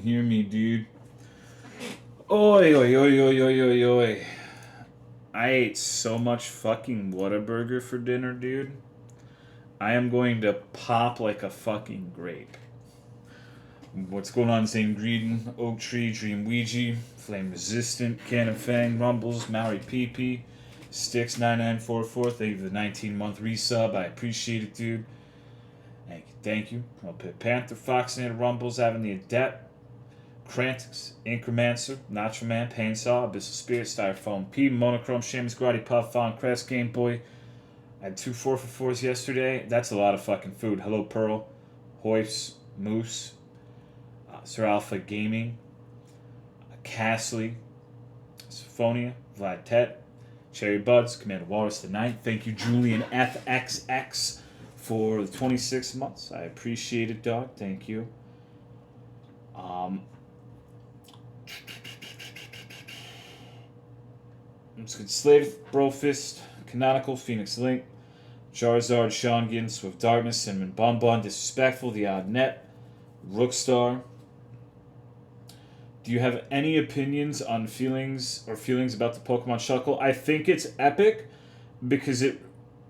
can hear me, dude. Oi, oi, oi, oi, oi, oi, oi. I ate so much fucking Whataburger for dinner, dude. I am going to pop like a fucking grape. What's going on, Zane Greedon, Oak Tree, Dream Ouija, Flame Resistant, Cannon Fang, Rumbles, Maori PP, Sticks9944, thank you for the 19-month resub. I appreciate it, dude. Thank you. I'll put Panther, Foxinator, Rumbles, having the Adept, Krantix, Incromancer, Nacho Man, Painsaw, Abyssal Spirit, Styrofoam P, Monochrome, Shamus, Grotty Puff, Fawn Crest, Game Boy. I had 2 4 for 4s yesterday. That's a lot of fucking food. Hello Pearl, Hoyfs, Moose, Sir Alpha Gaming, Castley, Symphonia, Vlad Tet, Cherry Buds, Commander Walrus Tonight. Thank you, Julian FXX, for the 26 months. I appreciate it, dog. Thank you. Let's get Slave, Brofist, Canonical, Phoenix Link, Charizard, Shongin, Swift Darkness, Cinnamon Bonbon, Disrespectful, The Odd Net, Rookstar. Do you have any opinions on feelings about the Pokemon Shuckle? I think it's epic because it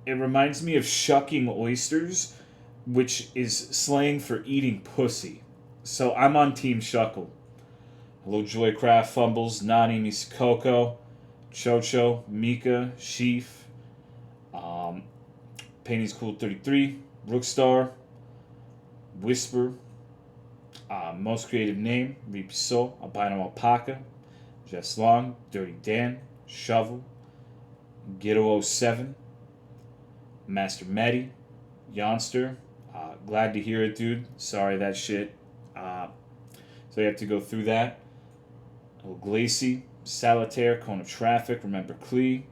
reminds me of shucking oysters, which is slang for eating pussy. So I'm on Team Shuckle. Hello Joycraft, Fumbles, Nani, Misakoko, Chocho, Mika, Sheaf, Penny's Cool 33, Rookstar, Whisper, Most Creative Name, Reapy Soul, Albino Alpaca, Jess Long, Dirty Dan, Shovel, Ghetto07, Master Medi, Yonster. Glad to hear it, dude. Sorry that shit. So you have to go through that. Glacy, Salitaire, Cone of Traffic, Remember Clee,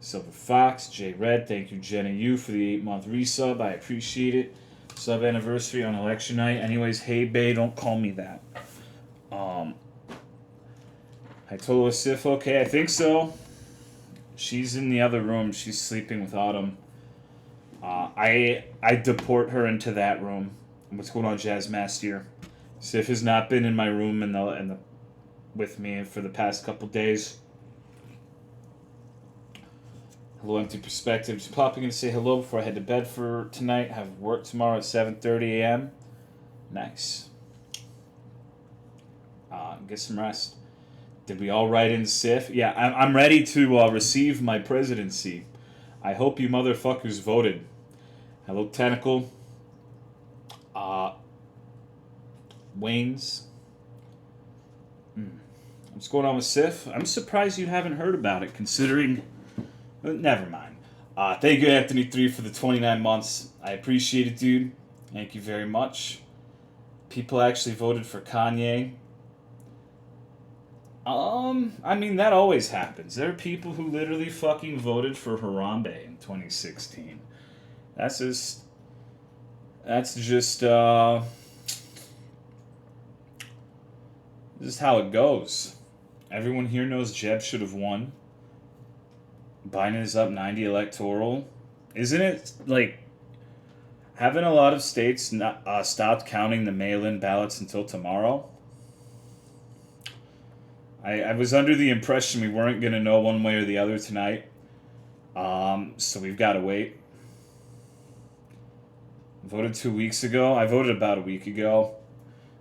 Silver Fox, J Red, thank you Jenna U for the 8-month resub. I appreciate it. Sub anniversary on election night. Anyways, hey bae, don't call me that. Hytola Sif, okay, I think so. She's in the other room. She's sleeping with Autumn. I deport her into that room. What's going on, Jazz Master? Sif has not been in my room with me for the past couple days. Hello, Empty Perspective. Just popping in to say hello before I head to bed for tonight. Have work tomorrow at 7:30 a.m. Nice. Get some rest. Did we all write in Sif? Yeah, I'm ready to receive my presidency. I hope you motherfuckers voted. Hello, Tentacle. Waynes. What's going on with Sif? I'm surprised you haven't heard about it, considering... Never mind. Thank you, Anthony 3, for the 29 months. I appreciate it, dude. Thank you very much. People actually voted for Kanye. I mean, that always happens. There are people who literally fucking voted for Harambe in 2016. That's just... This is how it goes. Everyone here knows Jeb should have won. Biden is up 90 electoral. Isn't it, like... Haven't a lot of states not, stopped counting the mail-in ballots until tomorrow? I was under the impression we weren't going to know one way or the other tonight. So we've got to wait. Voted 2 weeks ago. I voted about a week ago.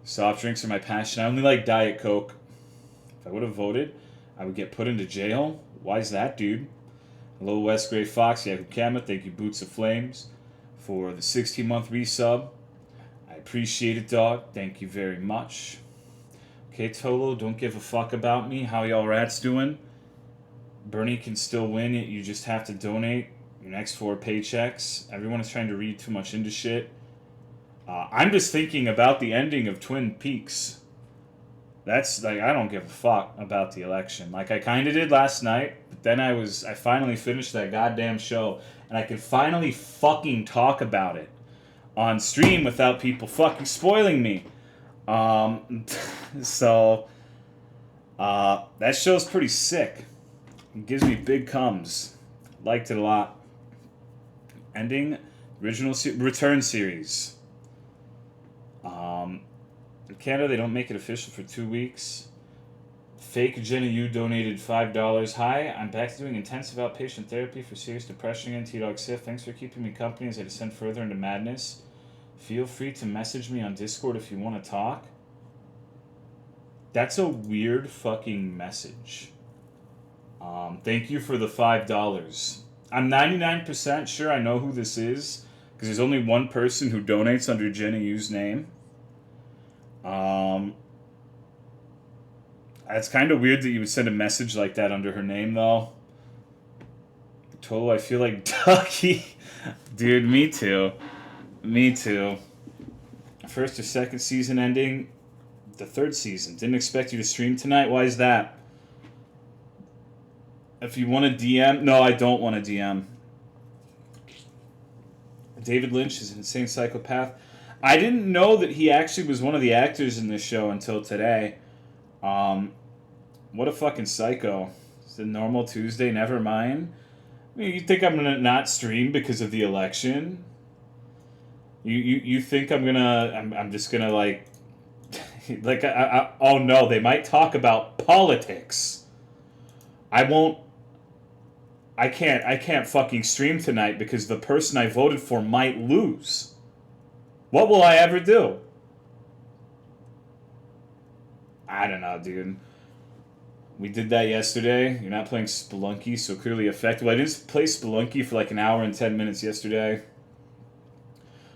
Soft drinks are my passion. I only like Diet Coke. If I would have voted, I would get put into jail. Why is that, dude? Hello, West Gray Fox, Yahoo Kama. Thank you, Boots of Flames, for the 16-month resub. I appreciate it, dog. Thank you very much. Okay, Tolo, don't give a fuck about me. How y'all rats doing? Bernie can still win it. You just have to donate your next 4 paychecks. Everyone is trying to read too much into shit. I'm just thinking about the ending of Twin Peaks. That's like, I don't give a fuck about the election. Like, I kind of did last night, but then I finally finished that goddamn show, and I could finally fucking talk about it on stream without people fucking spoiling me. So, that show's pretty sick. It gives me big comes. Liked it a lot. Ending, original return series. In Canada, they don't make it official for 2 weeks. Fake Jenny U donated $5. Hi, I'm back to doing intensive outpatient therapy for serious depression and T-Dog Sif. Thanks for keeping me company as I descend further into madness. Feel free to message me on Discord if you want to talk. That's a weird fucking message. Thank you for the $5. I'm 99% sure I know who this is, because there's only one person who donates under Jenny U's name. It's kind of weird that you would send a message like that under her name, though. Tolo, I feel like Ducky. Dude, me too. Me too. First or second season ending? The third season. Didn't expect you to stream tonight. Why is that? If you want to DM... No, I don't want to DM. David Lynch is an insane psychopath. I didn't know that he actually was one of the actors in this show until today. What a fucking psycho. It's a normal Tuesday, never mind. I mean, you think I'm gonna not stream because of the election? You think I'm just gonna like oh no, they might talk about politics. I can't fucking stream tonight because the person I voted for might lose. What will I ever do? I don't know, dude. We did that yesterday. You're not playing Spelunky, so clearly effective. I didn't play Spelunky for like an hour and 10 minutes yesterday.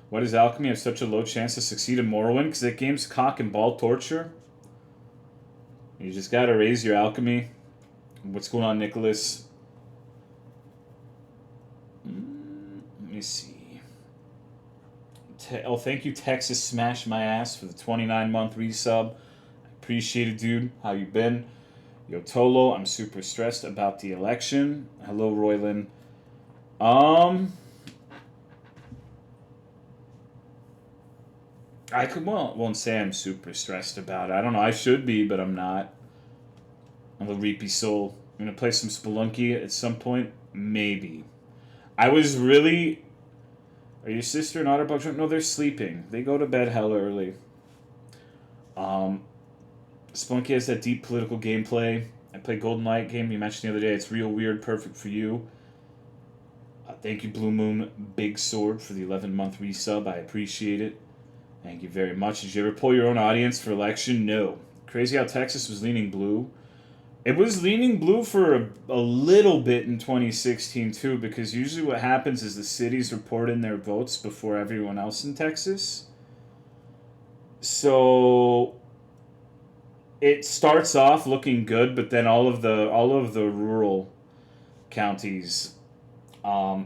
Why does Alchemy have such a low chance to succeed in Morrowind? Because that game's cock and ball torture. You just gotta raise your Alchemy. What's going on, Nicholas? Let me see. Thank you, Texas Smash My Ass, for the 29-month resub. I appreciate it, dude. How you been? Yo, Tolo, I'm super stressed about the election. Hello, Royland. Won't say I'm super stressed about it. I don't know. I should be, but I'm not. I'm a reapy soul. I'm gonna play some Spelunky at some point. Maybe. I was really... Are your sister and Otterbug drunk? No, they're sleeping. They go to bed hella early. Spelunky has that deep political gameplay. I played Golden Light game you mentioned the other day. It's real weird, perfect for you. Thank you, Blue Moon Big Sword, for the 11-month resub. I appreciate it. Thank you very much. Did you ever pull your own audience for election? No. Crazy how Texas was leaning blue. It was leaning blue for a little bit in 2016, too, because usually what happens is the cities report in their votes before everyone else in Texas. So it starts off looking good, but then all of the rural counties. I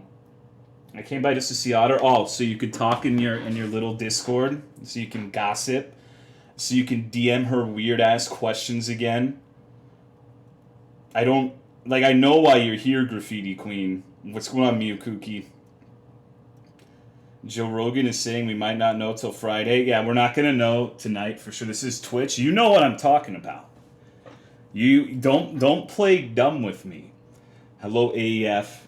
came by just to see Otter. Oh, so you could talk in your little Discord, so you can gossip, so you can DM her weird ass questions again. I know why you're here, Graffiti Queen. What's going on, Miyukuki? Joe Rogan is saying we might not know till Friday. Yeah, we're not gonna know tonight for sure. This is Twitch. You know what I'm talking about. You don't play dumb with me. Hello, AEF.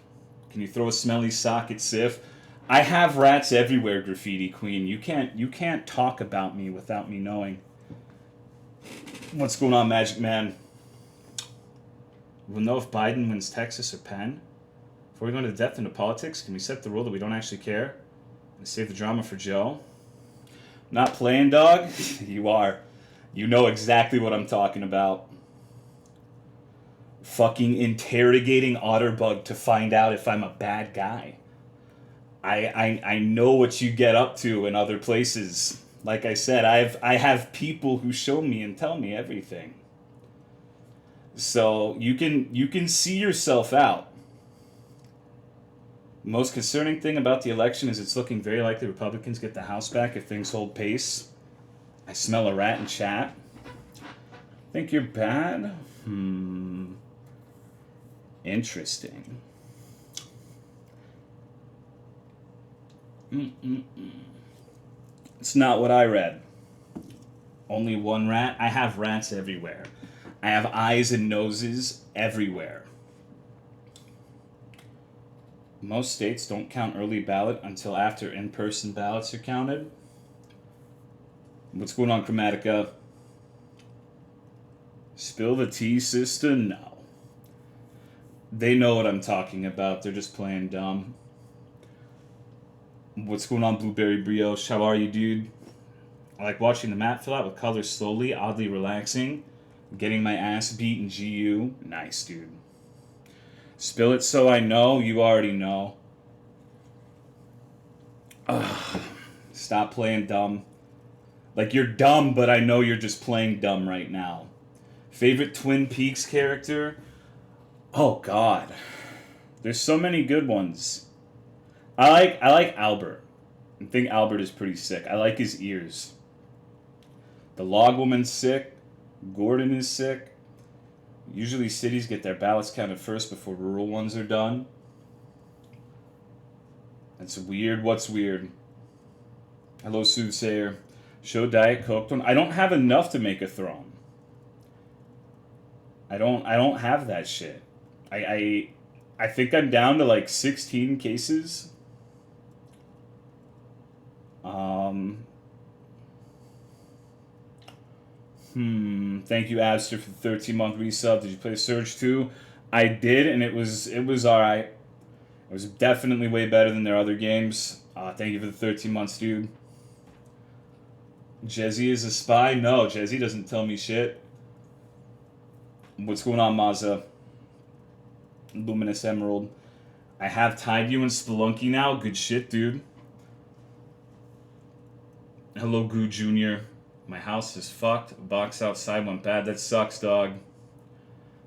Can you throw a smelly sock at Sif? I have rats everywhere, Graffiti Queen. You can't talk about me without me knowing. What's going on, Magic Man? We'll know if Biden wins Texas or Penn. Before we go into depth into politics, can we set the rule that we don't actually care? And save the drama for Joe? Not playing, dog? You are. You know exactly what I'm talking about. Fucking interrogating Otterbug to find out if I'm a bad guy. I know what you get up to in other places. Like I said, I have people who show me and tell me everything. So you can see yourself out. The most concerning thing about the election is it's looking very likely Republicans get the House back if things hold pace. I smell a rat in chat. Think you're bad? Interesting. It's not what I read. Only one rat? I have rats everywhere. I have eyes and noses everywhere. Most states don't count early ballot until after in-person ballots are counted. What's going on, Chromatica? Spill the tea, sister? No. They know what I'm talking about. They're just playing dumb. What's going on, Blueberry Brioche? How are you, dude? I like watching the map fill out with colors slowly, oddly relaxing. Getting my ass beat in GU. Nice, dude. Spill it so I know. You already know. Ugh. Stop playing dumb. Like, you're dumb, but I know you're just playing dumb right now. Favorite Twin Peaks character? Oh, God. There's so many good ones. I like Albert. I think Albert is pretty sick. I like his ears. The Log Woman's sick. Gordon is sick. Usually cities get their ballots counted first before rural ones are done. That's weird. What's weird? Hello, Soothsayer. Show Diet Coke. I don't have enough to make a throne. I don't have that shit. I think I'm down to like 16 cases. Thank you, Abster, for the 13-month resub. Did you play Surge 2? I did, and it was alright. It was definitely way better than their other games. Thank you for the 13 months, dude. Jezzy is a spy? No, Jezzy doesn't tell me shit. What's going on, Mazza? Luminous Emerald. I have tied you in Spelunky now. Good shit, dude. Hello, Goo Jr. My house is fucked. A box outside went bad. That sucks, dog.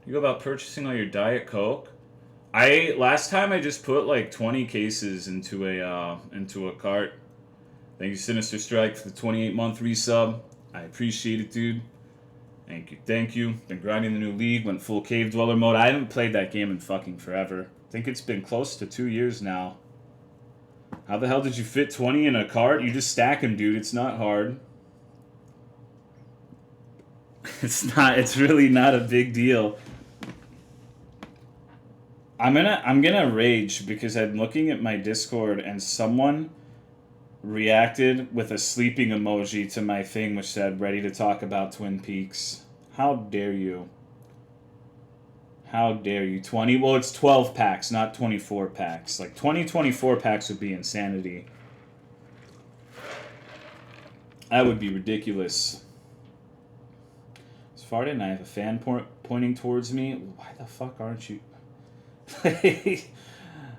You go about purchasing all your Diet Coke? Last time I just put like 20 cases into a cart. Thank you, Sinister Strike, for the 28-month resub. I appreciate it, dude. Thank you. Been grinding the new league, went full Cave Dweller mode. I haven't played that game in fucking forever. I think it's been close to 2 years now. How the hell did you fit 20 in a cart? You just stack them, dude. It's not hard. It's really not a big deal. I'm gonna rage because I'm looking at my Discord and someone reacted with a sleeping emoji to my thing which said ready to talk about Twin Peaks. How dare you? How dare you? 20? Well, it's 12 packs, not 24 packs. Like 24 packs would be insanity. That would be ridiculous. Farted and I have a fan pointing towards me. Why the fuck aren't you?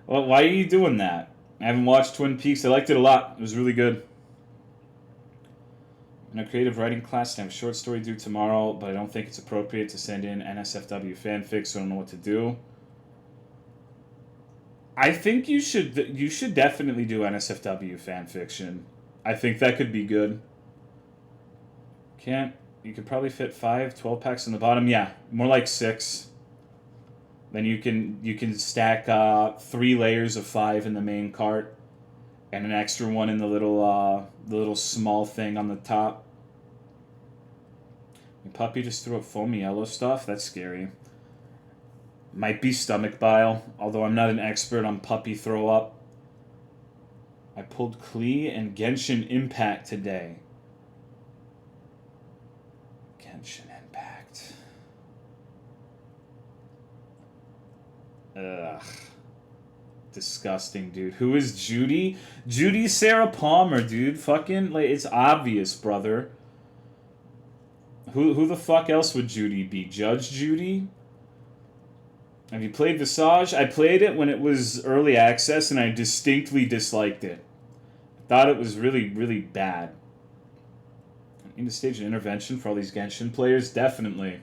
Well, why are you doing that? I haven't watched Twin Peaks. I liked it a lot. It was really good. In a creative writing class, I have a short story due tomorrow, but I don't think it's appropriate to send in NSFW fanfic, so I don't know what to do. I think you should definitely do NSFW fanfiction. I think that could be good. You could probably fit 12 packs in the bottom. Yeah, more like 6. Then you can stack 3 layers of 5 in the main cart, and an extra one in the little small thing on the top. Your puppy just threw up foamy yellow stuff. That's scary. Might be stomach bile, although I'm not an expert on puppy throw up. I pulled Klee and Genshin Impact today. Genshin Impact. Ugh. Disgusting, dude. Who is Judy? Judy Sarah Palmer, dude. Fucking, like, it's obvious, brother. Who the fuck else would Judy be? Judge Judy? Have you played Visage? I played it when it was early access, and I distinctly disliked it. I thought it was really, really bad. Need to stage an intervention for all these Genshin players? Definitely.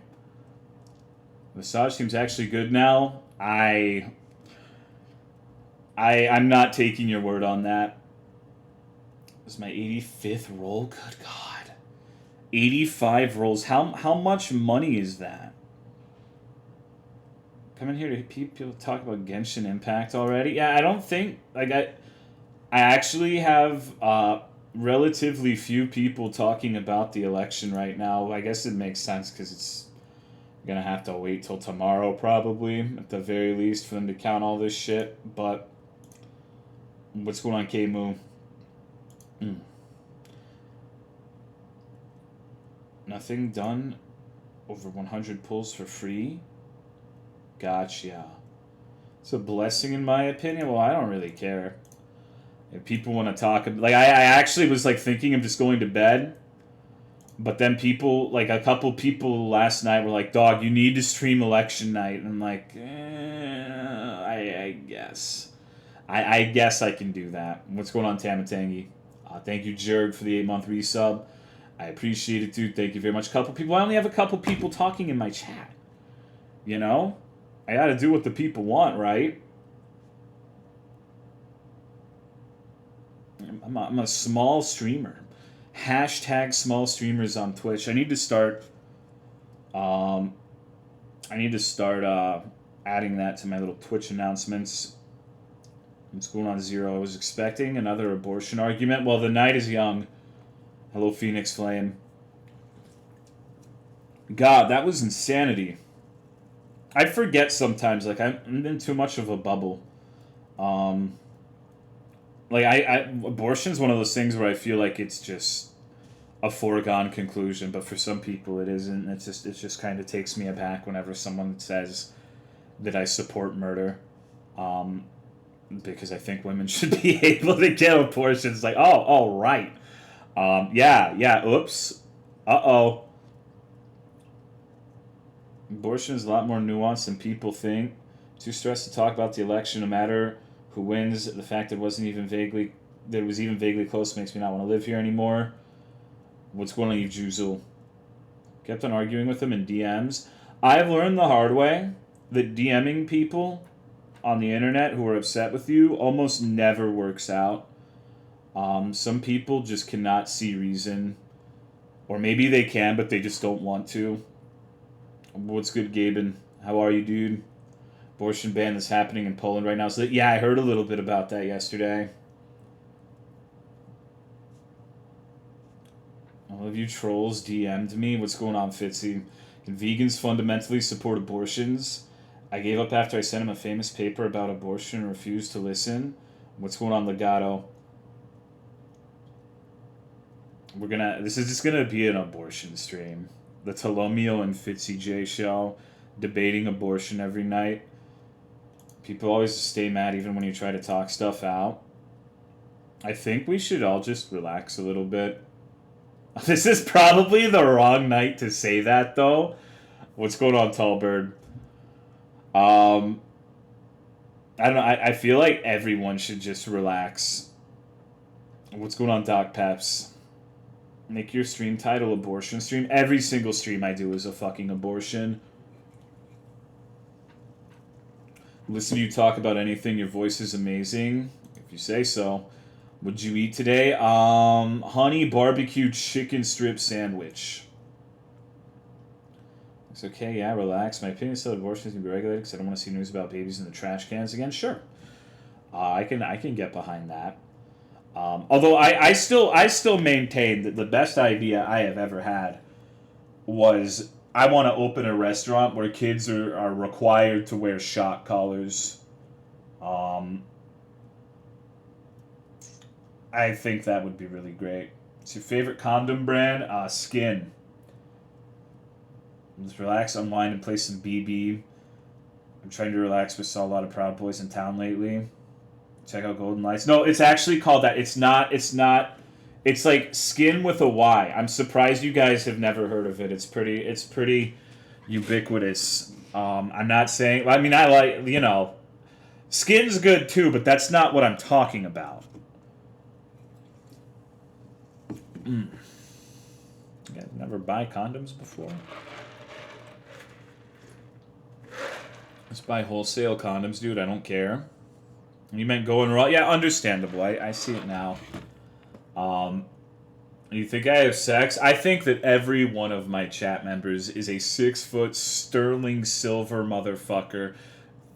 Visage seems actually good now. I'm not taking your word on that. This is my 85th roll? Good God. 85 rolls. How much money is that? Come in here to people talk about Genshin Impact already? Yeah, I don't think... Like, I actually have relatively few people talking about the election right now. I guess it makes sense because it's going to have to wait till tomorrow probably, at the very least, for them to count all this shit. But what's going on, K-Moo? Nothing done over 100 pulls for free? Gotcha. It's a blessing in my opinion. Well, I don't really care. If people want to talk, like I actually was like thinking of just going to bed, but then people, like a couple people last night were like, "Dog, you need to stream election night," and I'm like, I guess, I guess I can do that. What's going on, Tamatangi? Thank you, Jerg, for the 8-month resub. I appreciate it, dude. Thank you very much. A couple people. I only have a couple people talking in my chat. You know, I got to do what the people want, right? I'm a small streamer. Hashtag small streamers on Twitch. I need to start. Adding that to my little Twitch announcements. What's going on, Zero? I was expecting another abortion argument. Well, the night is young. Hello, Phoenix Flame. God, that was insanity. I forget sometimes. Like I'm in too much of a bubble. Like abortion's one of those things where I feel like it's just a foregone conclusion, but for some people it isn't. It just kind of takes me aback whenever someone says that I support murder, because I think women should be able to get abortions. Like, oh, all right, yeah, oops, uh-oh. Abortion is a lot more nuanced than people think. Too stressed to talk about the election, no matter who wins. The fact that it was even vaguely close makes me not want to live here anymore. What's going on, you Juzel? Kept on arguing with them in DMs. I've learned the hard way that DMing people on the internet who are upset with you almost never works out. Some people just cannot see reason. Or maybe they can, but they just don't want to. What's good, Gaben? How are you, dude? Abortion ban that's happening in Poland right now. So yeah, I heard a little bit about that yesterday. All of you trolls DM'd me. What's going on, Fitzy? Can vegans fundamentally support abortions? I gave up after I sent him a famous paper about abortion and refused to listen. What's going on, Legato? This is just gonna be an abortion stream. The Tolomeo and Fitzy J show, debating abortion every night. People always stay mad even when you try to talk stuff out. I think we should all just relax a little bit. This is probably the wrong night to say that, though. What's going on, Tallbird? I don't know. I feel like everyone should just relax. What's going on, Doc Peps? Make your stream title abortion stream. Every single stream I do is a fucking abortion. Listen to you talk about anything. Your voice is amazing. If you say so. What'd you eat today? Honey barbecue chicken strip sandwich. It's okay, yeah, relax. My opinion is still abortion needs to be regulated because I don't want to see news about babies in the trash cans again. Sure. I can get behind that. Although I still maintain that the best idea I have ever had was I want to open a restaurant where kids are required to wear shock collars. I think that would be really great. What's your favorite condom brand? Skin. Just relax, unwind, and play some BB. I'm trying to relax, but saw a lot of Proud Boys in town lately. Check out Golden Lights. No, it's actually called that. It's not. It's like Skin with a Y. I'm surprised you guys have never heard of it. It's pretty ubiquitous. I'm not saying. I mean, I like, Skin's good too, but that's not what I'm talking about. You guys never buy condoms before? Let's buy wholesale condoms, dude. I don't care. You meant going raw? Yeah, understandable. I see it now. You think I have sex? I think that every one of my chat members is a 6-foot sterling silver motherfucker.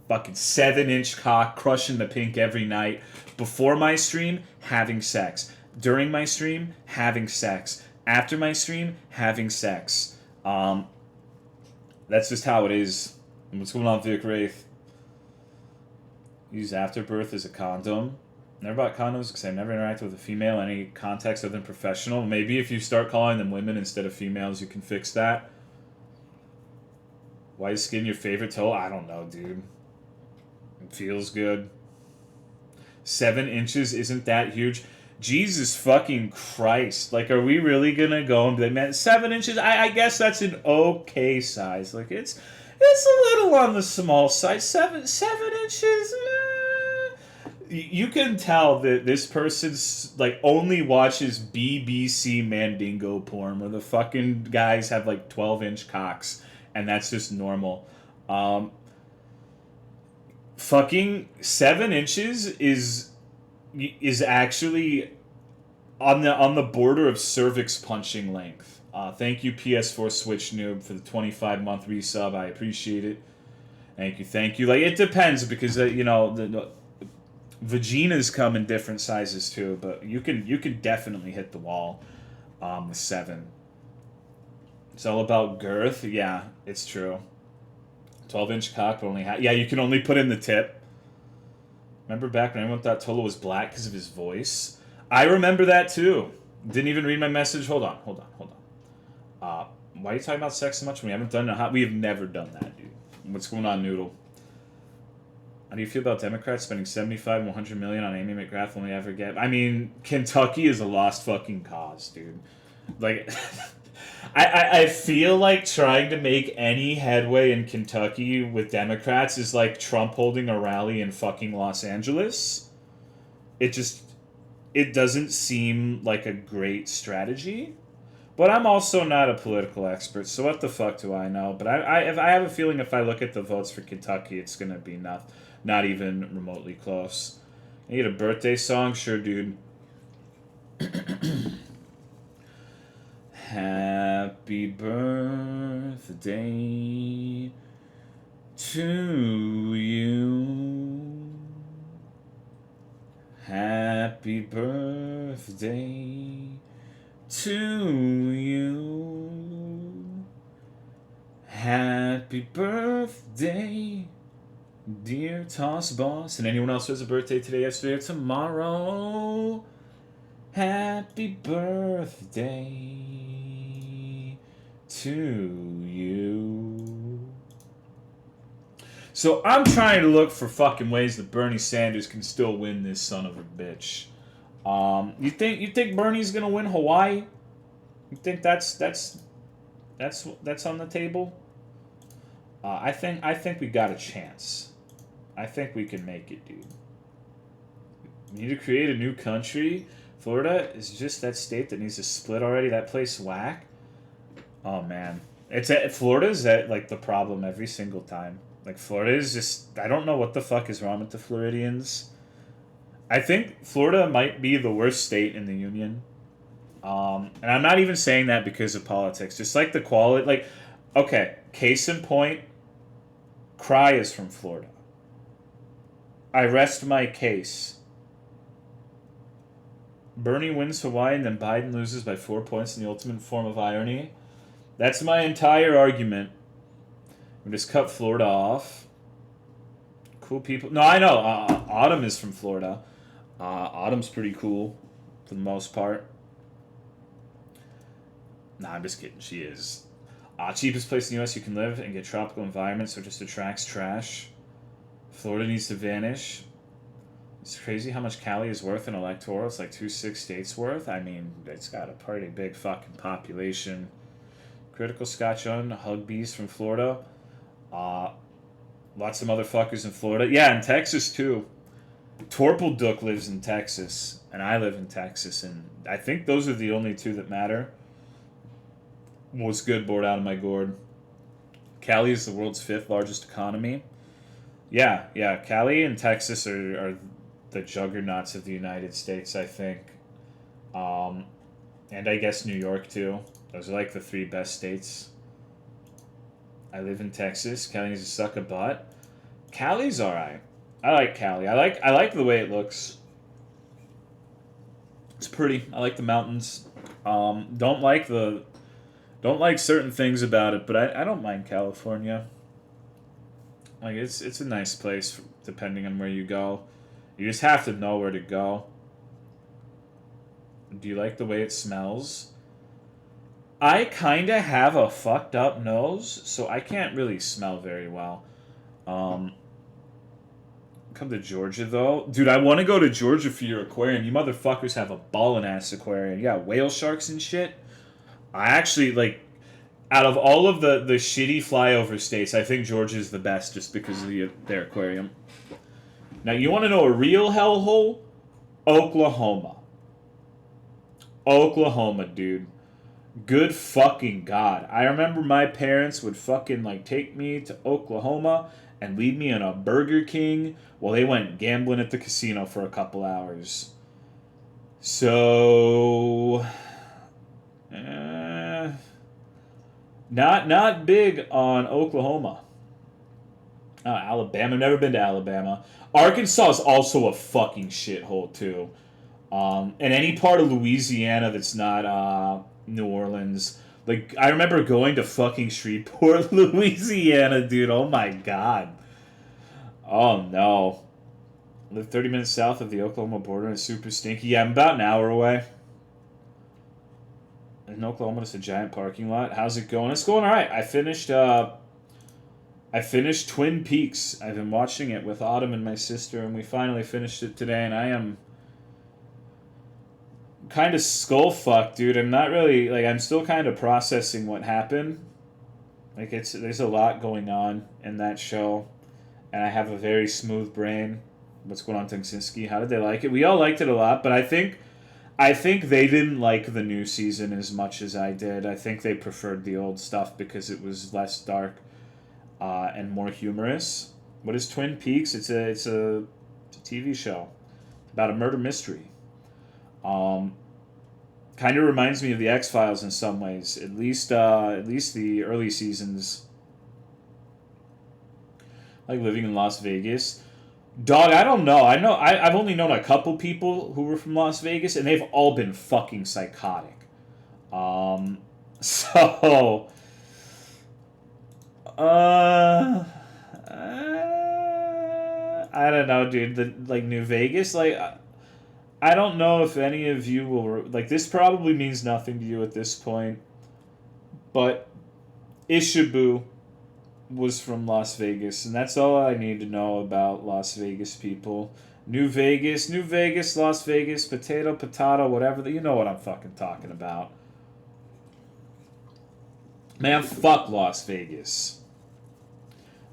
Fucking 7-inch cock, crushing the pink every night. Before my stream, having sex. During my stream, having sex. After my stream, having sex. That's just how it is. What's going on, Vic Wraith? Use Afterbirth as a condom. Never bought condoms because I've never interacted with a female in any context other than professional. Maybe if you start calling them women instead of females, you can fix that. White skin your favorite toe? I don't know, dude. It feels good. 7 inches isn't that huge. Jesus fucking Christ. Like, are we really gonna go and be like, man, 7 inches? I guess that's an okay size. Like, it's a little on the small side. 7 inches? You can tell that this person's, like, only watches BBC Mandingo porn, where the fucking guys have, like, 12-inch cocks, and that's just normal. Fucking 7 inches is actually on the border of cervix punching length. Thank you, PS4 Switch Noob, for the 25-month resub. I appreciate it. Thank you. Like, it depends because the vaginas come in different sizes too, but you can definitely hit the wall with 7. It's all about girth. Yeah, it's true. 12-inch cock, but only yeah, you can only put in the tip. Remember back when everyone thought Tolo was black because of his voice? I remember that too. Didn't even read my message. Hold on. Why are you talking about sex so much when we haven't done it? We have never done that, dude. What's going on, Noodle? How do you feel about Democrats spending $75 and $100 million on Amy McGrath when we ever get? I mean, Kentucky is a lost fucking cause, dude. Like, I feel like trying to make any headway in Kentucky with Democrats is like Trump holding a rally in fucking Los Angeles. It doesn't seem like a great strategy. But I'm also not a political expert, so what the fuck do I know? But I have a feeling if I look at the votes for Kentucky, it's going to be not even remotely close. You need a birthday song? Sure, dude. Happy birthday to you. Happy birthday to you. Happy birthday, dear Toss Boss. And anyone else who has a birthday today, yesterday, or tomorrow, happy birthday to you. So I'm trying to look for fucking ways that Bernie Sanders can still win this son of a bitch. You think Bernie's gonna win Hawaii? You think that's on the table? I think we got a chance. I think we can make it, dude. We need to create a new country. Florida is just that state that needs to split already. That place whack. Oh man, Florida's at like the problem every single time. Like Florida is just, I don't know what the fuck is wrong with the Floridians. I think Florida might be the worst state in the union. And I'm not even saying that because of politics. Just like the quality, like, okay, case in point, Cry is from Florida. I rest my case. Bernie wins Hawaii and then Biden loses by 4 points in the ultimate form of irony. That's my entire argument. We just cut Florida off. Cool people. No, I know. Autumn is from Florida. Autumn's pretty cool for the most part. Nah, I'm just kidding. She is. Cheapest place in the U.S. you can live and get tropical environment, so it just attracts trash. Florida needs to vanish. It's crazy how much Cali is worth in electoral. It's like 2-6 states worth. I mean, it's got a pretty big fucking population. Critical Scotch on Hugbees from Florida. Lots of motherfuckers in Florida. Yeah, in Texas too. Torpelduk lives in Texas, and I live in Texas, and I think those are the only two that matter. What's good, bored out of my gourd. Cali is the world's 5th largest economy. Yeah, Cali and Texas are the juggernauts of the United States, I think. And I guess New York too. Those are like the 3 best states. I live in Texas. Cali needs to suck a butt. Cali's alright. I like Cali. I like the way it looks. It's pretty. I like the mountains. Don't like certain things about it, but I don't mind California. Like it's a nice place depending on where you go. You just have to know where to go. Do you like the way it smells? I kind of have a fucked up nose, so I can't really smell very well. Um, Come to Georgia though, dude. I want to go to Georgia for your aquarium. You motherfuckers have a ballin' ass aquarium. You got whale sharks and shit. I actually like. Out of all of the shitty flyover states, I think Georgia's the best just because of their aquarium. Now, you want to know a real hellhole? Oklahoma. Oklahoma, dude. Good fucking God. I remember my parents would fucking like take me to Oklahoma and leave me in a Burger King while they went gambling at the casino for a couple hours. So, uh, not big on Oklahoma. Alabama. Never been to Alabama. Arkansas is also a fucking shithole too. And any part of Louisiana that's not New Orleans. Like I remember going to fucking Shreveport, Louisiana, dude. Oh my god. Oh no. Live 30 minutes south of the Oklahoma border and it's super stinky. Yeah, I'm about an hour away. In Oklahoma, it's a giant parking lot. How's it going? It's going all right. I finished Twin Peaks. I've been watching it with Autumn and my sister, and we finally finished it today. And I am kind of skull fucked, dude. I'm not really like I'm still kind of processing what happened. Like there's a lot going on in that show, and I have a very smooth brain. What's going on, Tengsinski? How did they like it? We all liked it a lot, but I think they didn't like the new season as much as I did. I think they preferred the old stuff because it was less dark and more humorous. What is Twin Peaks? It's a TV show about a murder mystery. Um, Kind of reminds me of the X Files in some ways. At least the early seasons, like living in Las Vegas. Dog, I don't know. I've only known a couple people who were from Las Vegas, and they've all been fucking psychotic. Um, so, uh, I don't know, dude. Like New Vegas, like I don't know if any of you will like. This probably means nothing to you at this point, but Ishibu was from Las Vegas, and that's all I need to know about Las Vegas people. New Vegas, Las Vegas, potato, whatever. You know what I'm fucking talking about. Man, fuck Las Vegas.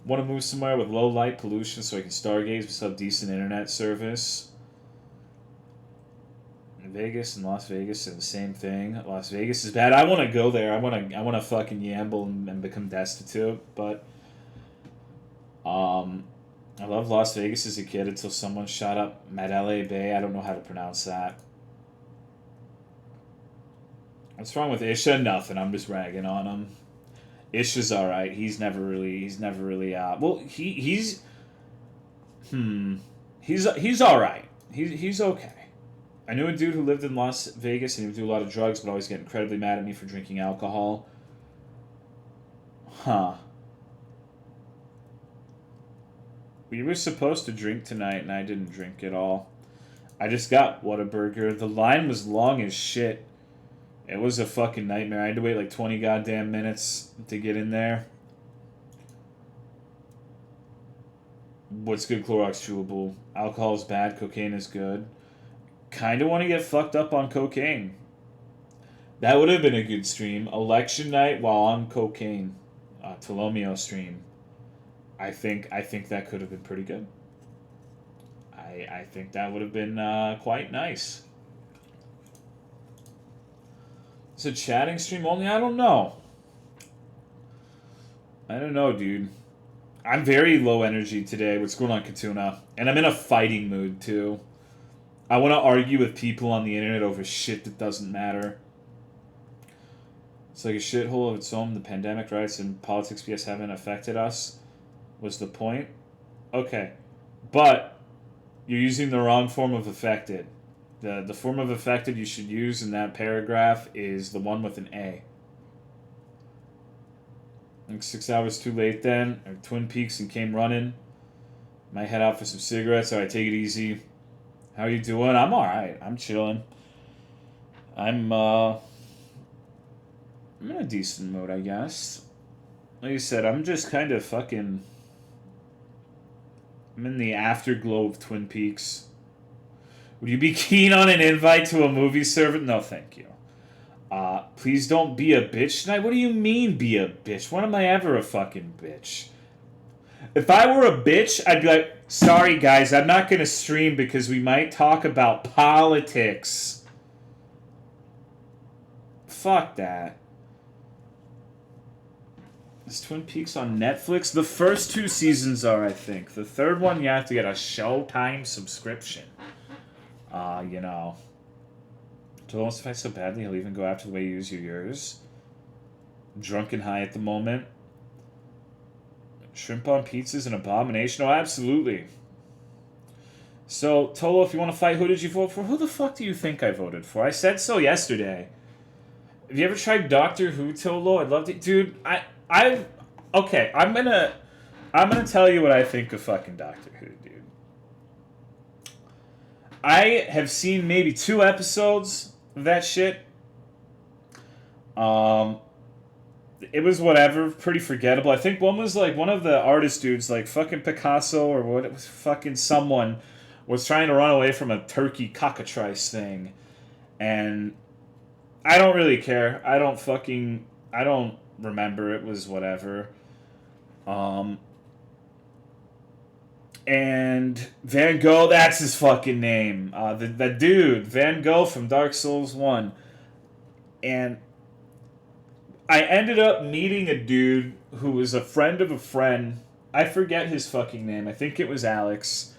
Want to move somewhere with low light pollution so I can stargaze with some decent internet service. Vegas and Las Vegas are the same thing. Las Vegas is bad. I want to go there. I want to fucking yamble and become destitute. But I love Las Vegas as a kid until someone shot up Mandalay Bay. I don't know how to pronounce that. What's wrong with Isha? Nothing. I'm just ragging on him. Isha's all right. He's never really. Well, he's all right. He's okay. I knew a dude who lived in Las Vegas and he would do a lot of drugs, but always get incredibly mad at me for drinking alcohol. Huh. We were supposed to drink tonight, and I didn't drink at all. I just got Whataburger. The line was long as shit. It was a fucking nightmare. I had to wait like 20 goddamn minutes to get in there. What's good, Clorox Chewable? Alcohol is bad, cocaine is good. Kind of want to get fucked up on cocaine. That would have been a good stream. Election night while on cocaine. Tolomeo stream. I think that could have been pretty good. I think that would have been quite nice. It's a chatting stream only? I don't know. I don't know, dude. I'm very low energy today. What's going on, Katuna? And I'm in a fighting mood, too. I want to argue with people on the internet over shit that doesn't matter. It's like a shithole of its own. The pandemic, riots, and politics BS haven't affected us, was the point. Okay. But you're using the wrong form of affected. The form of affected you should use in that paragraph is the one with an A. Like 6 hours too late then. Or Twin Peaks and came running. Might head out for some cigarettes. Alright, take it easy. How you doing? I'm alright. I'm chilling. I'm I'm in a decent mood, I guess. Like you said, I'm just kind of fucking. I'm in the afterglow of Twin Peaks. Would you be keen on an invite to a movie service? No, thank you. Please don't be a bitch tonight. What do you mean, be a bitch? When am I ever a fucking bitch? If I were a bitch, I'd be like, sorry guys, I'm not gonna stream because we might talk about politics. Fuck that. Is Twin Peaks on Netflix? The first 2 seasons are, I think. The third one, you have to get a Showtime subscription. You know. Don't fight so badly, he'll even go after the way you use your yours. Drunk and high at the moment. Shrimp on pizza is an abomination. Oh, absolutely. So, Tolo, if you want to fight, who did you vote for? Who the fuck do you think I voted for? I said so yesterday. Have you ever tried Doctor Who, Tolo? I'd love to, dude. Okay. I'm gonna tell you what I think of fucking Doctor Who, dude. I have seen maybe 2 episodes of that shit. It was whatever, pretty forgettable. I think one was like one of the artist dudes, like fucking Picasso or what it was, fucking someone was trying to run away from a turkey cockatrice thing, and I don't really care. I don't remember. It was whatever. Um, and Van Gogh, that's his fucking name. The dude, Van Gogh from Dark Souls 1. And I ended up meeting a dude who was a friend of a friend. I forget his fucking name. I think it was Alex.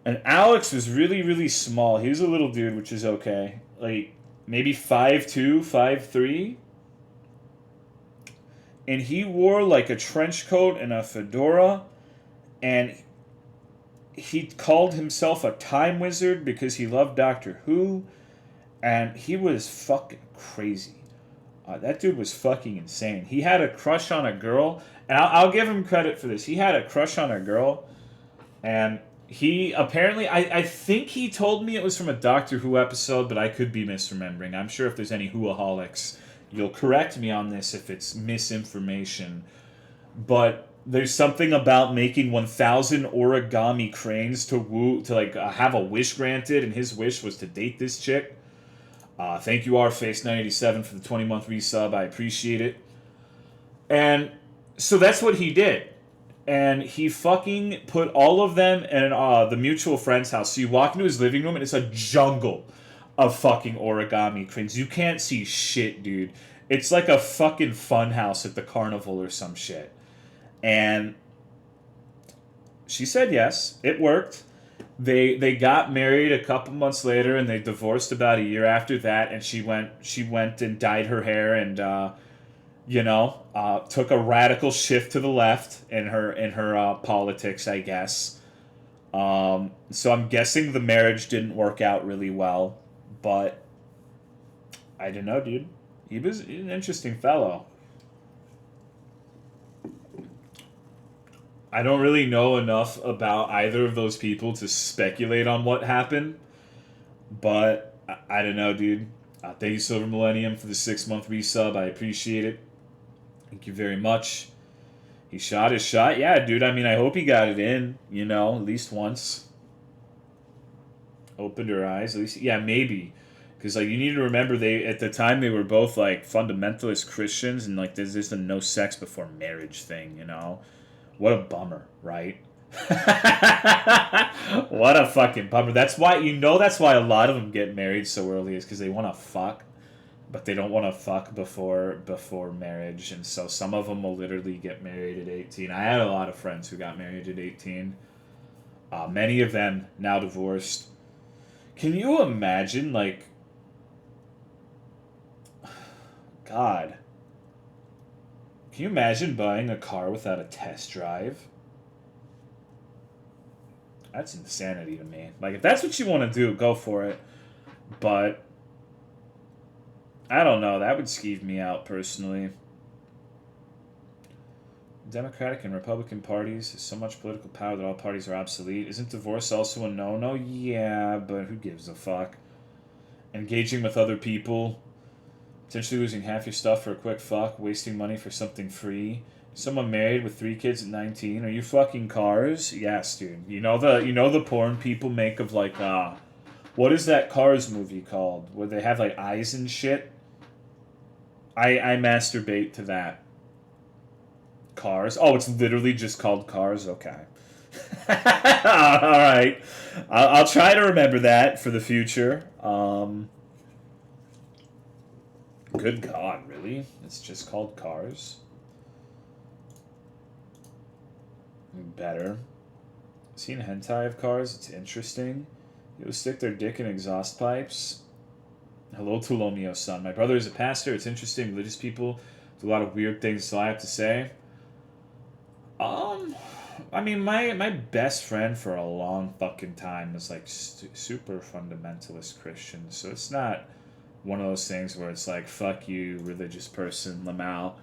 And Alex was really, really small. He was a little dude, which is okay. Like, maybe 5'2", 5'3". And he wore, like, a trench coat and a fedora. And he called himself a time wizard because he loved Doctor Who. And he was fucking crazy. That dude was fucking insane. He had a crush on a girl, and I'll give him credit for this. He had a crush on a girl, and he apparently, I think he told me it was from a Doctor Who episode, but I could be misremembering. I'm sure if there's any Whoaholics, you'll correct me on this if it's misinformation. But there's something about making 1,000 origami cranes to have a wish granted, and his wish was to date this chick. Thank you, rface987, for the 20-month resub. I appreciate it. And so that's what he did. And he fucking put all of them in the mutual friend's house. So you walk into his living room, and it's a jungle of fucking origami cranes. You can't see shit, dude. It's like a fucking fun house at the carnival or some shit. And she said yes. It worked. They got married a couple months later, and they divorced about a year after that. And she went and dyed her hair, and took a radical shift to the left in her politics, I guess. So I'm guessing the marriage didn't work out really well, but I don't know, dude. He was an interesting fellow. I don't really know enough about either of those people to speculate on what happened, but I don't know, dude. Thank you, Silver Millennium, for the 6-month resub. I appreciate it. Thank you very much. He shot his shot. Yeah, dude. I mean, I hope he got it in, at least once. Opened her eyes. At least, yeah, maybe. Because, like, you need to remember, at the time, they were both, like, fundamentalist Christians, and, like, there's just a no sex before marriage thing, What a bummer, right? What a fucking bummer. That's why a lot of them get married so early, is because they want to fuck, but they don't want to fuck before marriage. And so some of them will literally get married at 18. I had a lot of friends who got married at 18. Many of them now divorced. Can you imagine, like, God, can you imagine buying a car without a test drive? That's insanity to me. Like, if that's what you want to do, go for it. But I don't know. That would skeeve me out personally. Democratic and Republican parties has so much political power that all parties are obsolete. Isn't divorce also a no-no? Yeah, but who gives a fuck? Engaging with other people, potentially losing half your stuff for a quick fuck, wasting money for something free. Someone married with 3 kids at 19. Are you fucking Cars? Yes, dude. You know the porn people make of like what is that Cars movie called? Where they have like eyes and shit? I masturbate to that. Cars. Oh, it's literally just called Cars. Okay. All right. I'll try to remember that for the future. Good God, really? It's just called Cars. Better. Seen hentai of cars? It's interesting. You'll stick their dick in exhaust pipes. Hello, Tulomio-san. My brother is a pastor. It's interesting. Religious people do a lot of weird things, so I have to say. Um, I mean, my best friend for a long fucking time was like super fundamentalist Christian, so it's not one of those things where it's like, fuck you, religious person, Lamau.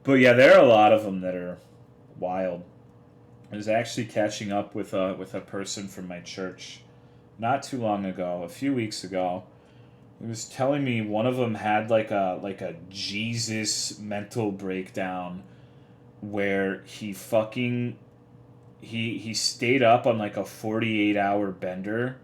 But yeah, there are a lot of them that are wild. I was actually catching up with a person from my church not too long ago, a few weeks ago. He was telling me one of them had like a Jesus mental breakdown where he stayed up on like a 48-hour bender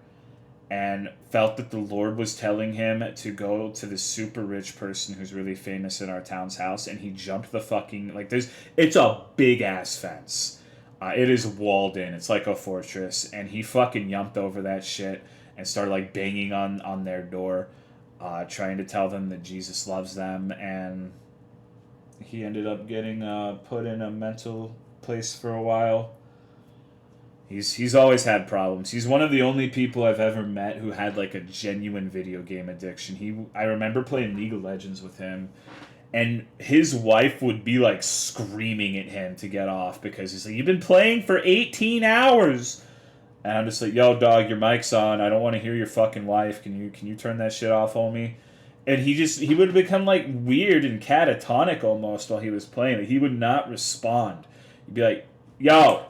and felt that the Lord was telling him to go to this super rich person who's really famous in our town's house, and he jumped the fucking like it's a big ass fence. It is walled in. It's like a fortress, and he fucking jumped over that shit and started like banging on their door, trying to tell them that Jesus loves them, and he ended up getting put in a mental place for a while. He's always had problems. He's one of the only people I've ever met who had like a genuine video game addiction. I remember playing League of Legends with him, and his wife would be like screaming at him to get off because he's like, "You've been playing for 18 hours." And I'm just like, "Yo, dog, your mic's on. I don't want to hear your fucking wife. Can you turn that shit off, homie?" And he would become like weird and catatonic almost while he was playing. Like, he would not respond. He'd be like, yo,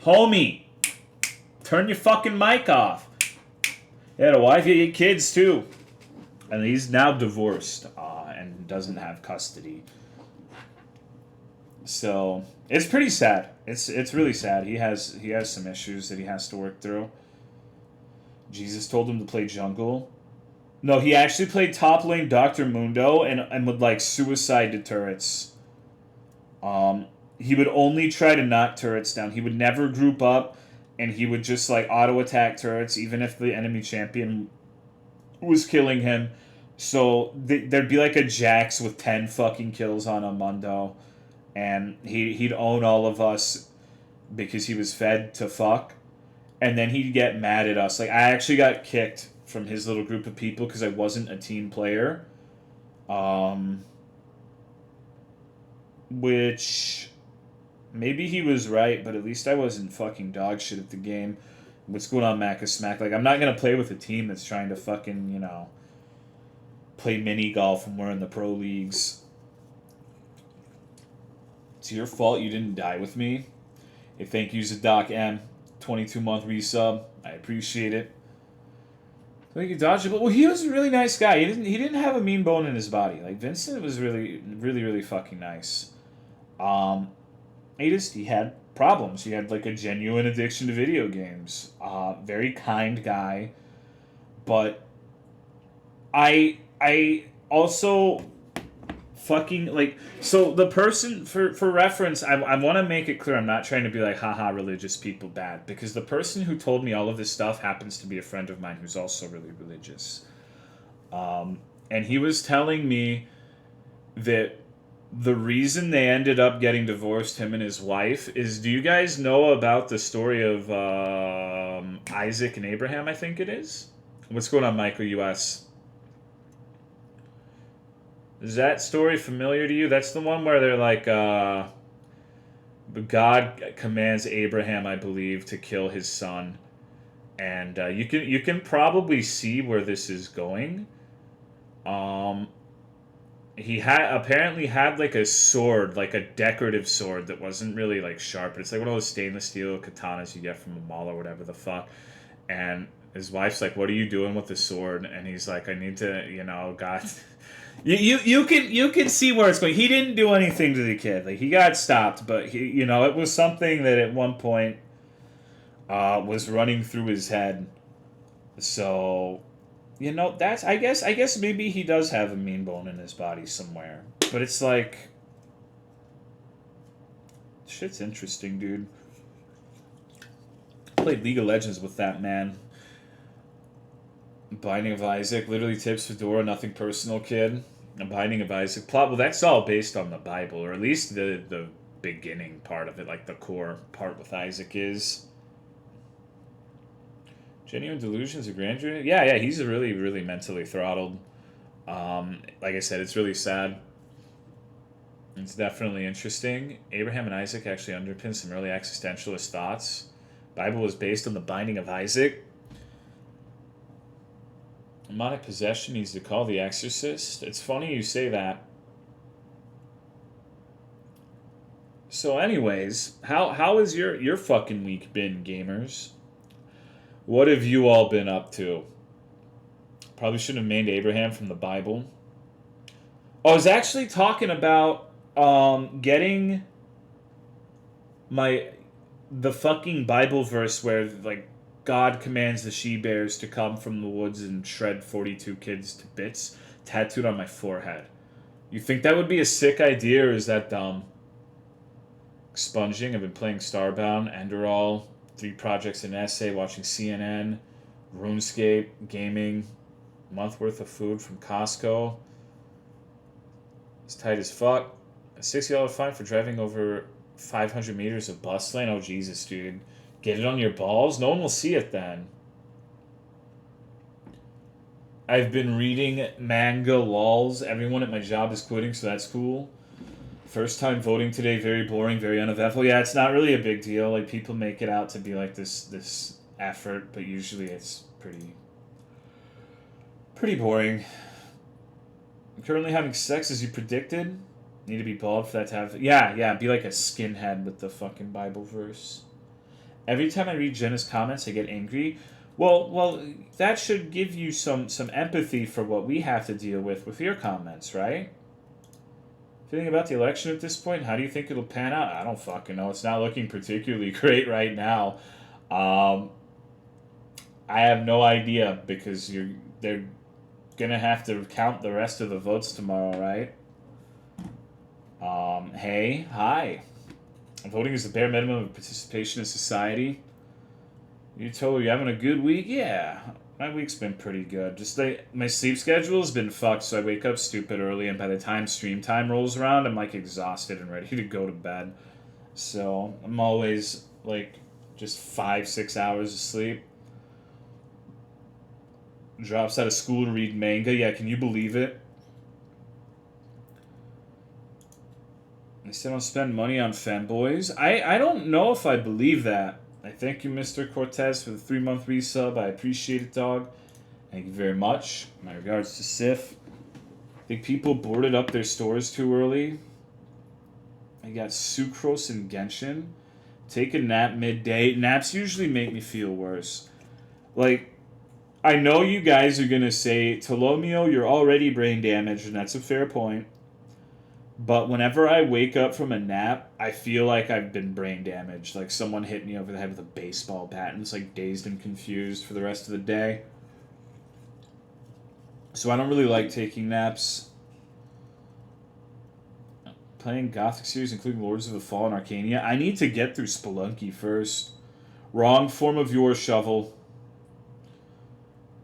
homie, turn your fucking mic off." He had a wife, he had kids too. And he's now divorced and doesn't have custody. So it's pretty sad. It's really sad. He has some issues that he has to work through. Jesus told him to play jungle. No, he actually played top lane Dr. Mundo and would like suicide to turrets. He would only try to knock turrets down. He would never group up, and he would just like auto attack turrets even if the enemy champion was killing him. So there'd be like a Jax with 10 fucking kills on a Mundo, and he'd own all of us because he was fed to fuck, and then he'd get mad at us. Like, I actually got kicked from his little group of people because I wasn't a team player, which maybe he was right, but at least I wasn't fucking dog shit at the game. What's going on, Mac of Smack? Like, I'm not gonna play with a team that's trying to fucking, play mini golf when we're in the pro leagues. It's your fault you didn't die with me. Hey, thank you, Zadoc M. 22-month resub. I appreciate it. Thank you, Dodgeable. Well, he was a really nice guy. He didn't have a mean bone in his body. Like, Vincent was really, really, really fucking nice. He had problems. He had like a genuine addiction to video games. Very kind guy, but I also fucking like, so the person, for reference, I want to make it clear, I'm not trying to be like, haha, religious people bad, because the person who told me all of this stuff happens to be a friend of mine who's also really religious, and he was telling me that the reason they ended up getting divorced, him and his wife, is, do you guys know about the story of Isaac and Abraham, I think it is? What's going on, Michael US? Is that story familiar to you? That's the one where they're like, God commands Abraham, I believe, to kill his son, and you can probably see where this is going. he had apparently had like a sword, like a decorative sword that wasn't really like sharp, but it's like one of those stainless steel katanas you get from a mall or whatever the fuck. And his wife's like, "What are you doing with the sword?" And he's like, "I need to, God." You can see where it's going. He didn't do anything to the kid. Like he got stopped, but it was something that at one point was running through his head. So that's I guess maybe he does have a mean bone in his body somewhere. But it's like shit's interesting, dude. Played League of Legends with that man. Binding of Isaac, literally tips Fedora, nothing personal, kid. A Binding of Isaac plot. Well, that's all based on the Bible, or at least the beginning part of it, like the core part with Isaac is. Genuine delusions of grandeur. Yeah, he's really, really mentally throttled. Like I said, it's really sad. It's definitely interesting. Abraham and Isaac actually underpin some early existentialist thoughts. Bible was based on the Binding of Isaac. Demonic possession needs to call the exorcist. It's funny you say that. So, anyways, how has your fucking week been, gamers? What have you all been up to? Probably shouldn't have named Abraham from the Bible. I was actually talking about getting the fucking Bible verse where like God commands the she bears to come from the woods and shred 42 kids to bits tattooed on my forehead. You think that would be a sick idea, or is that dumb? Expunging. I've been playing Starbound, Enderal, 3 projects an essay, watching CNN, RuneScape, gaming, month worth of food from Costco. It's tight as fuck. A $60 fine for driving over 500 meters of bus lane. Oh Jesus, dude. Get it on your balls? No one will see it then. I've been reading manga lols. Everyone at my job is quitting, so that's cool. First time voting today, very boring, very uneventful. Yeah, it's not really a big deal. Like people make it out to be like this effort, but usually it's pretty boring. I'm currently having sex as you predicted. Need to be bald for that to have. Yeah. Be like a skinhead with the fucking Bible verse. Every time I read Jenna's comments, I get angry. Well, that should give you some empathy for what we have to deal with your comments, right? Feeling about the election at this point? How do you think it'll pan out? I don't fucking know. It's not looking particularly great right now. I have no idea because they're gonna have to count the rest of the votes tomorrow, right? Hey, hi. Voting is the bare minimum of participation in society. You told you having a good week? Yeah, my week's been pretty good. Just my sleep schedule's been fucked, so I wake up stupid early, and by the time stream time rolls around, I'm like exhausted and ready to go to bed. So I'm always like just 5-6 hours of sleep. Drops out of school to read manga. Yeah, can you believe it? They still don't spend money on fanboys. I don't know if I believe that. I thank you, Mr. Cortez, for the 3-month resub. I appreciate it, dog. Thank you very much. My regards to Sif. I think people boarded up their stores too early. I got Sucrose and Genshin. Take a nap midday. Naps usually make me feel worse. Like, I know you guys are going to say, Tolomeo, you're already brain damaged, and that's a fair point. But whenever I wake up from a nap, I feel like I've been brain damaged. Like someone hit me over the head with a baseball bat and it's like dazed and confused for the rest of the day. So I don't really like taking naps. Playing Gothic series, including Lords of the Fallen, Arcania. I need to get through Spelunky first. Wrong form of your shovel.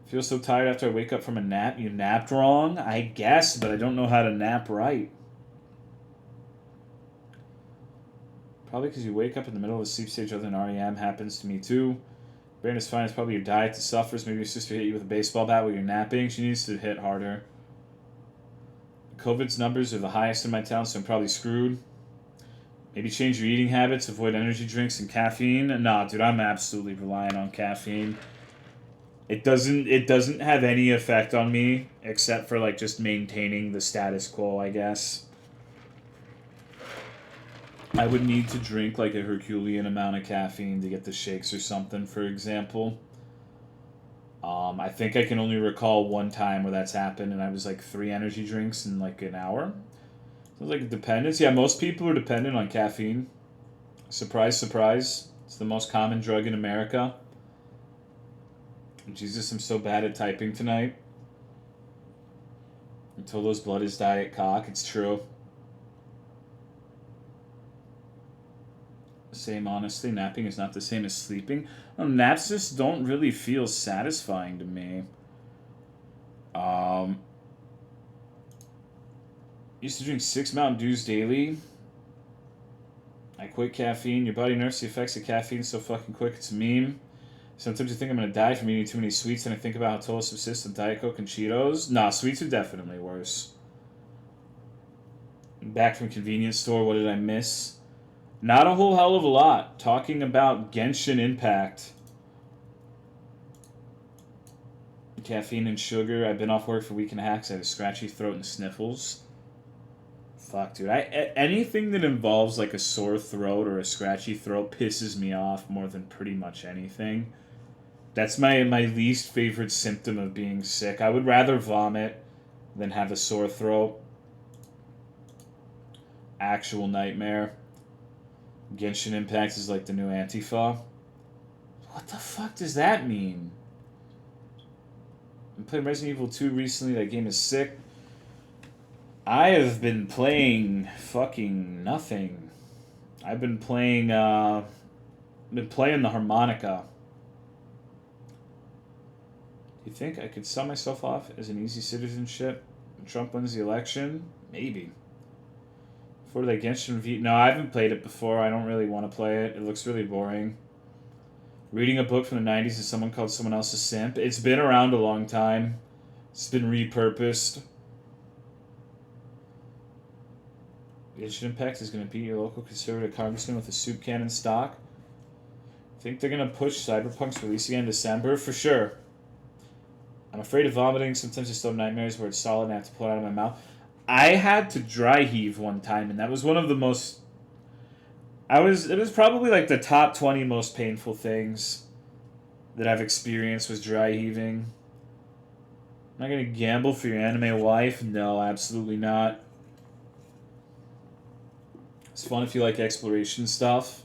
Feel so tired after I wake up from a nap. You napped wrong? I guess, but I don't know how to nap right. Probably because you wake up in the middle of a sleep stage other than REM. Happens to me too. Brain is fine. It's probably your diet that suffers. Maybe your sister hit you with a baseball bat while you're napping. She needs to hit harder. COVID's numbers are the highest in my town, so I'm probably screwed. Maybe change your eating habits. Avoid energy drinks and caffeine. Nah, dude, I'm absolutely relying on caffeine. It doesn't have any effect on me except for like just maintaining the status quo, I guess. I would need to drink like a Herculean amount of caffeine to get the shakes or something, for example. I think I can only recall one time where that's happened, and I was like 3 energy drinks in like an hour. Sounds like dependence. Yeah, most people are dependent on caffeine. Surprise, surprise. It's the most common drug in America. Jesus, I'm so bad at typing tonight. Until those blood is diet cock. It's true. Same, honestly. Napping is not the same as sleeping. No, naps just don't really feel satisfying to me. Used to drink 6 Mountain Dews daily. I quit caffeine. Your body nerfs the effects of caffeine so fucking quick. It's a meme. Sometimes you think I'm gonna die from eating too many sweets, and I think about how total subsists on Diet Coke and Cheetos. Nah, sweets are definitely worse. Back from convenience store, what did I miss? Not a whole hell of a lot. Talking about Genshin Impact. Caffeine and sugar. I've been off work for a week and a half because I had a scratchy throat and sniffles. Fuck, dude. Anything that involves like a sore throat or a scratchy throat pisses me off more than pretty much anything. That's my least favorite symptom of being sick. I would rather vomit than have a sore throat. Actual nightmare. Genshin Impact is like the new Antifa. What the fuck does that mean? I'm playing Resident Evil 2 recently. That game is sick. I have been playing fucking nothing. I've been playing the harmonica. Do you think I could sell myself off as an easy citizenship when Trump wins the election? Maybe. Before they Genshin V. No, I haven't played it before. I don't really want to play it. It looks really boring. Reading a book from the 90s is someone called someone else a simp. It's been around a long time. It's been repurposed. Genshin Impact is going to beat your local conservative congressman with a soup can in stock. Think they're going to push Cyberpunk's release again in December? For sure. I'm afraid of vomiting. Sometimes I still have nightmares where it's solid and I have to pull it out of my mouth. I had to dry heave one time, and that was one of the most... It was probably like the top 20 most painful things that I've experienced was dry heaving. Am I going to gamble for your anime wife? No, absolutely not. It's fun if you like exploration stuff.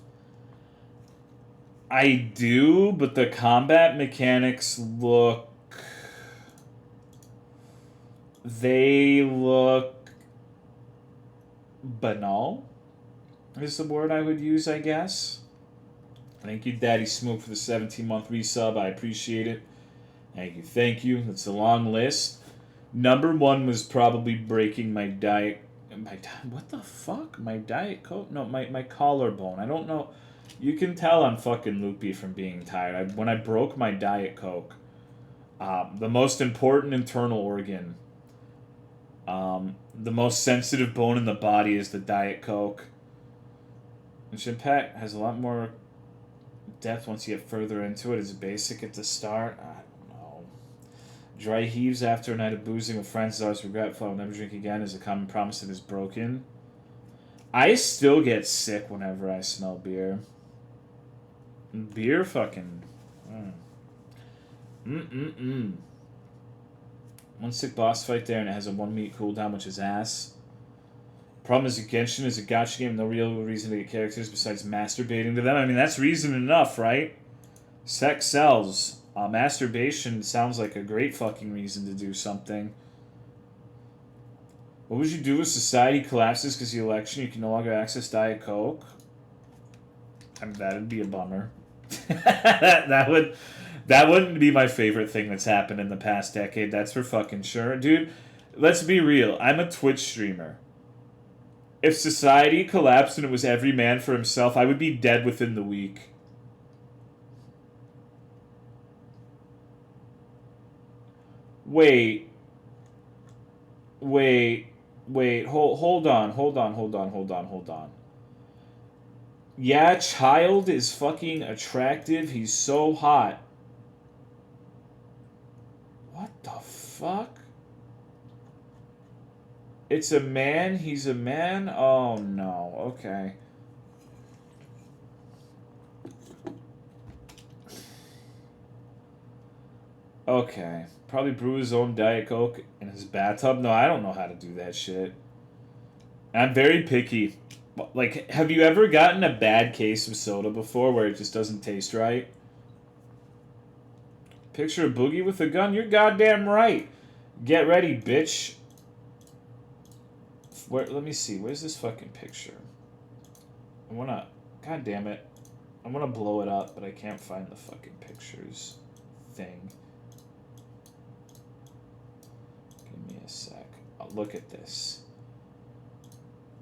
I do, but the combat mechanics look... They look banal, is the word I would use, I guess. Thank you, Daddy Smoke, for the 17-month resub. I appreciate it. Thank you. That's a long list. Number 1 was probably breaking my diet... What the fuck? My Diet Coke? No, my collarbone. I don't know. You can tell I'm fucking loopy from being tired. When I broke my Diet Coke, the most important internal organ... the most sensitive bone in the body is the Diet Coke. And Impact has a lot more depth once you get further into it. It's basic at the start. I don't know. Dry heaves after a night of boozing with friends is always regretful. I'll never drink again is a common promise that is broken. I still get sick whenever I smell beer. Beer fucking... One sick boss fight there, and it has a 1 minute cooldown, which is ass. Problem is, Genshin is a gacha game, no real reason to get characters besides masturbating to them. I mean, that's reason enough, right? Sex sells. Masturbation sounds like a great fucking reason to do something. What would you do if society collapses because the election, you can no longer access Diet Coke? I mean, that'd be a bummer. That wouldn't be my favorite thing that's happened in the past decade. That's for fucking sure. Dude, let's be real. I'm a Twitch streamer. If society collapsed and it was every man for himself, I would be dead within the week. Wait. Hold on. Yeah, Child is fucking attractive. He's so hot. What the fuck? It's a man? He's a man? Oh no, okay. Okay. Probably brew his own Diet Coke in his bathtub? No, I don't know how to do that shit. I'm very picky. Like, have you ever gotten a bad case of soda before where it just doesn't taste right? Picture a boogie with a gun? You're goddamn right. Get ready, bitch. Let me see. Where's this fucking picture? I wanna... God damn it. I wanna blow it up, but I can't find the fucking pictures thing. Give me a sec. Oh, look at this.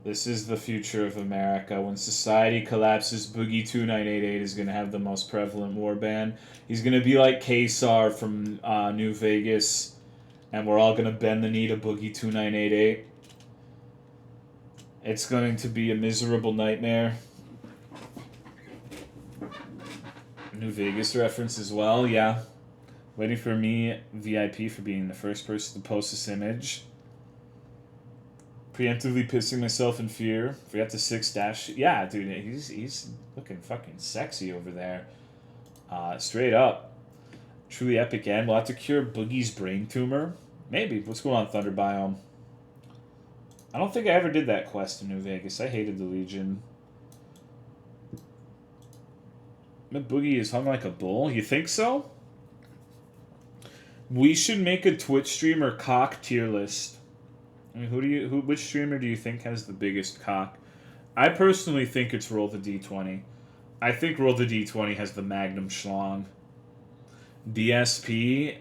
This is the future of America. When society collapses, Boogie 2988 is going to have the most prevalent warband. He's going to be like K-Sar from New Vegas, and we're all going to bend the knee to Boogie 2988. It's going to be a miserable nightmare. New Vegas reference as well, yeah. Waiting for me, VIP, for being the first person to post this image. Preemptively pissing myself in fear. Forgot the 6 dash. Yeah, dude, he's looking fucking sexy over there. Straight up. Truly epic end. We'll have to cure Boogie's brain tumor. Maybe. What's going on, Thunder Biome? I don't think I ever did that quest in New Vegas. I hated the Legion. Boogie is hung like a bull. You think so? We should make a Twitch streamer cock tier list. I mean, which streamer do you think has the biggest cock? I personally think it's Roll the D20. I think Roll the D20 has the Magnum Schlong. DSP,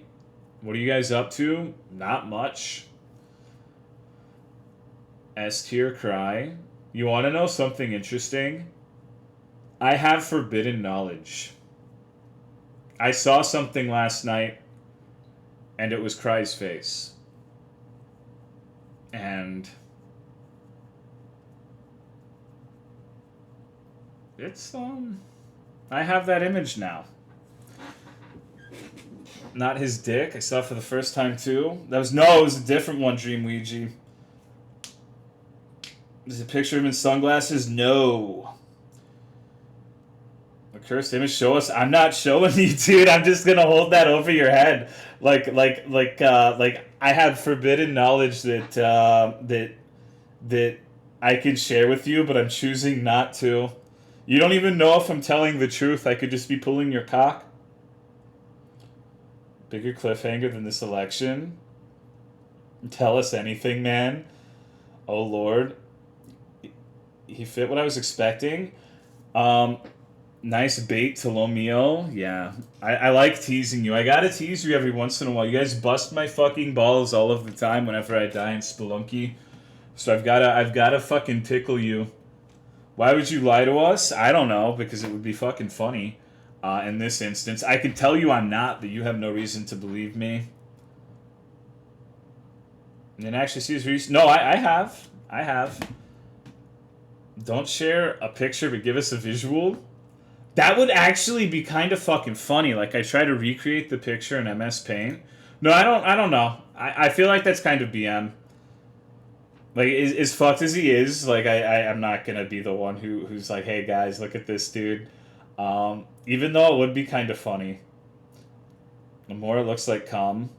what are you guys up to? Not much. S tier cry. You want to know something interesting? I have forbidden knowledge. I saw something last night, and it was Cry's face. And it's, I have that image now. Not his dick. I saw it for the first time, too. It was a different one, Dream Ouija. Is it a picture of him in sunglasses? No. A cursed image, show us. I'm not showing you, dude. I'm just gonna hold that over your head. Like I have forbidden knowledge that I could share with you, but I'm choosing not to. You don't even know if I'm telling the truth. I could just be pulling your cock. Bigger cliffhanger than this election. Tell us anything, man. Oh, Lord. He fit what I was expecting. Nice bait to Lomio. Yeah. I like teasing you. I gotta tease you every once in a while. You guys bust my fucking balls all of the time whenever I die in Spelunky. So I've gotta fucking tickle you. Why would you lie to us? I don't know, because it would be fucking funny. In this instance, I could tell you I'm not, but you have no reason to believe me. And actually see his reason. No, I have. Don't share a picture, but give us a visual. That would actually be kind of fucking funny. Like, I try to recreate the picture in MS Paint. No, I don't know. I feel like that's kind of BM. Like, as fucked as he is, like, I'm not gonna be the one who's like, hey guys, look at this dude. Even though it would be kind of funny. The more it looks like cum.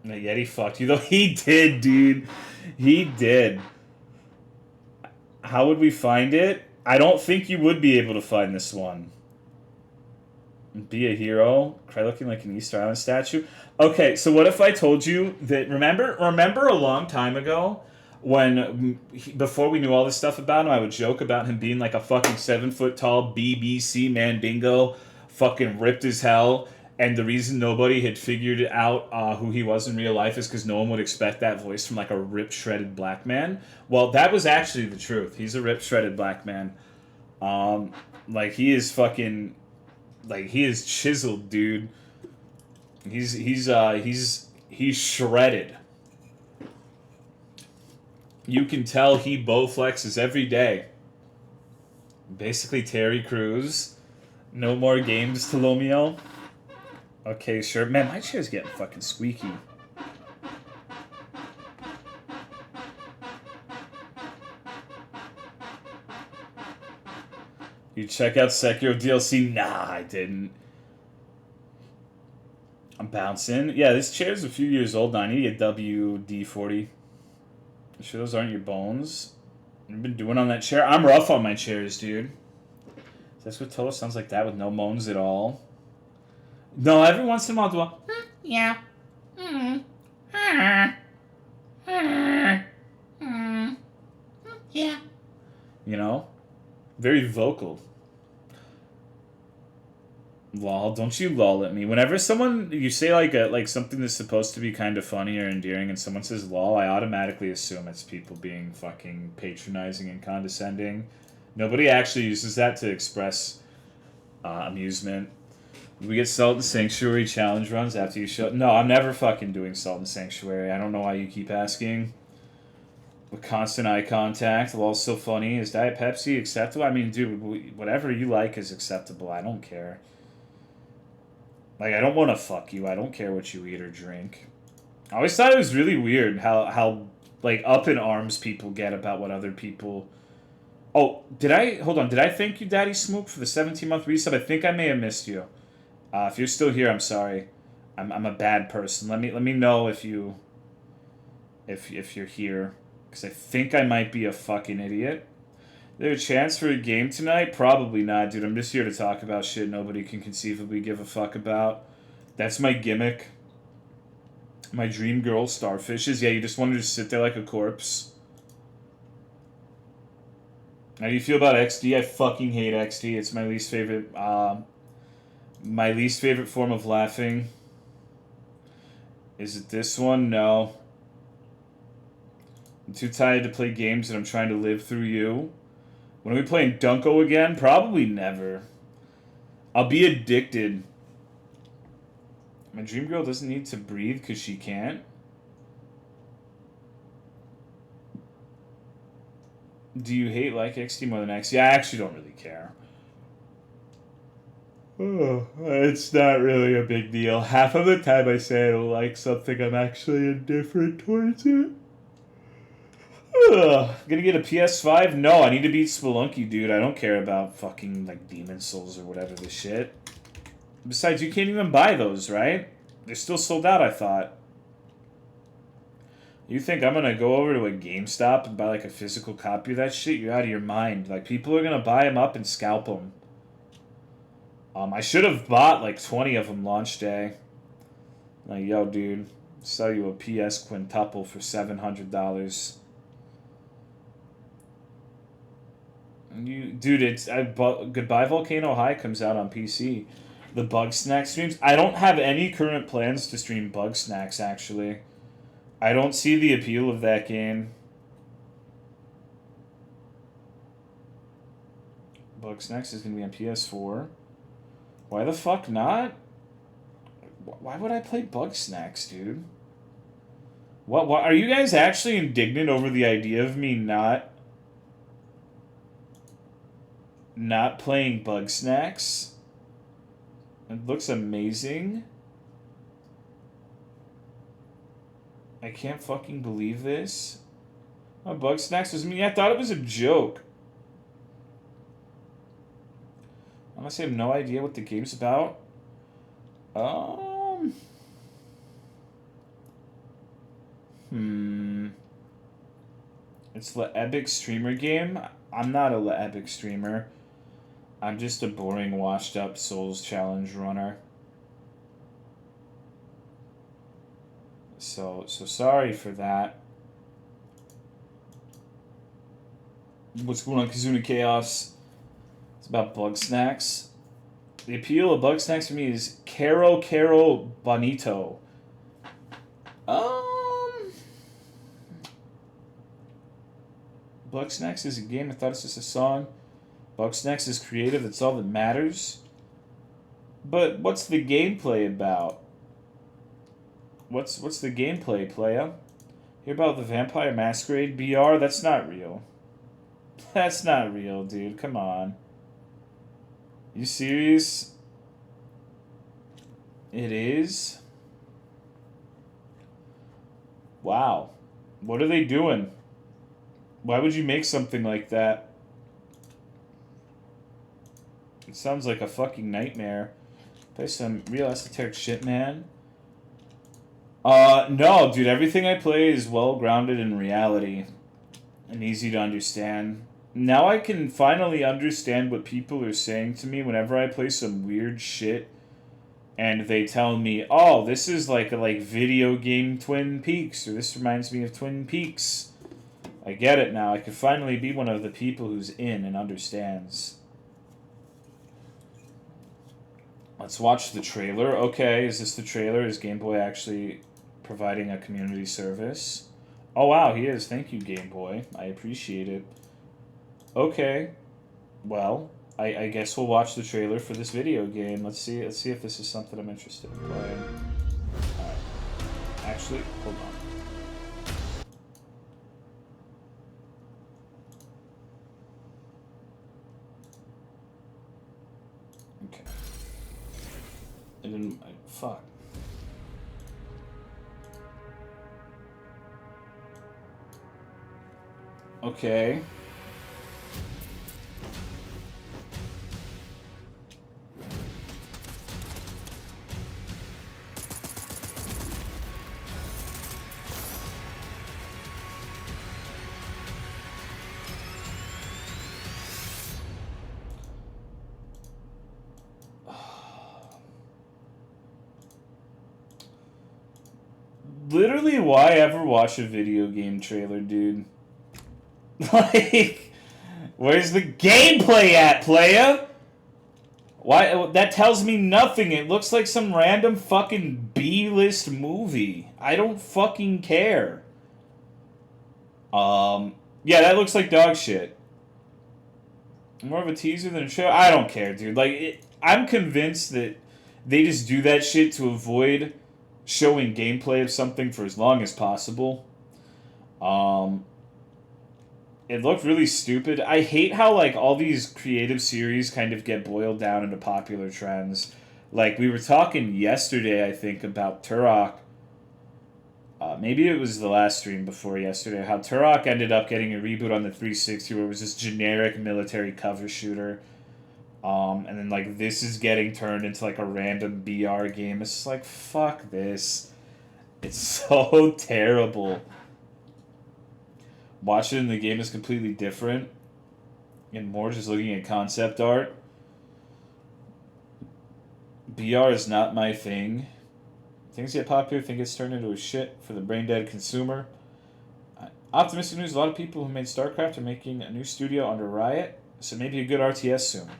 The Yeti fucked you, though. He did, dude. He did. How would we find it? I don't think you would be able to find this one. Be a hero. Cry looking like an Easter Island statue. Okay, so what if I told you that... Remember a long time ago when, before we knew all this stuff about him, I would joke about him being like a fucking 7-foot-tall BBC man bingo, fucking ripped as hell, and the reason nobody had figured out who he was in real life is because no one would expect that voice from like a ripped, shredded black man. Well, that was actually the truth. He's a ripped, shredded black man. Like, he is fucking... Like, he is chiseled, dude. He's shredded. You can tell he Bowflexes every day. Basically, Terry Crews. No more games to Lomio. Okay, sure. Man, my chair's getting fucking squeaky. You check out Sekiro DLC? Nah, I didn't. I'm bouncing. Yeah, this chair's a few years old now. I need to get WD-40. You sure those aren't your bones? You've been doing on that chair? I'm rough on my chairs, dude. That's what Toto sounds like, that with no moans at all. No, every once in a while do a yeah. Yeah. You know? Very vocal. Lol, don't you lol at me. Whenever someone you say like something that's supposed to be kind of funny or endearing and someone says lol, I automatically assume it's people being fucking patronizing and condescending. Nobody actually uses that to express amusement. We get Salt and Sanctuary challenge runs after you show. No, I'm never fucking doing Salt and Sanctuary. I don't know why you keep asking. With constant eye contact, lol's so funny. Is Diet Pepsi acceptable? I mean, dude, whatever you like is acceptable. I don't care. Like, I don't want to fuck you. I don't care what you eat or drink. I always thought it was really weird how like, up in arms people get about what other people... Oh, did I... Hold on. Did I thank you, Daddy Smook, for the 17-month resub? I think I may have missed you. If you're still here, I'm sorry. I'm a bad person. Let me know if you... If you're here. Because I think I might be a fucking idiot. There a chance for a game tonight? Probably not, dude. I'm just here to talk about shit nobody can conceivably give a fuck about. That's my gimmick. My dream girl, Starfishes. Yeah, you just wanted to sit there like a corpse. How do you feel about XD? I fucking hate XD. It's my least favorite, my least favorite form of laughing. Is it this one? No. I'm too tired to play games and I'm trying to live through you. When are we playing Dunko again? Probably never. I'll be addicted. My dream girl doesn't need to breathe because she can't. Do you hate like XD more than X? Yeah, I actually don't really care. Oh, it's not really a big deal. Half of the time I say I don't like something, I'm actually indifferent towards it. Gonna get a PS5? No, I need to beat Spelunky, dude. I don't care about fucking, like, Demon Souls or whatever the shit. Besides, you can't even buy those, right? They're still sold out, I thought. You think I'm gonna go over to a GameStop and buy, like, a physical copy of that shit? You're out of your mind. Like, people are gonna buy them up and scalp them. I should have bought, like, 20 of them launch day. Like, yo, dude, sell you a PS quintuple for $700. Dude, it's Goodbye Volcano High comes out on PC. The Bugsnax streams. I don't have any current plans to stream Bugsnax, actually. I don't see the appeal of that game. Bugsnax is gonna be on PS4. Why the fuck not? Why would I play Bugsnax, dude? What are you guys actually indignant over the idea of me not playing Bugsnax? It looks amazing. I can't fucking believe this. Oh, Bugsnax was me. I thought it was a joke. Honestly, I have no idea what the game's about. It's the Epic Streamer game. I'm not a Epic Streamer. I'm just a boring, washed-up Souls Challenge runner. So sorry for that. What's going on, Kazuna Chaos? It's about Bugsnax. The appeal of Bugsnax for me is Caro Bonito. Bugsnax is a game. I thought it's just a song. Bugsnax is creative. That's all that matters. But what's the gameplay about? What's the gameplay, playa? Hear about the Vampire Masquerade BR? That's not real. That's not real, dude. Come on. You serious? It is. Wow. What are they doing? Why would you make something like that? It sounds like a fucking nightmare. Play some real esoteric shit, man. No, dude. Everything I play is well grounded in reality and easy to understand. Now I can finally understand what people are saying to me whenever I play some weird shit and they tell me, "Oh, this is like a video game Twin Peaks," or "This reminds me of Twin Peaks." I get it now. I can finally be one of the people who's in and understands. Let's watch the trailer. Okay, is this the trailer? Is Game Boy actually providing a community service? Oh wow, he is. Thank you, Game Boy. I appreciate it. Okay. Well, I guess we'll watch the trailer for this video game. Let's see if this is something I'm interested in playing. Alright. Actually, hold on. Okay. I didn't. Fuck. Okay. Literally, why ever watch a video game trailer, dude? Like, where's the gameplay at, playa? Why? That tells me nothing. It looks like some random fucking B-list movie. I don't fucking care. Yeah, that looks like dog shit. More of a teaser than a show? I don't care, dude. I'm convinced that they just do that shit to avoid showing gameplay of something for as long as possible. It looked really stupid. I hate how all these creative series kind of get boiled down into popular trends. Like we were talking yesterday, I think, about Turok. Maybe it was the last stream before yesterday. How Turok ended up getting a reboot on the 360, where it was this generic military cover shooter. And then this is getting turned into a random BR game. It's just fuck this. It's so terrible. Watching it in the game is completely different. And more just looking at concept art. BR is not my thing. Things get popular, things get turned into a shit for the brain dead consumer. Optimistic news, a lot of people who made StarCraft are making a new studio under Riot, so maybe a good RTS soon.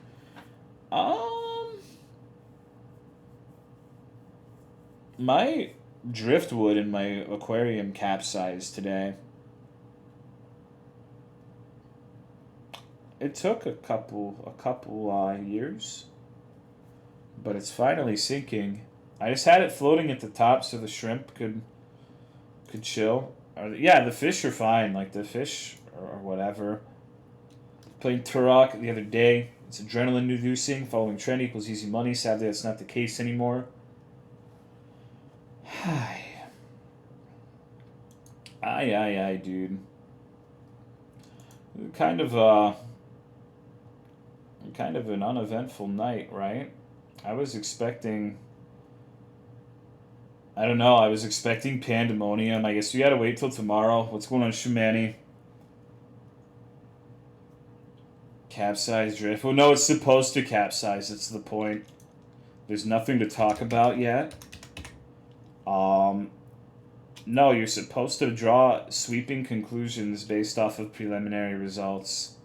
My driftwood in my aquarium capsized today. It took a couple years, but it's finally sinking. I just had it floating at the top so the shrimp could chill. Yeah, the fish are fine. The fish or whatever. Playing Turok the other day. It's adrenaline inducing. Following trend equals easy money. Sadly, that's not the case anymore. Aye, dude. Kind of an uneventful night, right? I was expecting pandemonium. I guess we gotta wait till tomorrow. What's going on, Shumani? Capsize drift. Well, no, it's supposed to capsize. That's the point. There's nothing to talk about yet. No, you're supposed to draw sweeping conclusions based off of preliminary results.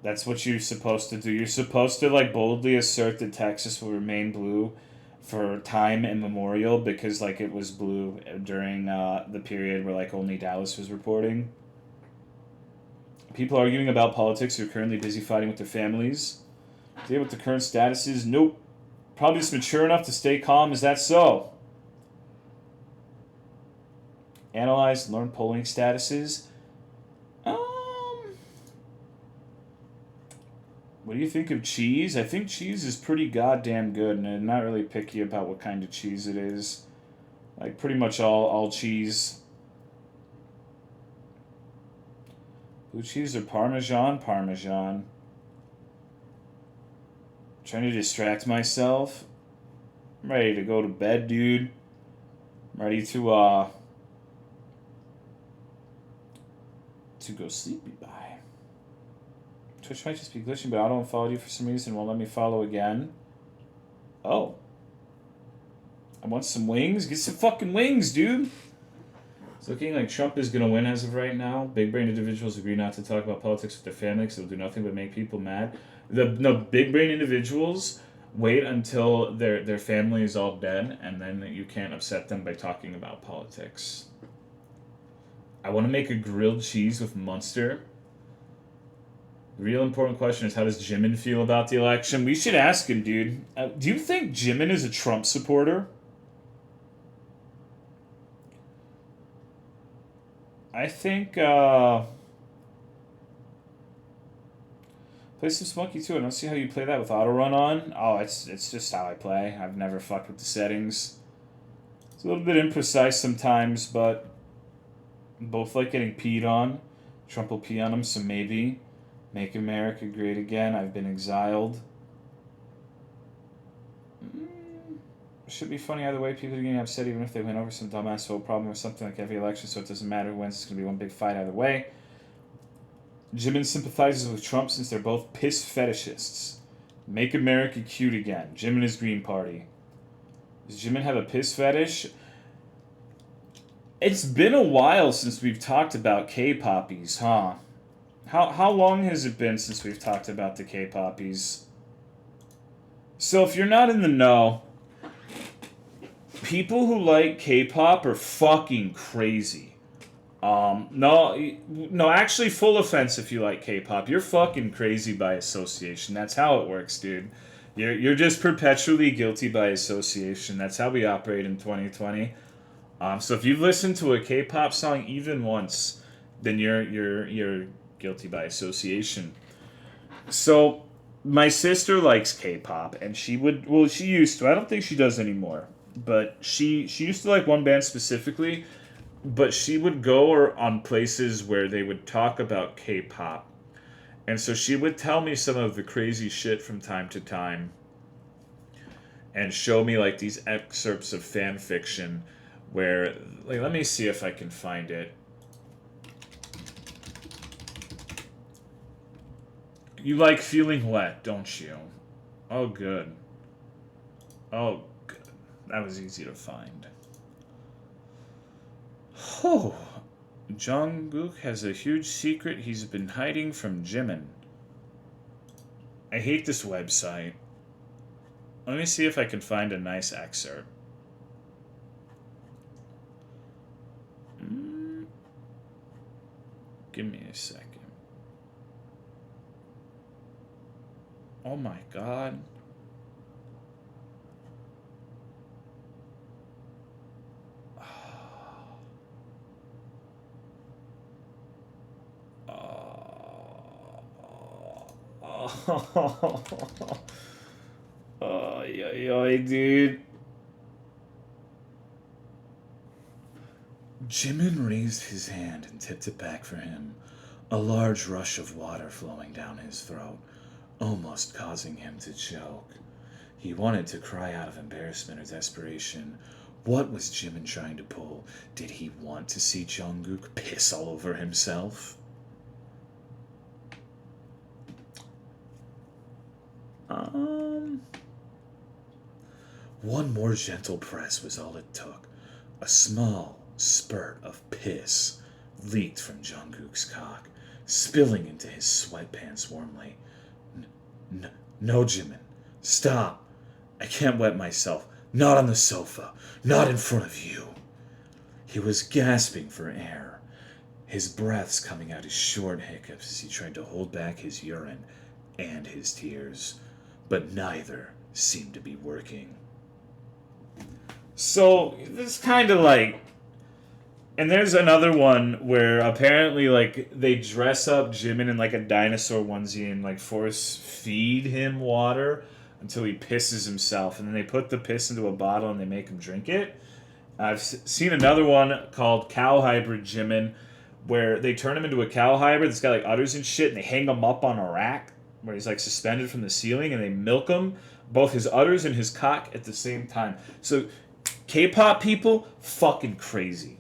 That's what you're supposed to do. You're supposed to boldly assert that Texas will remain blue for time immemorial because it was blue during the period where only Dallas was reporting. People arguing about politics who are currently busy fighting with their families. Today, what the current status is? Nope. Probably just mature enough to stay calm. Is that so? Analyze and learn polling statuses. What do you think of cheese? I think cheese is pretty goddamn good, and I'm not really picky about what kind of cheese it is. Like, pretty much all cheese. Blue cheese or Parmesan? Parmesan. Trying to distract myself. I'm ready to go to bed, dude. I'm ready to go sleepy bye. Twitch might just be glitching, but I don't follow you for some reason. Won't let me follow again. Oh. I want some wings? Get some fucking wings, dude! It's looking like Trump is going to win as of right now. Big brain individuals agree not to talk about politics with their family because it'll do nothing but make people mad. No, big brain individuals wait until their family is all dead, and then you can't upset them by talking about politics. I want to make a grilled cheese with Munster. The real important question is, how does Jimin feel about the election? We should ask him, dude. Do you think Jimin is a Trump supporter? I think, play some Spunky too. I don't see how you play that with auto run on. Oh, it's just how I play. I've never fucked with the settings. It's a little bit imprecise sometimes, but both like getting peed on. Trump will pee on him, so maybe. Make America great again. I've been exiled. Should be funny either way. People are getting upset even if they win over some dumbass whole problem or something like every election, so it doesn't matter who wins. It's going to be one big fight either way. Jimin sympathizes with Trump since they're both piss fetishists. Make America cute again. Jimin is Green Party. Does Jimin have a piss fetish? It's been a while since we've talked about K-poppies, huh? How long has it been since we've talked about the K-poppies? So if you're not in the know, people who like K-pop are fucking crazy. No, actually, full offense if you like K-pop. You're fucking crazy by association. That's how it works, dude. You're just perpetually guilty by association. That's how we operate in 2020. So if you've listened to a K-pop song even once, then you're guilty by association. So my sister likes K-pop, and she used to. I don't think she does anymore. But she used to like one band specifically, but she would go on places where they would talk about K-pop. And so she would tell me some of the crazy shit from time to time and show me like these excerpts of fan fiction where, like, let me see if I can find it. You like Feeling Wet, don't you? Oh, good. Oh, good. That was easy to find. Oh, Jungkook has a huge secret he's been hiding from Jimin. I hate this website. Let me see if I can find a nice excerpt. Give me a second. Oh my god. Oh, yeah, dude. Jimin raised his hand and tipped it back for him, a large rush of water flowing down his throat, almost causing him to choke. He wanted to cry out of embarrassment or desperation. What was Jimin trying to pull? Did he want to see Jungkook piss all over himself? One more gentle press was all it took. A small spurt of piss leaked from Jungkook's cock, spilling into his sweatpants warmly. No, Jimin. Stop. I can't wet myself. Not on the sofa. Not in front of you. He was gasping for air, his breaths coming out as short hiccups as he tried to hold back his urine and his tears, but neither seemed to be working. So, it's kind of like, And there's another one where apparently like they dress up Jimin in like a dinosaur onesie and like force feed him water until he pisses himself, and then they put the piss into a bottle and they make him drink it. I've seen another one called Cow Hybrid Jimin, where they turn him into a cow hybrid that's got like udders and shit, and they hang him up on a rack where he's like suspended from the ceiling, and they milk him, both his udders and his cock at the same time. So, K-pop people, fucking crazy.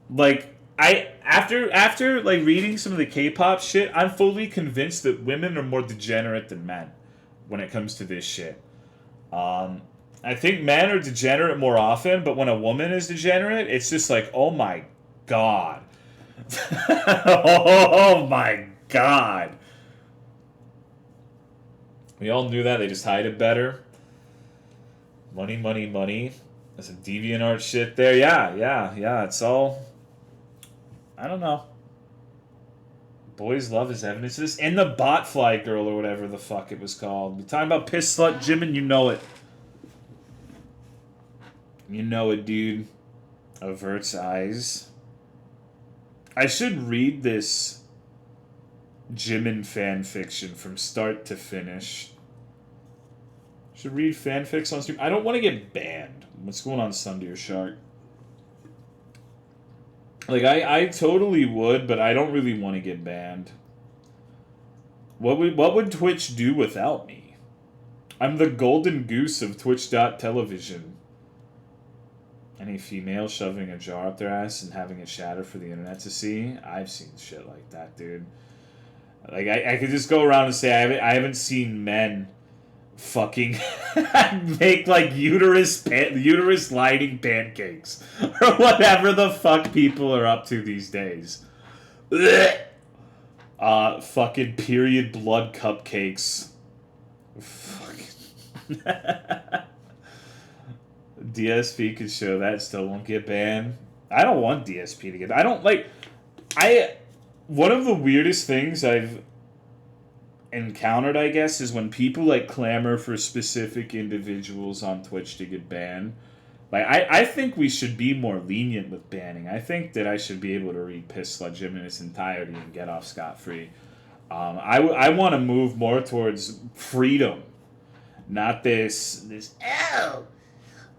Like after like reading some of the K-pop shit, I'm fully convinced that women are more degenerate than men when it comes to this shit. I think men are degenerate more often, but when a woman is degenerate, it's just like, oh my god. Oh my god. We all knew that, they just hide it better. Money, money, money. There's some DeviantArt shit there. Yeah. It's all. I don't know. Boys love is evidence of this. And the Botfly girl or whatever the fuck it was called. We're talking about piss slut Jimin, you know it. You know it, dude. Averts eyes. I should read this Jimin fan fiction from start to finish. Should read fanfics on stream. I don't want to get banned. What's going on, Sundeer Shark? Like, I totally would, but I don't really want to get banned. What would Twitch do without me? I'm the golden goose of Twitch.television. Any female shoving a jar up their ass and having it shatter for the internet to see? I've seen shit like that, dude. Like, I could just go around and say I haven't seen men fucking make like uterus lighting pancakes or whatever the fuck people are up to these days. Fucking period blood cupcakes. Fucking DSP could show that, still won't get banned. I don't want DSP to get. I don't like. One of the weirdest things I've encountered, I guess, is when people like clamor for specific individuals on Twitch to get banned. Like, I think we should be more lenient with banning. I think that I should be able to read Piss Slut Jim in its entirety and get off scot-free. I want to move more towards freedom, not this.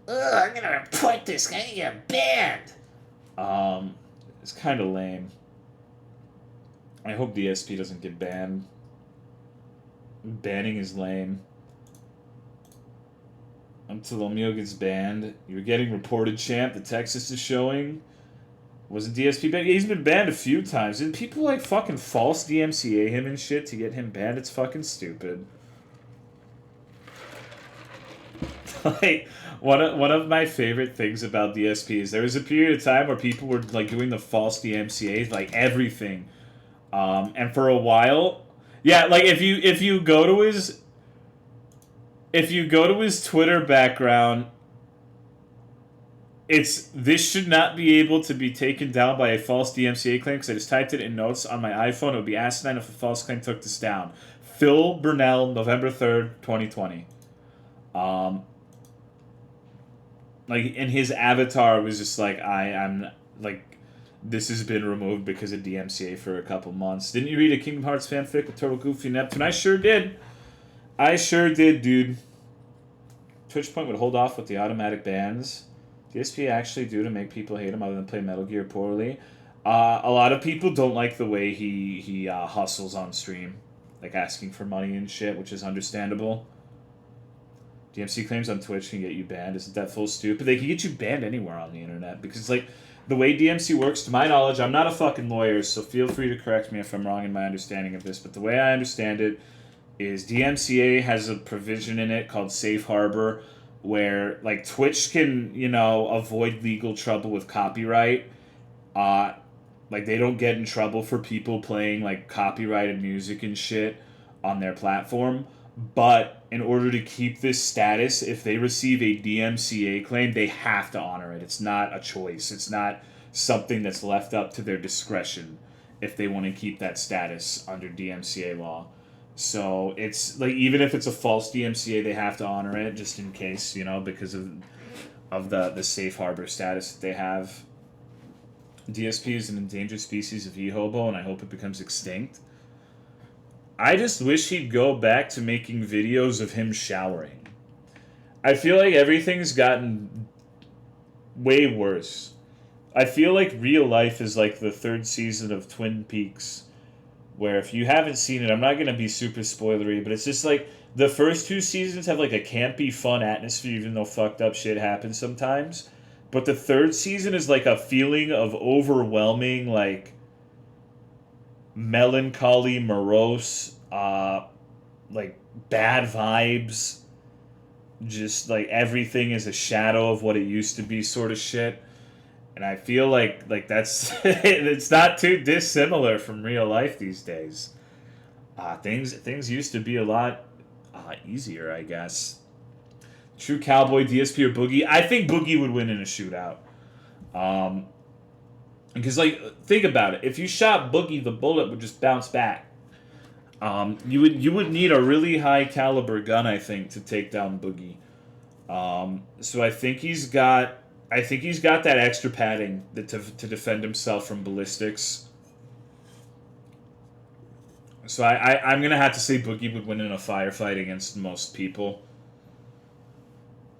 I'm gonna report this guy and get banned. It's kind of lame. I hope DSP doesn't get banned. Banning is lame. Until Omeo gets banned. You're getting reported, champ. The Texas is showing. Wasn't DSP banned? He's been banned a few times. And people like fucking false DMCA him and shit to get him banned. It's fucking stupid. Like, one of my favorite things about DSP is there was a period of time where people were like doing the false DMCAs, like everything. And for a while, yeah, like if you go to his Twitter background, this should not be able to be taken down by a false DMCA claim because I just typed it in notes on my iPhone. It would be asinine if a false claim took this down. Phil Burnell, November 3rd, 2020. Like, and his avatar was just like, I'm like, this has been removed because of DMCA for a couple months. Didn't you read a Kingdom Hearts fanfic with Turtle Goofy Neptune? I sure did. I sure did, dude. TwitchPoint would hold off with the automatic bans. DSP actually do to make people hate him other than play Metal Gear poorly. A lot of people don't like the way he hustles on stream. Like asking for money and shit, which is understandable. DMC claims on Twitch can get you banned. Isn't that full stupid? They can get you banned anywhere on the internet because, like, the way DMC works, to my knowledge, I'm not a fucking lawyer, so feel free to correct me if I'm wrong in my understanding of this, but the way I understand it is DMCA has a provision in it called Safe Harbor where, like, Twitch can, avoid legal trouble with copyright. Like, they don't get in trouble for people playing, like, copyrighted music and shit on their platform. But in order to keep this status, if they receive a DMCA claim, they have to honor it. It's not a choice. It's not something that's left up to their discretion if they want to keep that status under DMCA law. So it's like, even if it's a false DMCA, they have to honor it just in case, because of the safe harbor status that they have. DSP is an endangered species of e-hobo, and I hope it becomes extinct. I just wish he'd go back to making videos of him showering. I feel like everything's gotten way worse. I feel like real life is like the third season of Twin Peaks, where if you haven't seen it, I'm not going to be super spoilery, but it's just like the first two seasons have like a campy, fun atmosphere, even though fucked up shit happens sometimes. But the third season is like a feeling of overwhelming, like melancholy, morose, like bad vibes. Just like everything is a shadow of what it used to be, sort of shit. And I feel like that's it's not too dissimilar from real life these days. Things used to be a lot easier, I guess. True Cowboy, DSP, or Boogie? I think Boogie would win in a shootout. Because like think about it, if you shot Boogie, the bullet would just bounce back. You would need a really high caliber gun, I think, to take down Boogie. So I think he's got that extra padding to defend himself from ballistics. So I'm gonna have to say Boogie would win in a firefight against most people.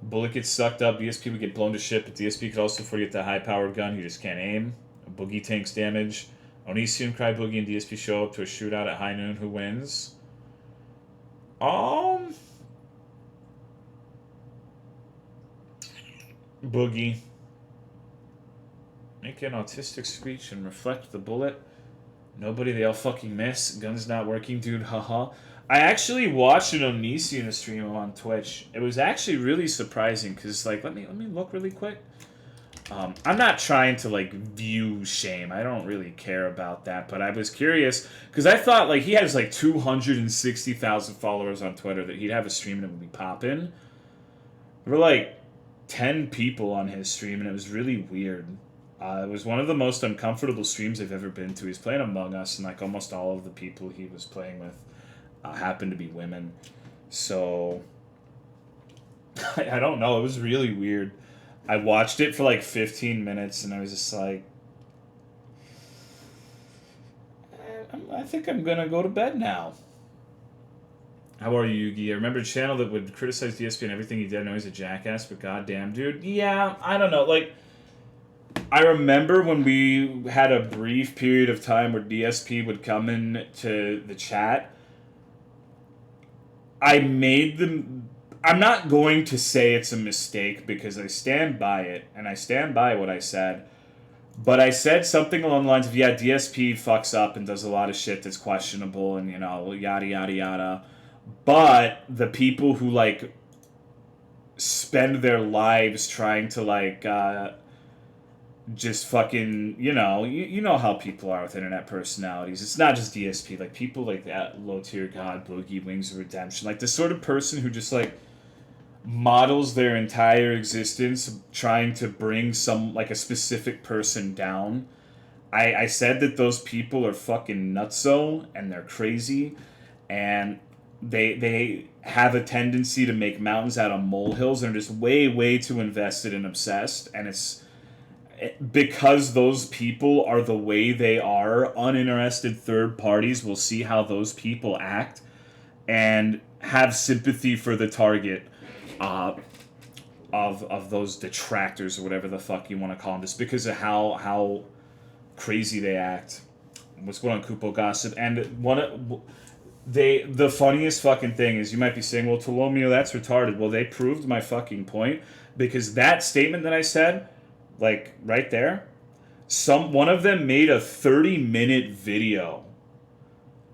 Bullet gets sucked up, DSP would get blown to shit, but DSP could also forget the high powered gun, he just can't aim. Boogie tanks damage. Onision, Cry Boogie, and DSP show up to a shootout at high noon. Who wins? Boogie. Make an autistic screech and reflect the bullet. Nobody, they all fucking miss. Gun's not working, dude. Haha. I actually watched an Onision stream on Twitch. It was actually really surprising because, like, let me look really quick. I'm not trying to like view shame. I don't really care about that, but I was curious because I thought like he has like 260,000 followers on Twitter that he'd have a stream and it would be popping. There were like 10 people on his stream and it was really weird. It was one of the most uncomfortable streams I've ever been to. He's playing Among Us and like almost all of the people he was playing with happened to be women. So I don't know. It was really weird. I watched it for like 15 minutes and I was just like, I think I'm going to go to bed now. How are you, Yugi? I remember a channel that would criticize DSP and everything he did. I know he's a jackass, but goddamn, dude. Yeah, I don't know. Like, I remember when we had a brief period of time where DSP would come in to the chat. I made them... I'm not going to say it's a mistake because I stand by it, and I stand by what I said. But I said something along the lines of, yeah, DSP fucks up and does a lot of shit that's questionable and, you know, yada, yada, yada. But the people who, like, spend their lives trying to, like, just fucking, you know how people are with internet personalities. It's not just DSP. Like, people like that, Low Tier God, Boogie, Wings of Redemption. Like, the sort of person who just, like, models their entire existence trying to bring a specific person down. I said that those people are fucking nutso and they're crazy and they have a tendency to make mountains out of molehills and are just way too invested and obsessed, and it's because those people are the way they are. Uninterested third parties will see how those people act and have sympathy for the target of those detractors or whatever the fuck you want to call them, just because of how crazy they act. What's going on, Kupo Gossip? And the funniest fucking thing is, you might be saying, well, Tolomeo, that's retarded. Well, they proved my fucking point, because that statement that I said, like right there, one of them made a 30-minute video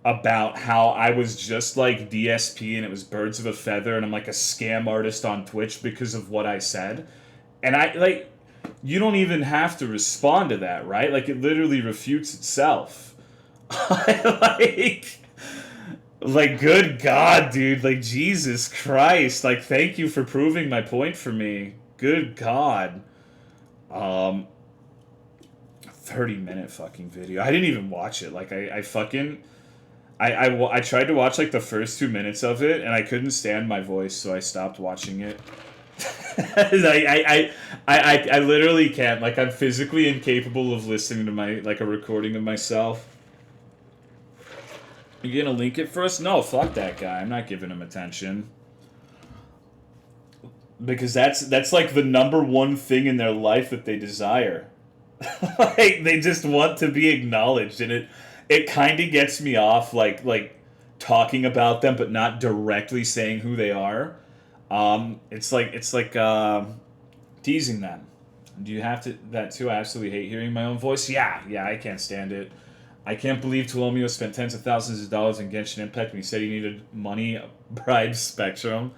about how I was just like DSP and it was birds of a feather and I'm like a scam artist on Twitch because of what I said. And you don't even have to respond to that, right? Like, it literally refutes itself. like, good God, dude. Like, Jesus Christ. Like, thank you for proving my point for me. Good God. 30-minute fucking video. I didn't even watch it. Like, I tried to watch like the first 2 minutes of it and I couldn't stand my voice, so I stopped watching it. I literally can't. Like, I'm physically incapable of listening to a recording of myself. You gonna link it for us? No, fuck that guy. I'm not giving him attention. Because that's like the number one thing in their life that they desire. Like, they just want to be acknowledged, and it kind of gets me off, like talking about them, but not directly saying who they are. It's like teasing them. Do you have to that too? I absolutely hate hearing my own voice. Yeah, I can't stand it. I can't believe Tolomeo spent tens of thousands of dollars in Genshin Impact when he said he needed money, bribe Spectrum.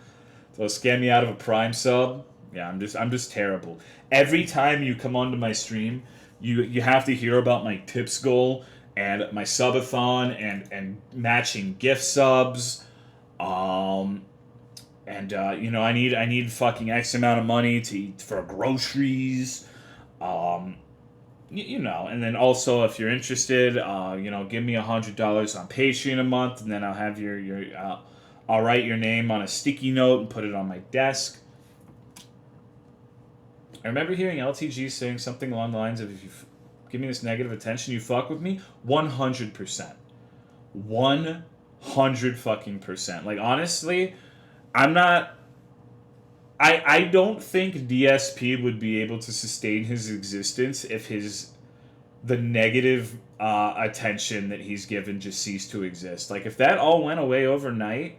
So scam me out of a Prime sub. Yeah, I'm just terrible. Every time you come onto my stream, you have to hear about my tips goal and my subathon and matching gift subs. I need fucking X amount of money to eat for groceries. Um, and then also if you're interested, give me $100 on Patreon a month, and then I'll have I'll write your name on a sticky note and put it on my desk. I remember hearing LTG saying something along the lines of, if you give me this negative attention, you fuck with me. 100%. 100 fucking percent. Like, honestly, I'm not. I don't think DSP would be able to sustain his existence if the negative attention that he's given just ceased to exist. Like, if that all went away overnight,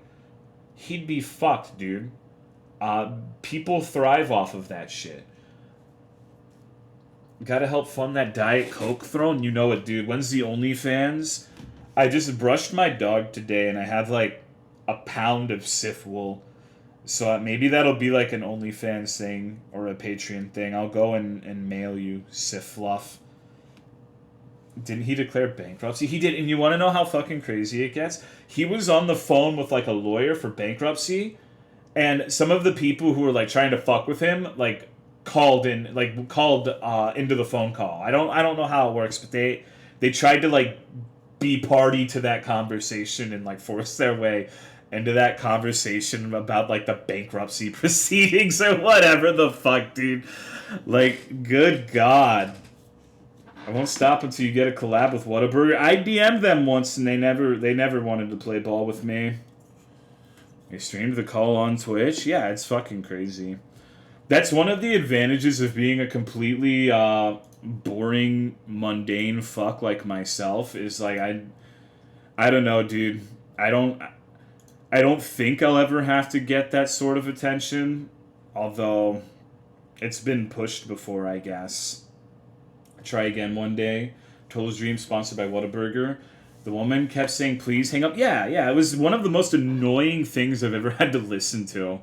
he'd be fucked, dude. People thrive off of that shit. Gotta help fund that Diet Coke throne? You know it, dude. When's the OnlyFans? I just brushed my dog today, and I have, like, a pound of Sif wool. So maybe that'll be, like, an OnlyFans thing or a Patreon thing. I'll go and mail you Sif fluff. Didn't he declare bankruptcy? He did, and you want to know how fucking crazy it gets? He was on the phone with, like, a lawyer for bankruptcy, and some of the people who were, like, trying to fuck with him, like, called into the phone call. I don't know how it works, but they tried to, like, be party to that conversation and, like, force their way into that conversation about, like, the bankruptcy proceedings or whatever the fuck, dude. Like, good God. I won't stop until you get a collab with Whataburger. I DM'd them once and they never wanted to play ball with me. They streamed the call on Twitch. Yeah, it's fucking crazy. That's one of the advantages of being a completely boring, mundane fuck like myself. Is like I don't know, dude. I don't think I'll ever have to get that sort of attention, although it's been pushed before, I guess. Try again one day. Total's Dream, sponsored by Whataburger. The woman kept saying, please hang up. Yeah, it was one of the most annoying things I've ever had to listen to.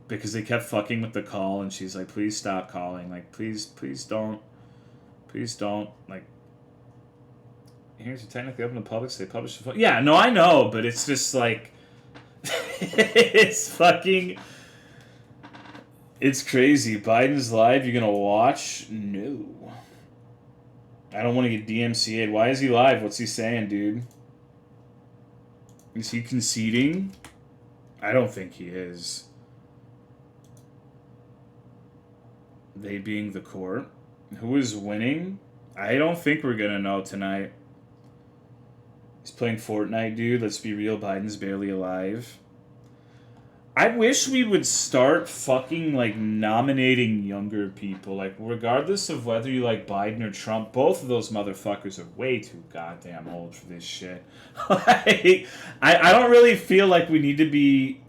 Because they kept fucking with the call, and she's like, please stop calling. Like, please don't. Please don't. Like, here's technically open to public, so they publish the yeah, no, I know, but it's just like, it's fucking, it's crazy. Biden's live, you're gonna watch? No. I don't want to get DMCA'd. Why is he live? What's he saying, dude? Is he conceding? I don't think he is. They being the court. Who is winning? I don't think we're gonna know tonight. He's playing Fortnite, dude. Let's be real, Biden's barely alive. I wish we would start fucking, like, nominating younger people. Like, regardless of whether you like Biden or Trump, both of those motherfuckers are way too goddamn old for this shit. Like, I don't really feel like we need to be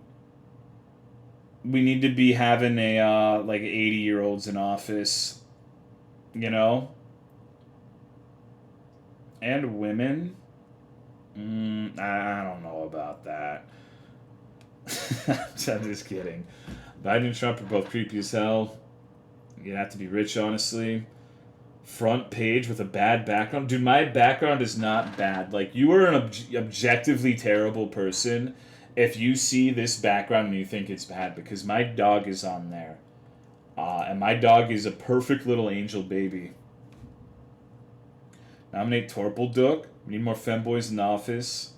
having a, like, 80-year-olds in office. You know? And women? I don't know about that. I'm just kidding. Biden and Trump are both creepy as hell. You'd have to be rich, honestly. Front page with a bad background. Dude, my background is not bad. Like, you are an objectively terrible person if you see this background and you think it's bad, because my dog is on there. And my dog is a perfect little angel baby. Nominate Torpelduk. We need more femboys in the office.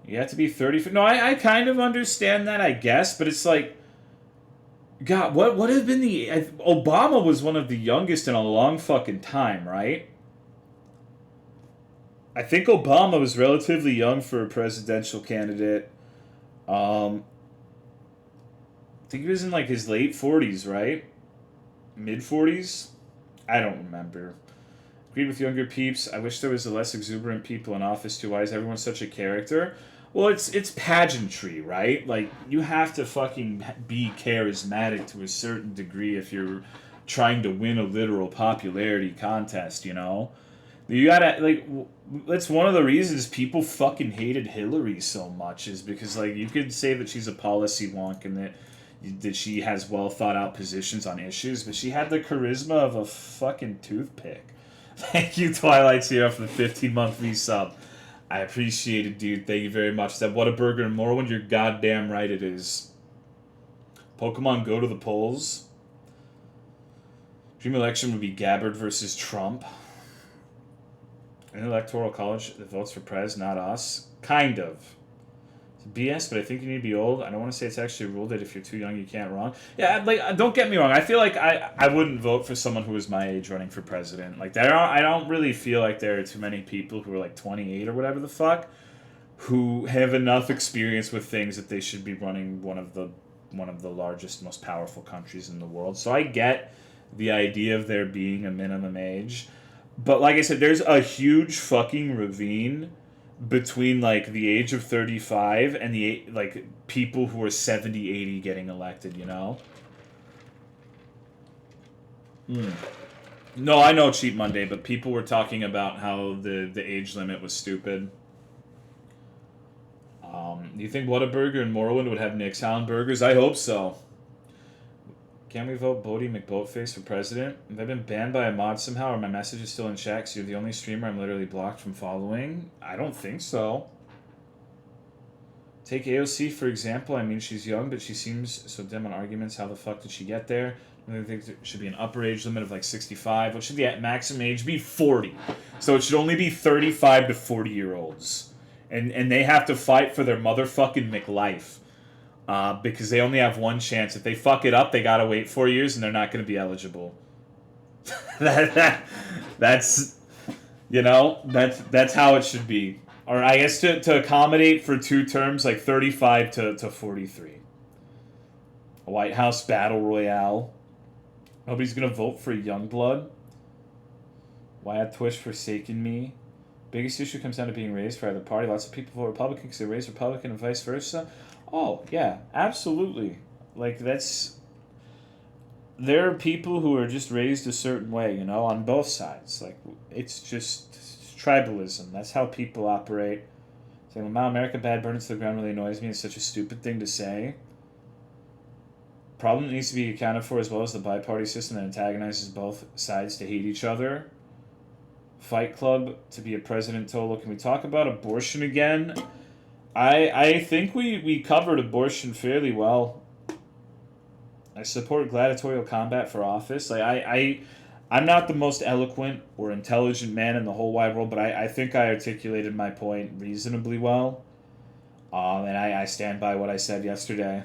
You have to be 30. No, I kind of understand that, I guess, but it's like, God, what would have been Obama was one of the youngest in a long fucking time, right? I think Obama was relatively young for a presidential candidate. I think he was in like his late 40s, right? Mid 40s? I don't remember. Agreed with younger peeps. I wish there was a less exuberant people in office too. Why is everyone such a character? Well, it's pageantry, right? Like you have to fucking be charismatic to a certain degree if you're trying to win a literal popularity contest, you know? You gotta like that's one of the reasons people fucking hated Hillary so much is because like you could say that she's a policy wonk and that she has well thought out positions on issues, but she had the charisma of a fucking toothpick. Thank you, Twilight Sierra, for the 15-month resub. I appreciate it, dude. Thank you very much. That Whataburger and Morrowind, you're goddamn right it is. Pokemon go to the polls. Dream election would be Gabbard versus Trump. An electoral college that votes for Prez, not us. Kind of. BS, but I think you need to be old. I don't want to say it's actually ruled that if you're too young, you can't run. Yeah, like don't get me wrong. I feel like I wouldn't vote for someone who was my age running for president. Like I don't really feel like there are too many people who are like 28 or whatever the fuck who have enough experience with things that they should be running one of the largest, most powerful countries in the world. So I get the idea of there being a minimum age, but like I said, there's a huge fucking ravine between like the age of 35 and the like people who are 70, 80 getting elected, you know. No, I know Cheat Monday, but people were talking about how the age limit was stupid. Do you think Whataburger and Morrowind would have Nick's Hound burgers? I hope so. Can we vote Bodie McBoatface for president? Have I been banned by a mod somehow, or my message is still in chat? So you're the only streamer I'm literally blocked from following? I don't think so. Take AOC for example. I mean, she's young, but she seems so dim on arguments. How the fuck did she get there? I think there should be an upper age limit of like 65. What should the maximum age be? 40. So it should only be 35 to 40-year-olds. And they have to fight for their motherfucking McLife. Because they only have one chance. If they fuck it up, they gotta wait 4 years and they're not gonna be eligible. That's that's how it should be. Or I guess to accommodate for two terms, like 35 to 43. A White House Battle Royale. Nobody's gonna vote for Youngblood. Why had Twitch forsaken me? Biggest issue comes down to being raised for either party. Lots of people vote Republican because they're raised Republican and vice versa. Oh, yeah, absolutely. Like, there are people who are just raised a certain way, you know, on both sides. Like, it's just tribalism. That's how people operate. Saying, wow, America bad, burn it to the ground really annoys me. It's such a stupid thing to say. Problem that needs to be accounted for as well as the bi-party system that antagonizes both sides to hate each other. Fight Club to be a president total. Can we talk about abortion again? I think we covered abortion fairly well. I support gladiatorial combat for office. Like I'm not the most eloquent or intelligent man in the whole wide world, but I think I articulated my point reasonably well. And I stand by what I said yesterday.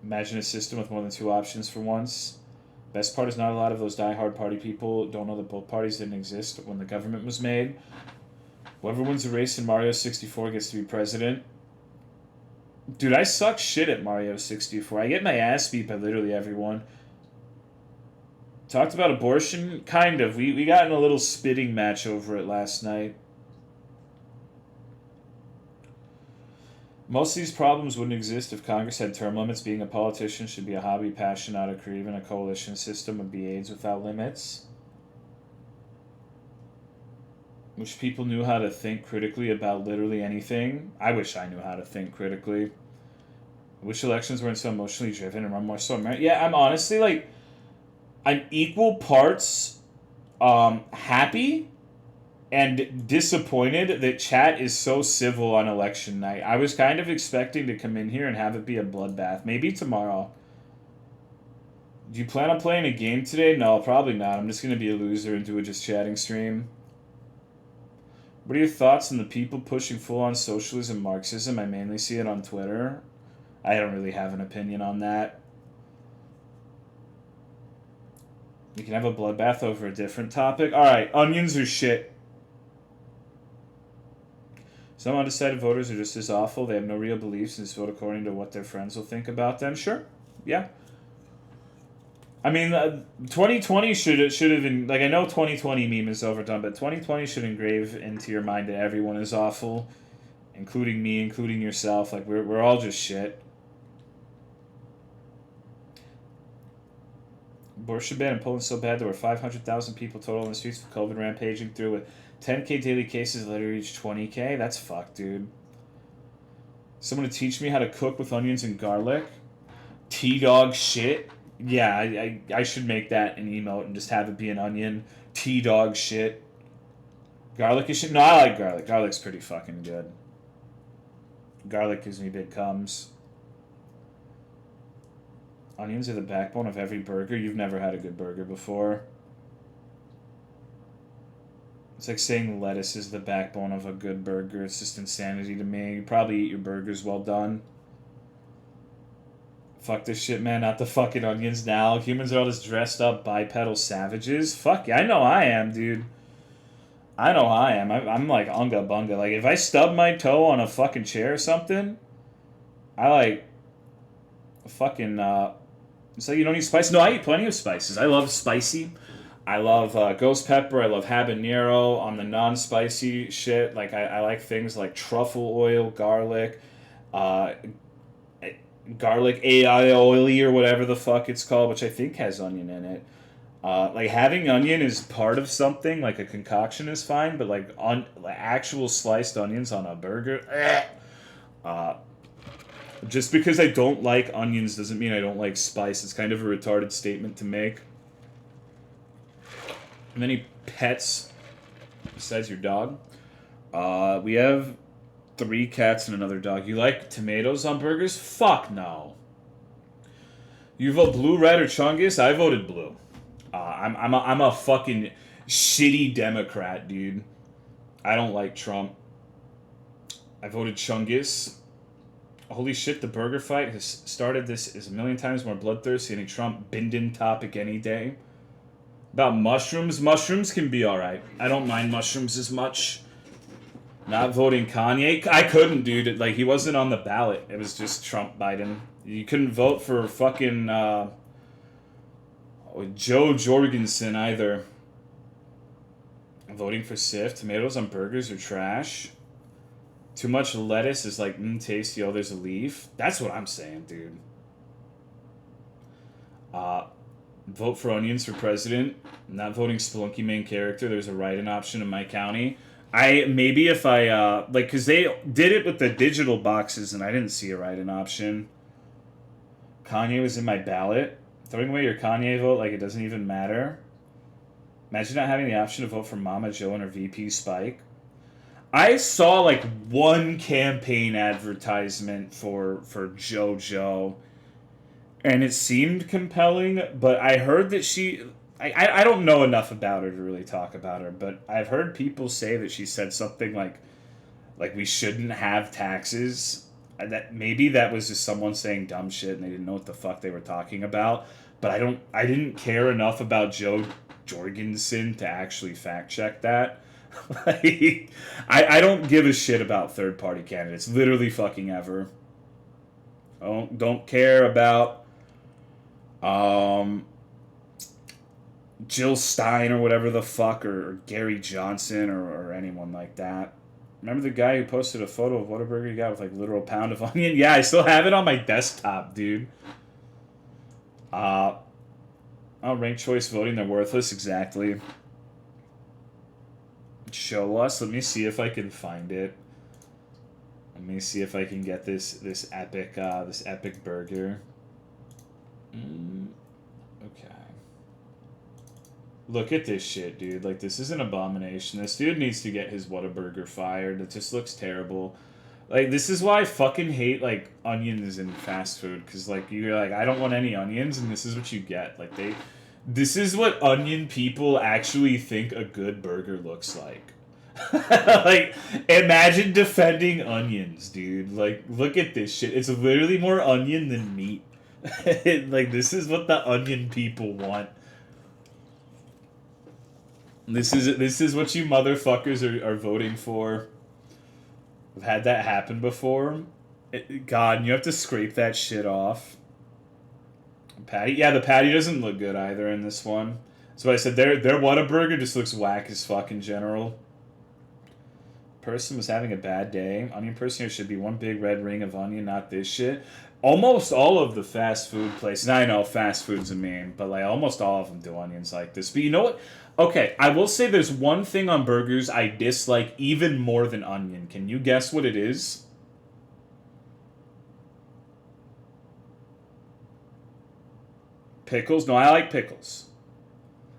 Imagine a system with more than two options for once. Best part is not a lot of those die-hard party people don't know that both parties didn't exist when the government was made. Whoever wins a race in Mario 64 gets to be president. Dude, I suck shit at Mario 64. I get my ass beat by literally everyone. Talked about abortion? Kind of. We got in a little spitting match over it last night. Most of these problems wouldn't exist if Congress had term limits. Being a politician should be a hobby, passion, not a career. Even a coalition system would be AIDS without limits. Wish people knew how to think critically about literally anything. I wish I knew how to think critically. I wish elections weren't so emotionally driven and run more so American. Yeah, I'm honestly like, I'm equal parts happy and disappointed that chat is so civil on election night. I was kind of expecting to come in here and have it be a bloodbath. Maybe tomorrow. Do you plan on playing a game today? No, probably not. I'm just going to be a loser and do a just chatting stream. What are your thoughts on the people pushing full-on socialism, Marxism? I mainly see it on Twitter. I don't really have an opinion on that. We can have a bloodbath over a different topic. Alright, onions are shit. Some undecided voters are just as awful. They have no real beliefs and just vote according to what their friends will think about them. Sure. Yeah. I mean, 2020 should have been... Like, I know 2020 meme is overdone, but 2020 should engrave into your mind that everyone is awful. Including me, including yourself. Like, we're all just shit. Abortion ban in Poland so bad there were 500,000 people total in the streets for COVID rampaging through with 10k daily cases later reached 20k. That's fucked, dude. Someone to teach me how to cook with onions and garlic. T-dog shit. Yeah, I should make that an emote and just have it be an onion. T-dog shit. Garlic is shit? No, I like garlic. Garlic's pretty fucking good. Garlic gives me big cums. Onions are the backbone of every burger. You've never had a good burger before. It's like saying lettuce is the backbone of a good burger. It's just insanity to me. You probably eat your burgers well done. Fuck this shit, man. Not the fucking onions now. Humans are all just dressed up bipedal savages. Fuck yeah, I know I am, dude. I know I am. I'm like unga bunga. Like, if I stub my toe on a fucking chair or something, I like fucking, it's like you don't eat spice. No, I eat plenty of spices. I love spicy. I love ghost pepper. I love habanero on the non-spicy shit. Like, I like things like truffle oil, garlic, garlic aioli or whatever the fuck it's called, which I think has onion in it. Like, having onion is part of something. Like, a concoction is fine, but like actual sliced onions on a burger, just because I don't like onions doesn't mean I don't like spice. It's kind of a retarded statement to make. Many pets besides your dog? We have 3 cats and another dog. You like tomatoes on burgers? Fuck no. You vote blue, red, or Chungus? I voted blue. I'm a fucking shitty Democrat, dude. I don't like Trump. I voted Chungus. Holy shit, the burger fight has started. This is a million times more bloodthirsty than a Trump Bindon topic any day. About mushrooms? Mushrooms can be alright. I don't mind mushrooms as much. Not voting Kanye? I couldn't, dude. Like, he wasn't on the ballot. It was just Trump Biden. You couldn't vote for fucking Joe Jorgensen either. Voting for Sif. Tomatoes on burgers are trash. Too much lettuce is like, tasty, oh, there's a leaf. That's what I'm saying, dude. Vote for onions for president. Not voting Spelunky main character. There's a write-in option in my county. Maybe if I, because they did it with the digital boxes and I didn't see a write-in option. Kanye was in my ballot. Throwing away your Kanye vote like it doesn't even matter. Imagine not having the option to vote for Mama Joe and her VP Spike. I saw like one campaign advertisement for JoJo, and it seemed compelling, but I heard that I don't know enough about her to really talk about her, but I've heard people say that she said something like we shouldn't have taxes. That maybe that was just someone saying dumb shit and they didn't know what the fuck they were talking about. But I didn't care enough about Joe Jorgensen to actually fact check that. Like, I don't give a shit about third-party candidates, literally fucking ever. I don't care about Jill Stein or whatever the fuck, or Gary Johnson or anyone like that. Remember the guy who posted a photo of Whataburger he got with like a literal pound of onion? Yeah, I still have it on my desktop, dude. Ranked choice voting, they're worthless, exactly. Show us. Let me see if I can find it. Let me see if I can get this epic burger. Okay. Look at this shit, dude. Like, this is an abomination. This dude needs to get his Whataburger fired. It just looks terrible. Like, this is why I fucking hate, like, onions in fast food. Because, like, you're like, I don't want any onions, and this is what you get. Like, this is what onion people actually think a good burger looks like. Like, imagine defending onions, dude. Like, look at this shit. It's literally more onion than meat. Like, this is what the onion people want. This is what you motherfuckers are voting for. I've had that happen before. God, you have to scrape that shit off. Patty, yeah, the patty doesn't look good either in this one. So I said their Whataburger just looks whack as fuck in general. Person was having a bad day. Onion person here should be one big red ring of onion, not this shit. Almost all of the fast food places, and I know fast food's a meme, but like almost all of them do onions like this. But you know what? Okay, I will say there's one thing on burgers I dislike even more than onion. Can you guess what it is? Pickles? No, I like pickles.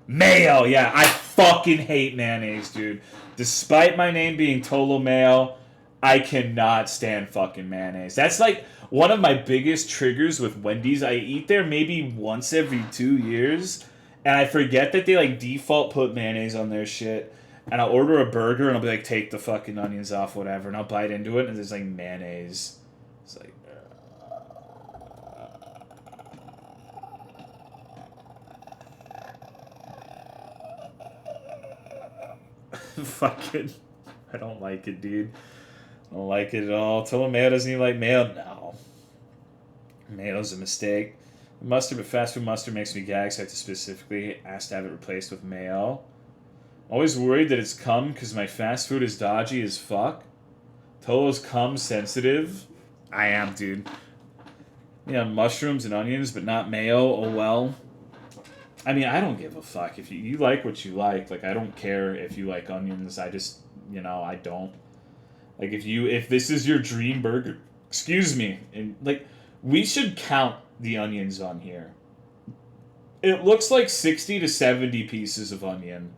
Mayo, yeah, I fucking hate mayonnaise, dude. Despite my name being Tolo Mayo, I cannot stand fucking mayonnaise. That's like one of my biggest triggers with Wendy's. I eat there maybe once every 2 years, and I forget that they like default put mayonnaise on their shit. And I'll order a burger and I'll be like, take the fucking onions off, whatever, and I'll bite into it and there's like mayonnaise. It's like, fucking, I don't like it, dude. I don't like it at all. Tolo Mayo doesn't even like mayo. No. Mayo's a mistake. Mustard, but fast food mustard makes me gag, so I have to specifically ask to have it replaced with mayo. Always worried that it's cum because my fast food is dodgy as fuck. Tolo's cum sensitive. I am, dude. Yeah, mushrooms and onions, but not mayo. Oh well. I mean, I don't give a fuck. If you like what you like, I don't care if you like onions. I just, I don't. Like, if this is your dream burger, excuse me, and, we should count the onions on here. It looks like 60 to 70 pieces of onion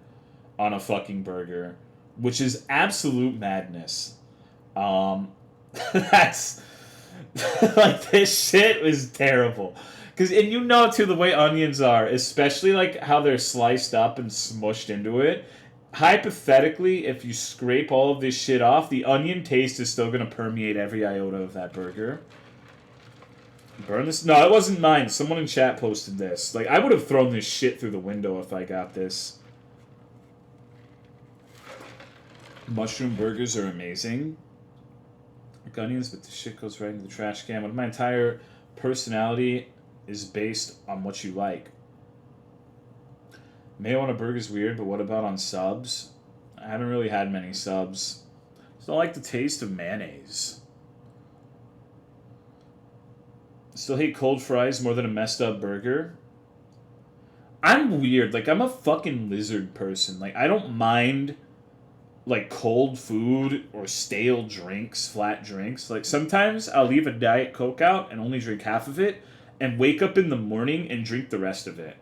on a fucking burger, which is absolute madness. That's, this shit is terrible. And too, the way onions are, especially, how they're sliced up and smushed into it, hypothetically, if you scrape all of this shit off, the onion taste is still going to permeate every iota of that burger. Burn this? No, it wasn't mine. Someone in chat posted this. I would have thrown this shit through the window if I got this. Mushroom burgers are amazing. Like onions, but the shit goes right into the trash can. But my entire personality is based on what you like. Mayo on a burger is weird, but what about on subs? I haven't really had many subs. Just don't like the taste of mayonnaise. Still hate cold fries more than a messed up burger. I'm weird. I'm a fucking lizard person. I don't mind, cold food or stale drinks, flat drinks. Sometimes I'll leave a Diet Coke out and only drink half of it and wake up in the morning and drink the rest of it.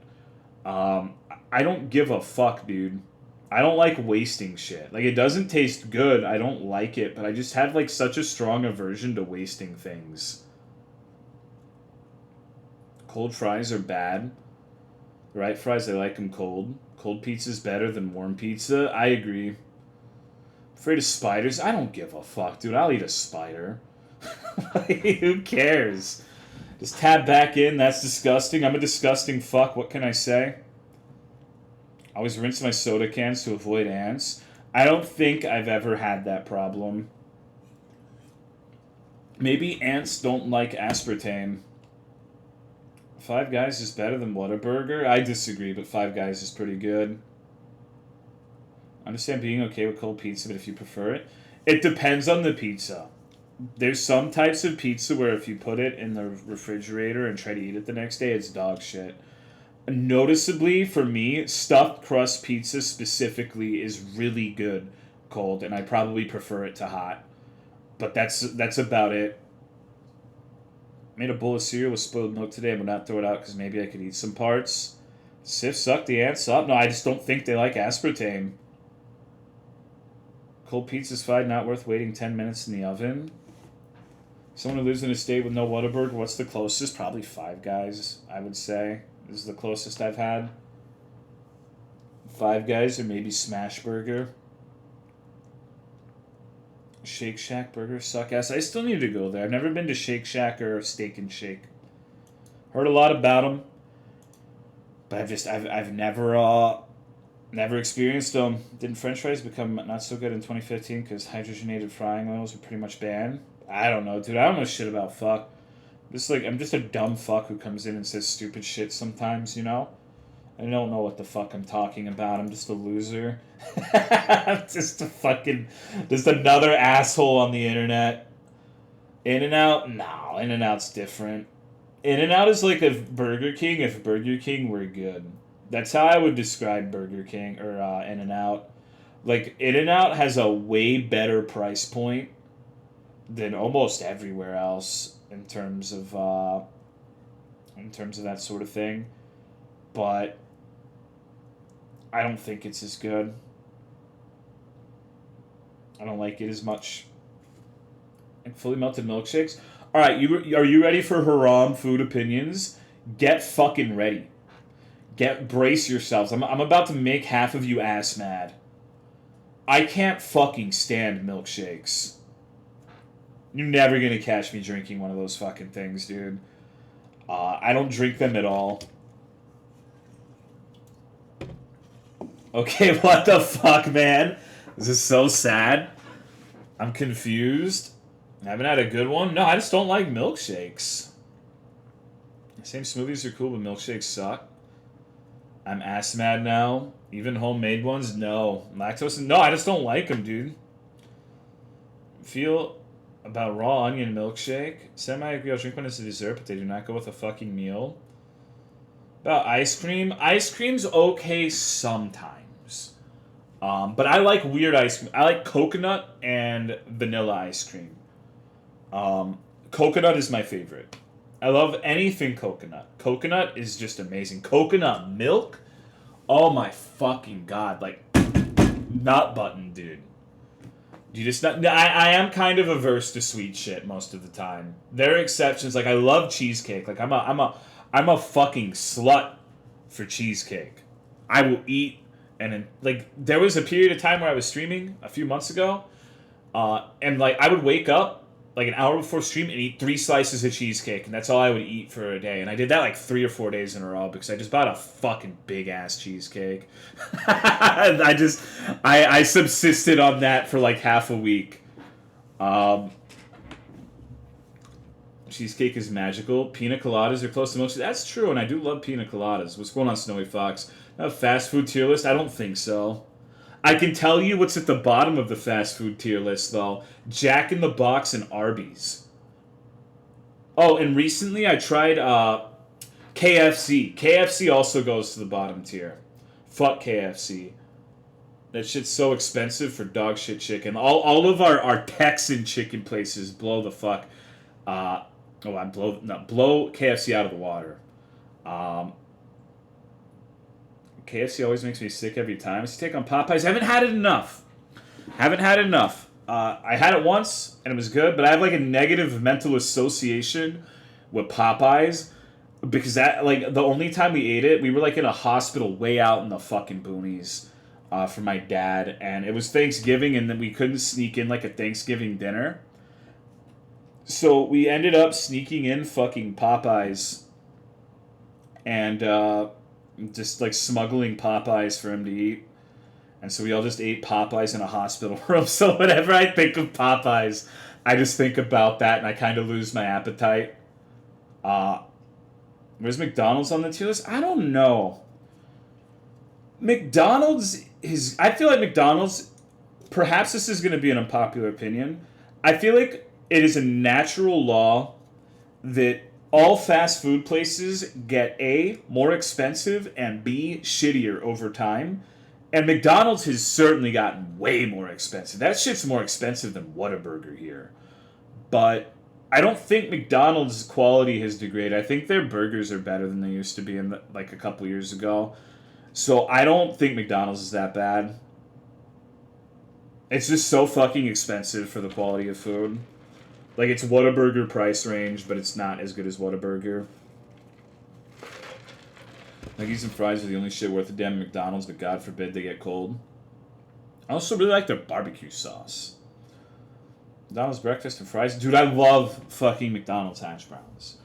I don't give a fuck, dude. I don't like wasting shit. It doesn't taste good. I don't like it, but I just have, such a strong aversion to wasting things. Cold fries are bad. The right fries, I like them cold. Cold pizza's better than warm pizza. I agree. Afraid of spiders? I don't give a fuck, dude. I'll eat a spider. Who cares? Just tap back in. That's disgusting. I'm a disgusting fuck. What can I say? I always rinse my soda cans to avoid ants. I don't think I've ever had that problem. Maybe ants don't like aspartame. Five Guys is better than Whataburger? I disagree, but Five Guys is pretty good. I understand being okay with cold pizza, but if you prefer it, it depends on the pizza. There's some types of pizza where if you put it in the refrigerator and try to eat it the next day, it's dog shit. Noticeably, for me, stuffed crust pizza specifically is really good cold, and I probably prefer it to hot. But that's about it. Made a bowl of cereal with spoiled milk today, but not throw it out because maybe I could eat some parts. Sif sucked the ants up. No, I just don't think they like aspartame. Cold pizza's fine, not worth waiting 10 minutes in the oven. Someone who lives in a state with no Whataburger, what's the closest? Probably Five Guys, I would say. This is the closest I've had. Five Guys or maybe Smash Burger. Shake Shack burgers suck ass. I still need to go there. I've never been to Shake Shack or Steak and Shake. Heard a lot about them, but I've never Never experienced them. Didn't French fries become not so good in 2015 because hydrogenated frying oils were pretty much banned? I don't know, dude. I don't know shit about fuck. I'm just a dumb fuck who comes in and says stupid shit sometimes, you know? I don't know what the fuck I'm talking about. I'm just a loser. I'm just a fucking, just another asshole on the internet. In-N-Out? No, In-N-Out's different. In-N-Out is like a Burger King if Burger King were good. That's how I would describe Burger King or In-N-Out. Like, In-N-Out has a way better price point than almost everywhere else in terms of that sort of thing. But I don't think it's as good. I don't like it as much. And fully melted milkshakes. All right, are you ready for Haram food opinions? Get fucking ready. Brace yourselves. I'm about to make half of you ass mad. I can't fucking stand milkshakes. You're never gonna catch me drinking one of those fucking things, dude. I don't drink them at all. Okay, what the fuck, man? This is so sad. I'm confused. I haven't had a good one. No, I just don't like milkshakes. Same smoothies are cool, but milkshakes suck. I'm ass mad now. Even homemade ones, no. Lactose, no. I just don't like them, dude. Feel about raw onion milkshake. Semi-agree, I'll drink one as a dessert, but they do not go with a fucking meal. About ice cream. Ice cream's okay sometimes. But I like weird ice cream. I like coconut and vanilla ice cream. Coconut is my favorite. I love anything coconut. Coconut is just amazing. Coconut milk? Oh my fucking god. Like, nut button, dude. You just not. I am kind of averse to sweet shit most of the time. There are exceptions. Like, I love cheesecake. Like, I'm a fucking slut for cheesecake. I will eat, and like, there was a period of time where I was streaming a few months ago, and like, I would wake up like an hour before stream and eat 3 slices of cheesecake, and that's all I would eat for a day. And I did that like 3 or 4 days in a row because I just bought a fucking big ass cheesecake. I subsisted on that for like half a week. Cheesecake is magical. Pina coladas are close to milkshake. That's true, and I do love pina coladas. What's going on, Snowy Fox? A fast food tier list? I don't think so. I can tell you what's at the bottom of the fast food tier list, though. Jack in the Box and Arby's. Oh, and recently I tried KFC. KFC also goes to the bottom tier. Fuck KFC. That shit's so expensive for dog shit chicken. All of our Texan chicken places blow the fuck. Blow KFC out of the water. KFC always makes me sick every time. It's take on Popeyes. I haven't had it enough. I had it once and it was good, but I have like a negative mental association with Popeyes because that, like, the only time we ate it, we were like in a hospital way out in the fucking boonies for my dad, and it was Thanksgiving, and then we couldn't sneak in like a Thanksgiving dinner. So we ended up sneaking in fucking Popeyes and just like smuggling Popeyes for him to eat. And so we all just ate Popeyes in a hospital room. So whenever I think of Popeyes, I just think about that and I kind of lose my appetite. Where's McDonald's on the tier list? I don't know. I feel like McDonald's, perhaps this is going to be an unpopular opinion. I feel like it is a natural law that all fast food places get A, more expensive, and B, shittier over time. And McDonald's has certainly gotten way more expensive. That shit's more expensive than Whataburger here. But I don't think McDonald's quality has degraded. I think their burgers are better than they used to be like a couple years ago. So I don't think McDonald's is that bad. It's just so fucking expensive for the quality of food. Like, it's Whataburger price range, but it's not as good as Whataburger. Nuggies and fries are the only shit worth a damn at McDonald's, but God forbid they get cold. I also really like their barbecue sauce. McDonald's breakfast and fries. Dude, I love fucking McDonald's hash browns.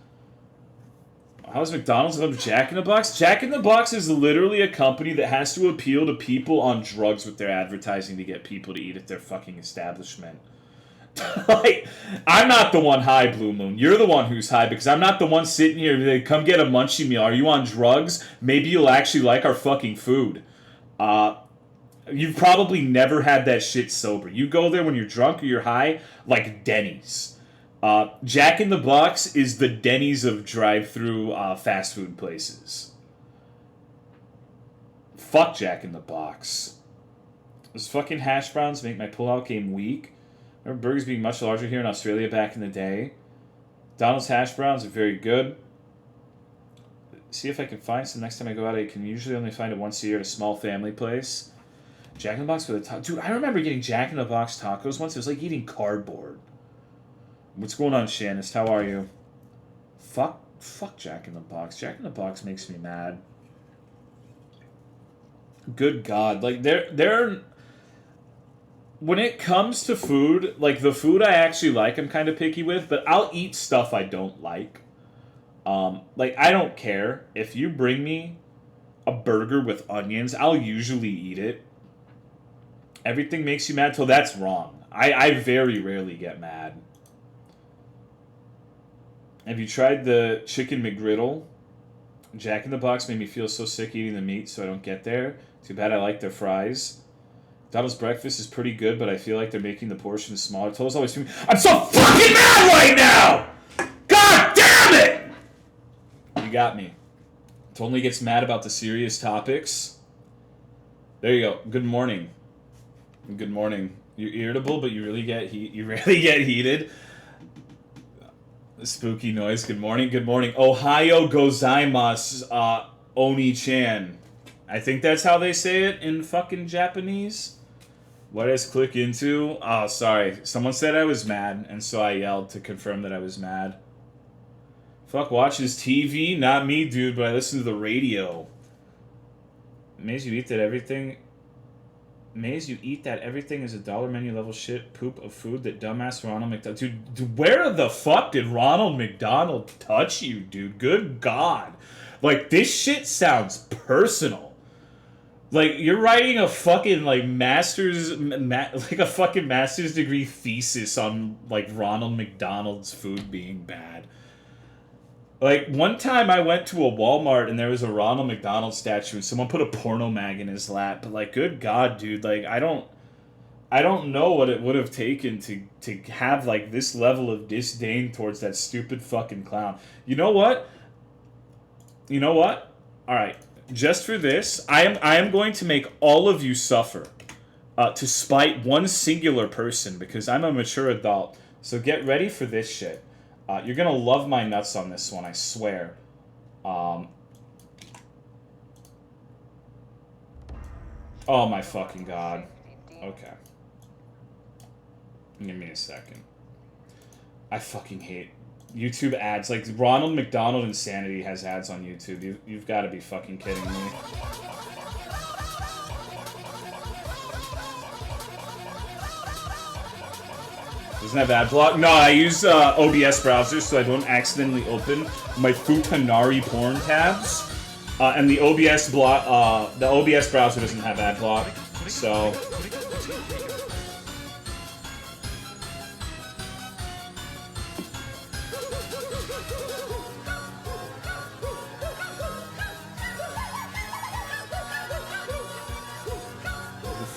How's McDonald's above Jack in the Box? Jack in the Box is literally a company that has to appeal to people on drugs with their advertising to get people to eat at their fucking establishment. Like, I'm not the one high, Blue Moon. You're the one who's high because I'm not the one sitting here. They come get a munchie meal. Are you on drugs? Maybe you'll actually like our fucking food. You've probably never had that shit sober. You go there when you're drunk or you're high, like Denny's. Jack in the Box is the Denny's of drive-through fast food places. Fuck Jack in the Box. Those fucking hash browns make my pull-out game weak. Remember burgers being much larger here in Australia back in the day? Donald's hash browns are very good. See if I can find some next time I go out. I can usually only find it once a year at a small family place. Jack in the Box for the taco. Dude, I remember getting Jack in the Box tacos once. It was like eating cardboard. What's going on, Shannis? How are you? Fuck Jack in the Box. Jack in the Box makes me mad. Good God. Like, they're... When it comes to food, like, the food I actually like, I'm kind of picky with, but I'll eat stuff I don't like. Like, I don't care. If you bring me a burger with onions, I'll usually eat it. Everything makes you mad till that's wrong. I very rarely get mad. Have you tried the chicken McGriddle? Jack in the Box made me feel so sick eating the meat, so I don't get there. Too bad I like their fries. Donald's breakfast is pretty good, but I feel like they're making the portions smaller. Total's always too... I'm so fucking mad right now! God damn it! You got me. Totally gets mad about the serious topics. There you go. Good morning. Good morning. You're irritable, but you really get you rarely get heated. Spooky noise. Good morning. Good morning. Ohio gozaimasu, Oni-chan. I think that's how they say it in fucking Japanese. What did I just click into? Oh, sorry. Someone said I was mad, and so I yelled to confirm that I was mad. Fuck watches TV? Not me, dude, but I listen to the radio. Maze, you eat that everything... Maze, you eat that everything is a dollar menu level shit poop of food that dumbass Ronald McDonald... Dude, where the fuck did Ronald McDonald touch you, dude? Good God. Like, this shit sounds personal. Like, you're writing a fucking, like, a fucking master's degree thesis on, like, Ronald McDonald's food being bad. Like, one time I went to a Walmart and there was a Ronald McDonald statue and someone put a porno mag in his lap. But, like, good God, dude. Like, I don't know what it would have taken to have, like, this level of disdain towards that stupid fucking clown. You know what? Alright. Just for this, I am going to make all of you suffer to spite one singular person because I'm a mature adult. So get ready for this shit. You're gonna love my nuts on this one, I swear. Oh my fucking God. Okay. Give me a second. I fucking hate YouTube ads. Like, Ronald McDonald Insanity has ads on YouTube. You've got to be fucking kidding me. Doesn't have ad block? No, I use OBS browser so I don't accidentally open my Futanari porn tabs. And the OBS browser doesn't have ad block. So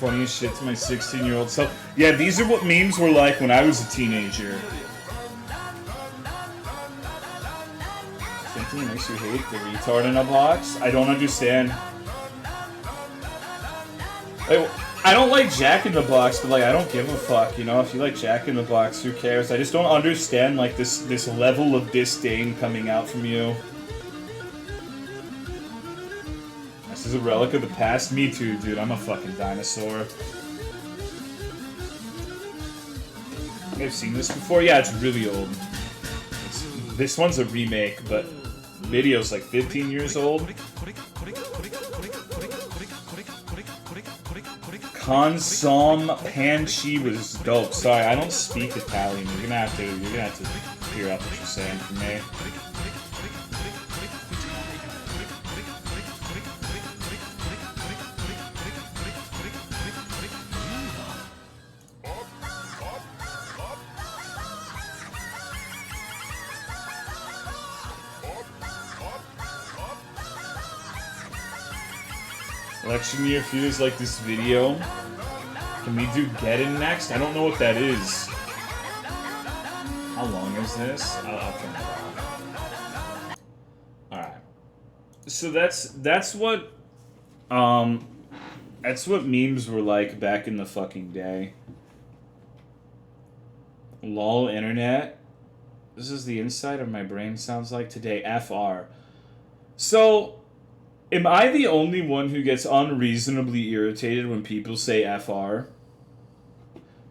funniest shit to my 16-year-old self. Yeah, these are what memes were like when I was a teenager. Something makes you hate the retard in a box? I don't understand. Like, I don't like Jack in the Box, but, like, I don't give a fuck, you know? If you like Jack in the Box, who cares? I just don't understand, like, this level of disdain coming out from you. This is a relic of the past? Me too, dude. I'm a fucking dinosaur. I've seen this before? Yeah, it's really old. This one's a remake, but video's like 15 years old. Consom Panchi was dope. Sorry, I don't speak Italian. You're gonna have to clear up what you're saying for me. Election year feels like this video. Can we do Get In next? I don't know what that is. How long is this? I'll turn it off. Alright. So that's what memes were like back in the fucking day. LOL internet. This is the inside of my brain sounds like today. FR. So, am I the only one who gets unreasonably irritated when people say FR?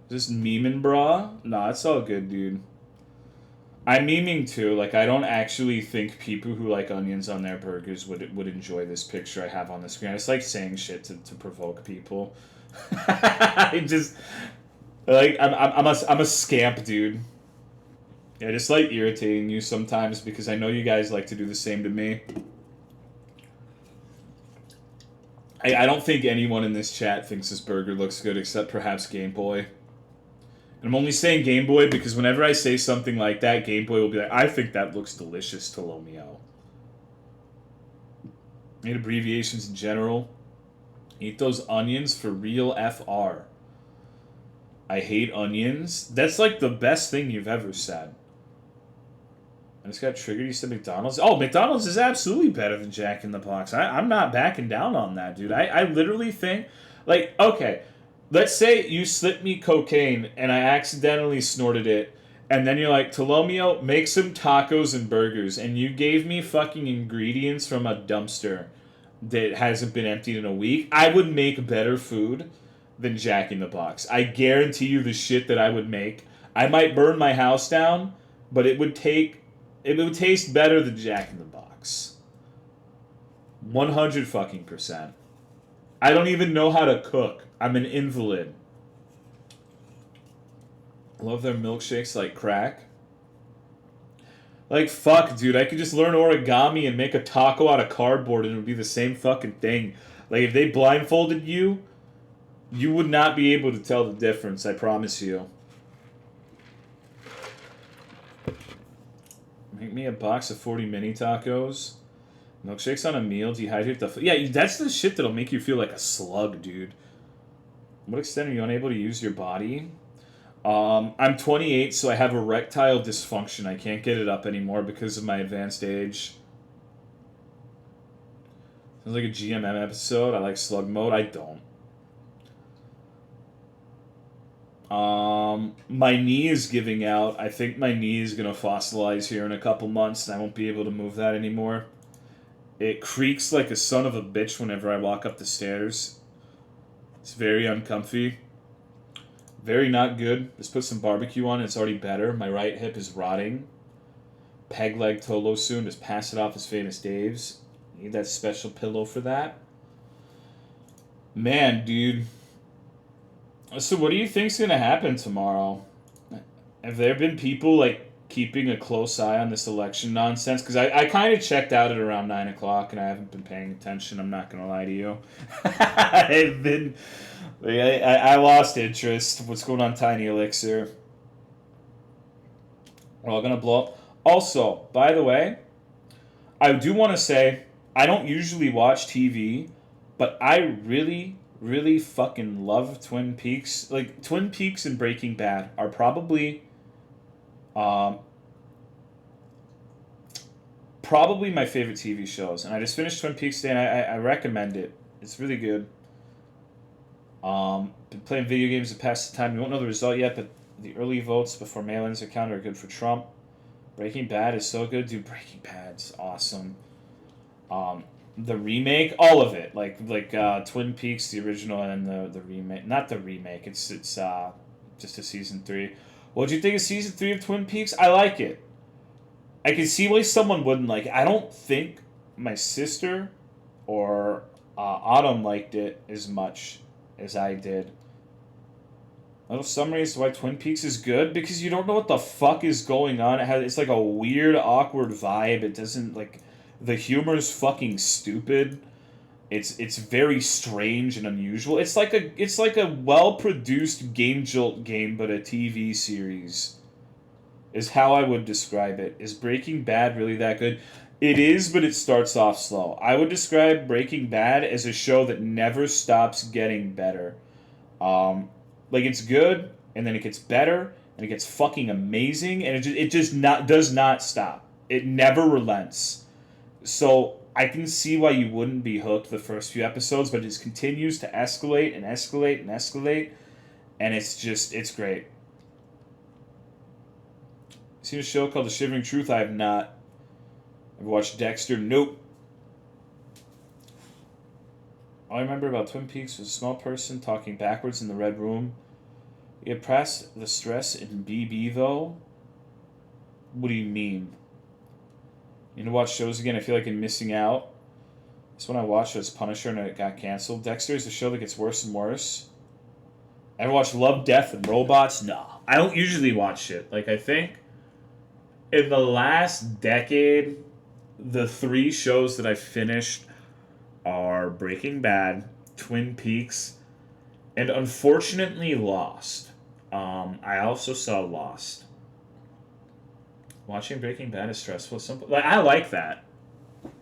Just memeing, brah? Nah, it's all good, dude. I'm memeing too. Like, I don't actually think people who like onions on their burgers would enjoy this picture I have on the screen. I just like saying shit to provoke people. I just like I'm a scamp, dude. Yeah, just like irritating you sometimes because I know you guys like to do the same to me. I don't think anyone in this chat thinks this burger looks good except perhaps Game Boy. And I'm only saying Game Boy because whenever I say something like that, Game Boy will be like, I think that looks delicious to Lomeo. Need abbreviations in general. Eat those onions for real FR. I hate onions. That's like the best thing you've ever said. I just got triggered. You said McDonald's. Oh, McDonald's is absolutely better than Jack in the Box. I'm not backing down on that, dude. I literally think, like, okay, let's say you slipped me cocaine and I accidentally snorted it, and then you're like, Tolomeo, make some tacos and burgers, and you gave me fucking ingredients from a dumpster that hasn't been emptied in a week. I would make better food than Jack in the Box. I guarantee you the shit that I would make. I might burn my house down, but it would taste better than Jack in the Box. 100 fucking %. I don't even know how to cook. I'm an invalid. Love their milkshakes like crack. Like, fuck, dude. I could just learn origami and make a taco out of cardboard and it would be the same fucking thing. Like, if they blindfolded you, you would not be able to tell the difference, I promise you. Make me a box of 40 mini tacos. Milkshakes on a meal, dehydrate the... Yeah, that's the shit that'll make you feel like a slug, dude. What extent are you unable to use your body? I'm 28, so I have erectile dysfunction. I can't get it up anymore because of my advanced age. Sounds like a GMM episode. I like slug mode. I don't. My knee is giving out. I think my knee is going to fossilize here in a couple months, and I won't be able to move that anymore. It creaks like a son of a bitch whenever I walk up the stairs. It's very uncomfy. Very not good. Just put some barbecue on it. It's already better. My right hip is rotting. Peg leg Tolo soon. Just pass it off as Famous Dave's. Need that special pillow for that. Man, dude. So what do you think's gonna happen tomorrow? Have there been people, like, keeping a close eye on this election nonsense? Because I kind of checked out at around 9 o'clock and I haven't been paying attention. I'm not going to lie to you. I've been... I lost interest. What's going on, Tiny Elixir? We're all going to blow up. Also, by the way, I do want to say, I don't usually watch TV, but I really fucking love Twin Peaks. Like, Twin Peaks and Breaking Bad are probably my favorite TV shows. And I just finished Twin Peaks today, and I recommend it. It's really good. Been playing video games to pass the time. We won't know the result yet, but the early votes before mail-ins are counted are good for Trump. Breaking Bad is so good. Dude, Breaking Bad's awesome. The remake, all of it. Like Twin Peaks, the original, and the remake. Not the remake, it's just a season 3. What'd you think of season 3 of Twin Peaks? I like it. I can see why someone wouldn't like it. I don't think my sister or Autumn liked it as much as I did. Little summary as to why Twin Peaks is good, because you don't know what the fuck is going on. It's like a weird, awkward vibe. It doesn't, like, the humor is fucking stupid. It's very strange and unusual. It's like a well-produced Game Jolt game, but a TV series, is how I would describe it. Is Breaking Bad really that good? It is, but it starts off slow. I would describe Breaking Bad as a show that never stops getting better. Like it's good, and then it gets better, and it gets fucking amazing, and it just does not stop. It never relents. So I can see why you wouldn't be hooked the first few episodes, but it just continues to escalate and escalate and escalate, and it's great. Seen a show called The Shivering Truth? I have not. I've watched Dexter? Nope. All I remember about Twin Peaks was a small person talking backwards in the red room. You press the stress in BB though? What do you mean? You know, watch shows again, I feel like I'm missing out. This one I watched was Punisher and it got canceled. Dexter is a show that gets worse and worse. Ever watched Love, Death, and Robots? No. I don't usually watch shit. Like, I think in the last decade, the 3 shows that I finished are Breaking Bad, Twin Peaks, and unfortunately Lost. I also saw Lost. Watching Breaking Bad is stressful. Simple. Like I like that.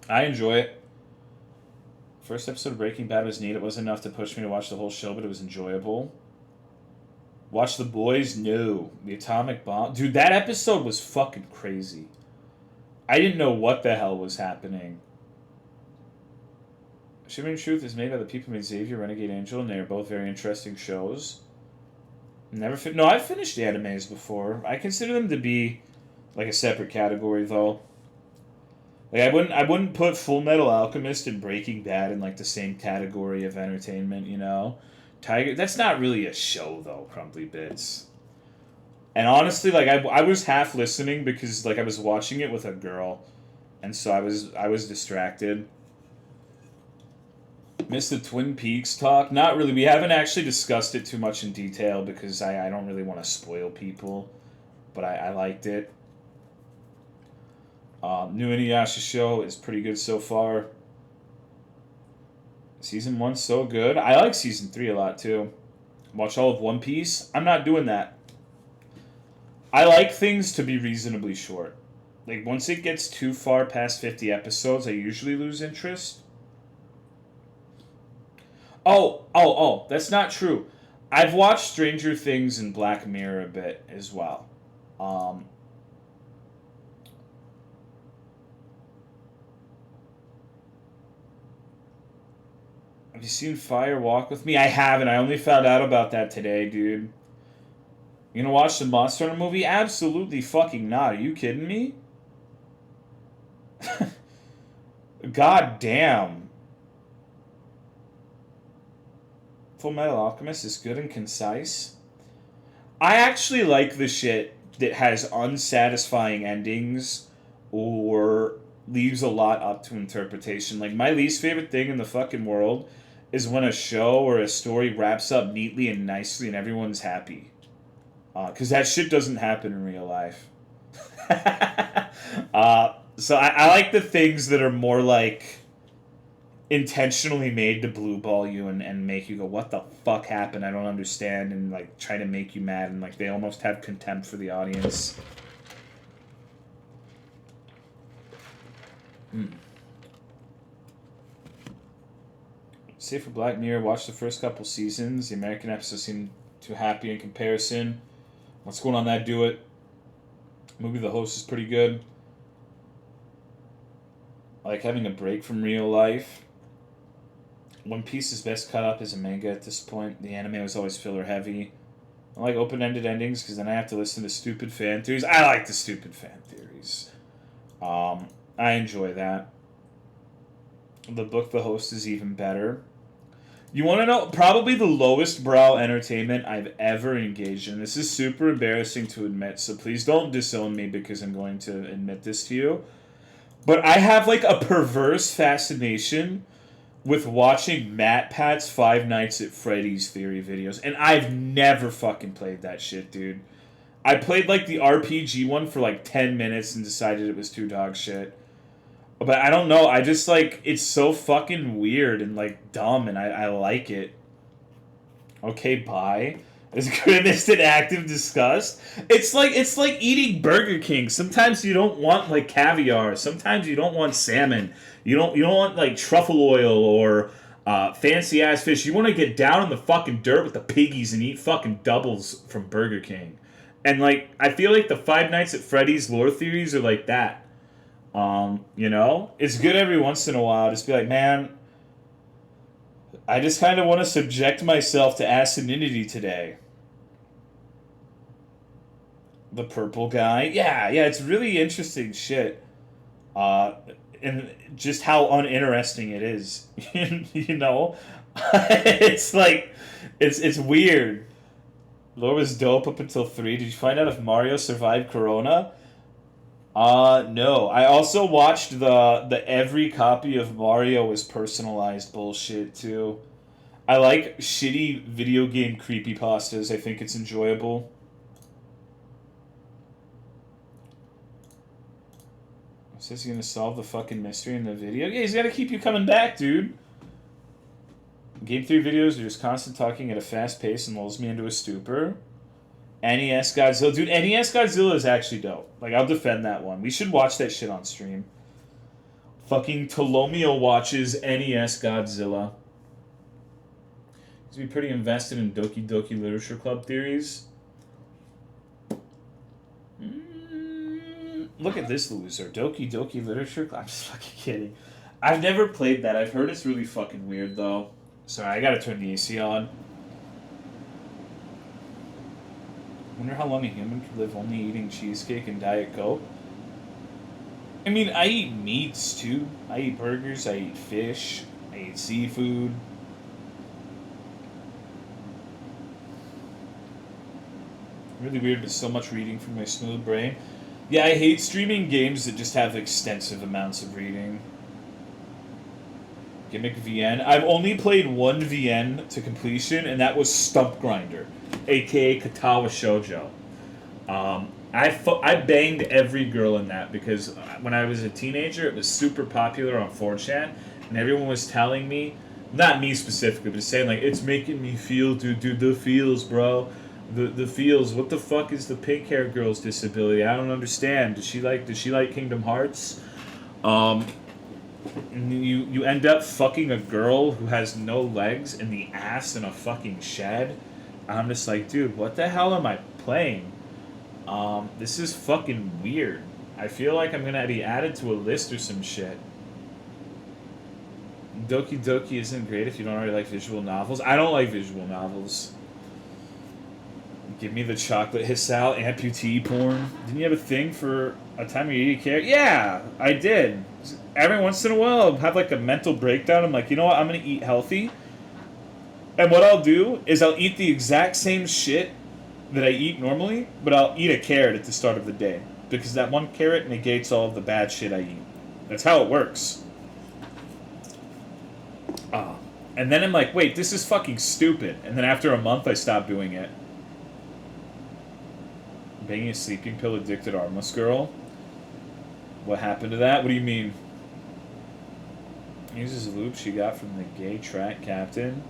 I enjoy it. First episode of Breaking Bad was neat. It wasn't enough to push me to watch the whole show, but it was enjoyable. Watch The Boys? No. The Atomic Bomb? Dude, that episode was fucking crazy. I didn't know what the hell was happening. Shivering Truth is made by the people who made Xavier, Renegade Angel, and they are both very interesting shows. No, I've finished the animes before. I consider them to be like a separate category, though. Like I wouldn't put Full Metal Alchemist and Breaking Bad in like the same category of entertainment, you know. Tiger, that's not really a show though, Crumbly Bits. And honestly, like I was half listening because like I was watching it with a girl, and so I was distracted. Missed the Twin Peaks talk? Not really. We haven't actually discussed it too much in detail because I don't really want to spoil people, but I liked it. New Inuyasha show is pretty good so far. Season 1's so good. I like Season 3 a lot too. Watch all of One Piece? I'm not doing that. I like things to be reasonably short. Like, once it gets too far past 50 episodes, I usually lose interest. Oh, that's not true. I've watched Stranger Things and Black Mirror a bit as well. Have you seen Fire Walk with Me? I haven't. I only found out about that today, dude. You gonna watch the Monster Hunter movie? Absolutely fucking not. Are you kidding me? God damn. Full Metal Alchemist is good and concise. I actually like the shit that has unsatisfying endings or leaves a lot up to interpretation. Like, my least favorite thing in the fucking world is when a show or a story wraps up neatly and nicely and everyone's happy. Because that shit doesn't happen in real life. So I like the things that are more like intentionally made to blue ball you and make you go, what the fuck happened? I don't understand, and like try to make you mad, and like they almost have contempt for the audience. Say for Black Mirror, watch the first couple seasons. The American episodes seem too happy in comparison. What's going on that? Do it. Movie The Host is pretty good. I like having a break from real life. One Piece is best cut up as a manga at this point. The anime was always filler heavy. I like open-ended endings because then I have to listen to stupid fan theories. I like the stupid fan theories. I enjoy that. The book The Host is even better. You want to know probably the lowest brow entertainment I've ever engaged in. This is super embarrassing to admit, so please don't disown me because I'm going to admit this to you. But I have like a perverse fascination with watching MatPat's Five Nights at Freddy's theory videos, and I've never fucking played that shit, dude. I played like the RPG one for like 10 minutes and decided it was too dog shit. But I don't know, I just like, it's so fucking weird and like dumb, and I like it. Okay, bye. Is grimmest in active disgust. It's like eating Burger King. Sometimes you don't want like caviar. Sometimes you don't want salmon. You don't want like truffle oil or fancy ass fish. You want to get down in the fucking dirt with the piggies and eat fucking doubles from Burger King. And like I feel like the Five Nights at Freddy's lore theories are like that. It's good every once in a while. Just be like, man, I just kind of want to subject myself to asininity today. The purple guy, yeah, it's really interesting shit. And just how uninteresting it is, it's like, it's weird. Lore was dope up until 3. Did you find out if Mario survived Corona? No. I also watched the every copy of Mario was personalized bullshit too. I like shitty video game creepypastas. I think it's enjoyable. Says he's gonna solve the fucking mystery in the video. Yeah, he's gotta keep you coming back, dude. Game 3 videos are just constant talking at a fast pace and lulls me into a stupor. NES Godzilla. Dude, NES Godzilla is actually dope. Like, I'll defend that one. We should watch that shit on stream. Fucking Tolomeo watches NES Godzilla. He's be pretty invested in Doki Doki Literature Club theories. Look at this loser. Doki Doki Literature Club. I'm just fucking kidding. I've never played that. I've heard it's really fucking weird, though. Sorry, I gotta turn the AC on. Wonder how long a human could live only eating cheesecake and Diet Coke. I mean, I eat meats, too. I eat burgers, I eat fish, I eat seafood. Really weird, but so much reading for my smooth brain. Yeah, I hate streaming games that just have extensive amounts of reading. Gimmick VN. I've only played one VN to completion, and that was Stump Grinder, aka Katawa Shoujo. I banged every girl in that because when I was a teenager, it was super popular on 4chan, and everyone was telling me, not me specifically, but saying like, it's making me feel, dude, the feels, bro. The feels. What the fuck is the pink hair girl's disability? I don't understand. Does she like Kingdom Hearts? You end up fucking a girl who has no legs in the ass in a fucking shed. I'm just like, dude, what the hell am I playing? This is fucking weird. I feel like I'm gonna be added to a list or some shit. Doki Doki isn't great if you don't already like visual novels. I don't like visual novels. Give me the chocolate Hisal amputee porn. Didn't you have a thing for a time where you eat carrot? Yeah, I did. Every once in a while, I'll have like a mental breakdown. I'm like, you know what? I'm going to eat healthy. And what I'll do is I'll eat the exact same shit that I eat normally, but I'll eat a carrot at the start of the day. Because that one carrot negates all of the bad shit I eat. That's how it works. And then I'm like, wait, this is fucking stupid. And then after a month, I stop doing it. Banging a sleeping pill addicted armless girl. What happened to that? What do you mean? Uses a loop she got from the gay track captain.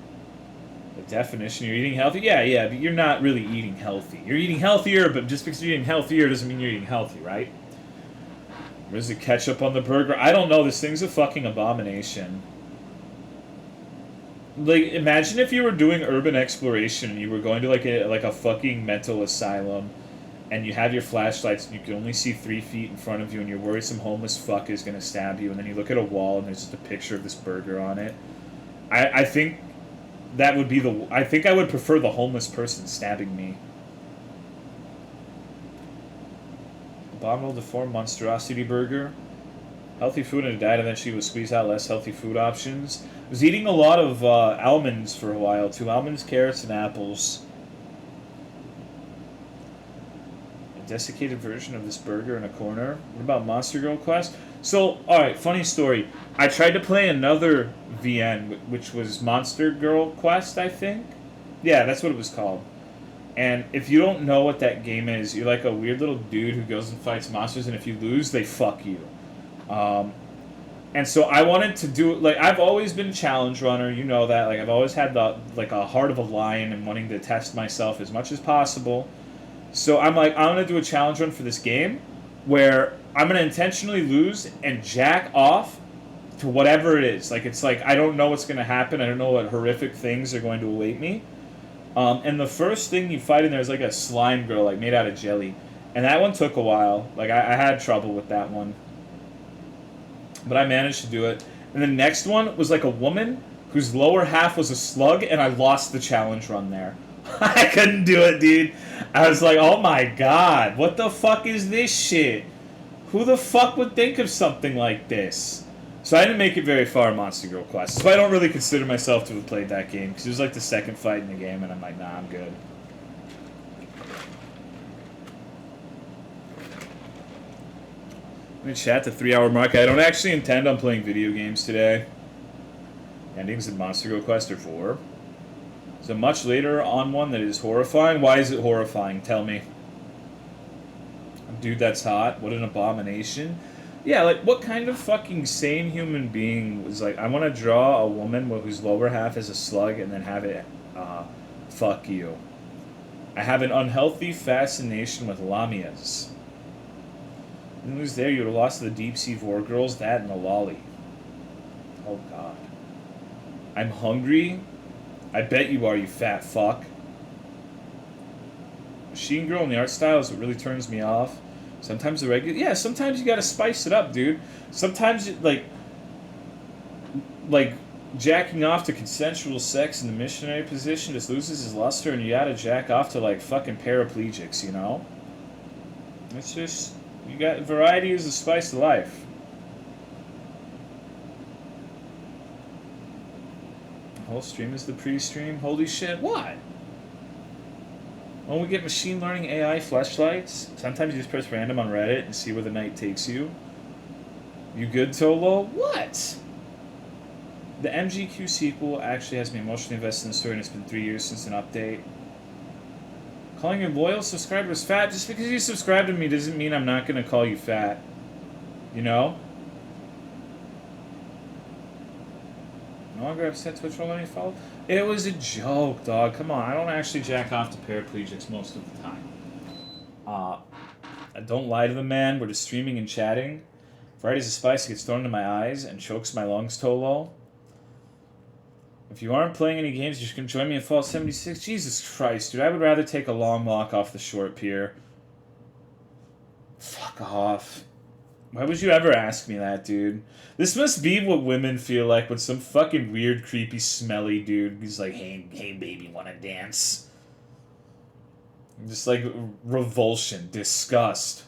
The definition, you're eating healthy? Yeah, but you're not really eating healthy. You're eating healthier, but just because you're eating healthier doesn't mean you're eating healthy, right? Where's the ketchup on the burger? I don't know. This thing's a fucking abomination. Like, imagine if you were doing urban exploration and you were going to like a fucking mental asylum, and you have your flashlights and you can only see 3 feet in front of you, and you're worried some homeless fuck is gonna stab you, and then you look at a wall and there's just a picture of this burger on it. I think that would be I think I would prefer the homeless person stabbing me. Abominable deformed monstrosity burger. Healthy food and a diet eventually would squeeze out less healthy food options. I was eating a lot of almonds for a while too. Almonds, carrots, and apples. A desiccated version of this burger in a corner. What about Monster Girl Quest? So, alright, funny story. I tried to play another VN, which was Monster Girl Quest, I think. Yeah, that's what it was called. And if you don't know what that game is, you're like a weird little dude who goes and fights monsters, and if you lose, they fuck you. And so I wanted to do, like, I've always been a challenge runner, you know that. Like, I've always had the, like, a heart of a lion and wanting to test myself as much as possible. So I'm like, I'm going to do a challenge run for this game where I'm going to intentionally lose and jack off to whatever it is. Like, it's like, I don't know what's going to happen. I don't know what horrific things are going to await me. And the first thing you fight in there is like a slime girl, like, made out of jelly. And that one took a while. Like, I had trouble with that one. But I managed to do it. And the next one was like a woman whose lower half was a slug, and I lost the challenge run there. I couldn't do it, dude. I was like, oh my god, what the fuck is this shit? Who the fuck would think of something like this? So I didn't make it very far in Monster Girl Quest. So I don't really consider myself to have played that game, because it was like the second fight in the game, and I'm like, nah, I'm good. Let me chat the 3 hour mark. I don't actually intend on playing video games today. Endings in Monster Girl Quest are 4. So much later on one that is horrifying. Why is it horrifying? Tell me. Dude, that's hot. What an abomination. Yeah, like, what kind of fucking sane human being was like, I want to draw a woman whose lower half is a slug and then have it, fuck you. I have an unhealthy fascination with lamias. And who's there? You would have lost to the Deep Sea Vor Girls, that and a lolly. Oh, God. I'm hungry? I bet you are, you fat fuck. Machine Girl and the art style is what really turns me off. Sometimes the regular... Yeah, sometimes you gotta spice it up, dude. Sometimes, like jacking off to consensual sex in the missionary position just loses his luster, and you gotta jack off to, like, fucking paraplegics, you know? It's just... You got... Variety is the spice of life. The whole stream is the pre-stream? Holy shit, what? When we get machine learning AI fleshlights, sometimes you just press random on Reddit and see where the night takes you. You good, Tolo? What? The MGQ sequel actually has me emotionally invested in the story, and it's been 3 years since an update. Calling your loyal subscribers fat, just because you subscribe to me doesn't mean I'm not going to call you fat. You know? No longer upset Twitch will let me follow? It was a joke, dog. Come on, I don't actually jack off to paraplegics most of the time. Don't lie to the man. We're just streaming and chatting. Variety's a spice gets thrown into my eyes and chokes my lungs, Tolo. If you aren't playing any games, you can join me in Fallout 76. Jesus Christ, dude. I would rather take a long walk off the short pier. Fuck off. Why would you ever ask me that, dude? This must be what women feel like when some fucking weird, creepy, smelly dude is like, hey baby, wanna dance? Just like revulsion, disgust.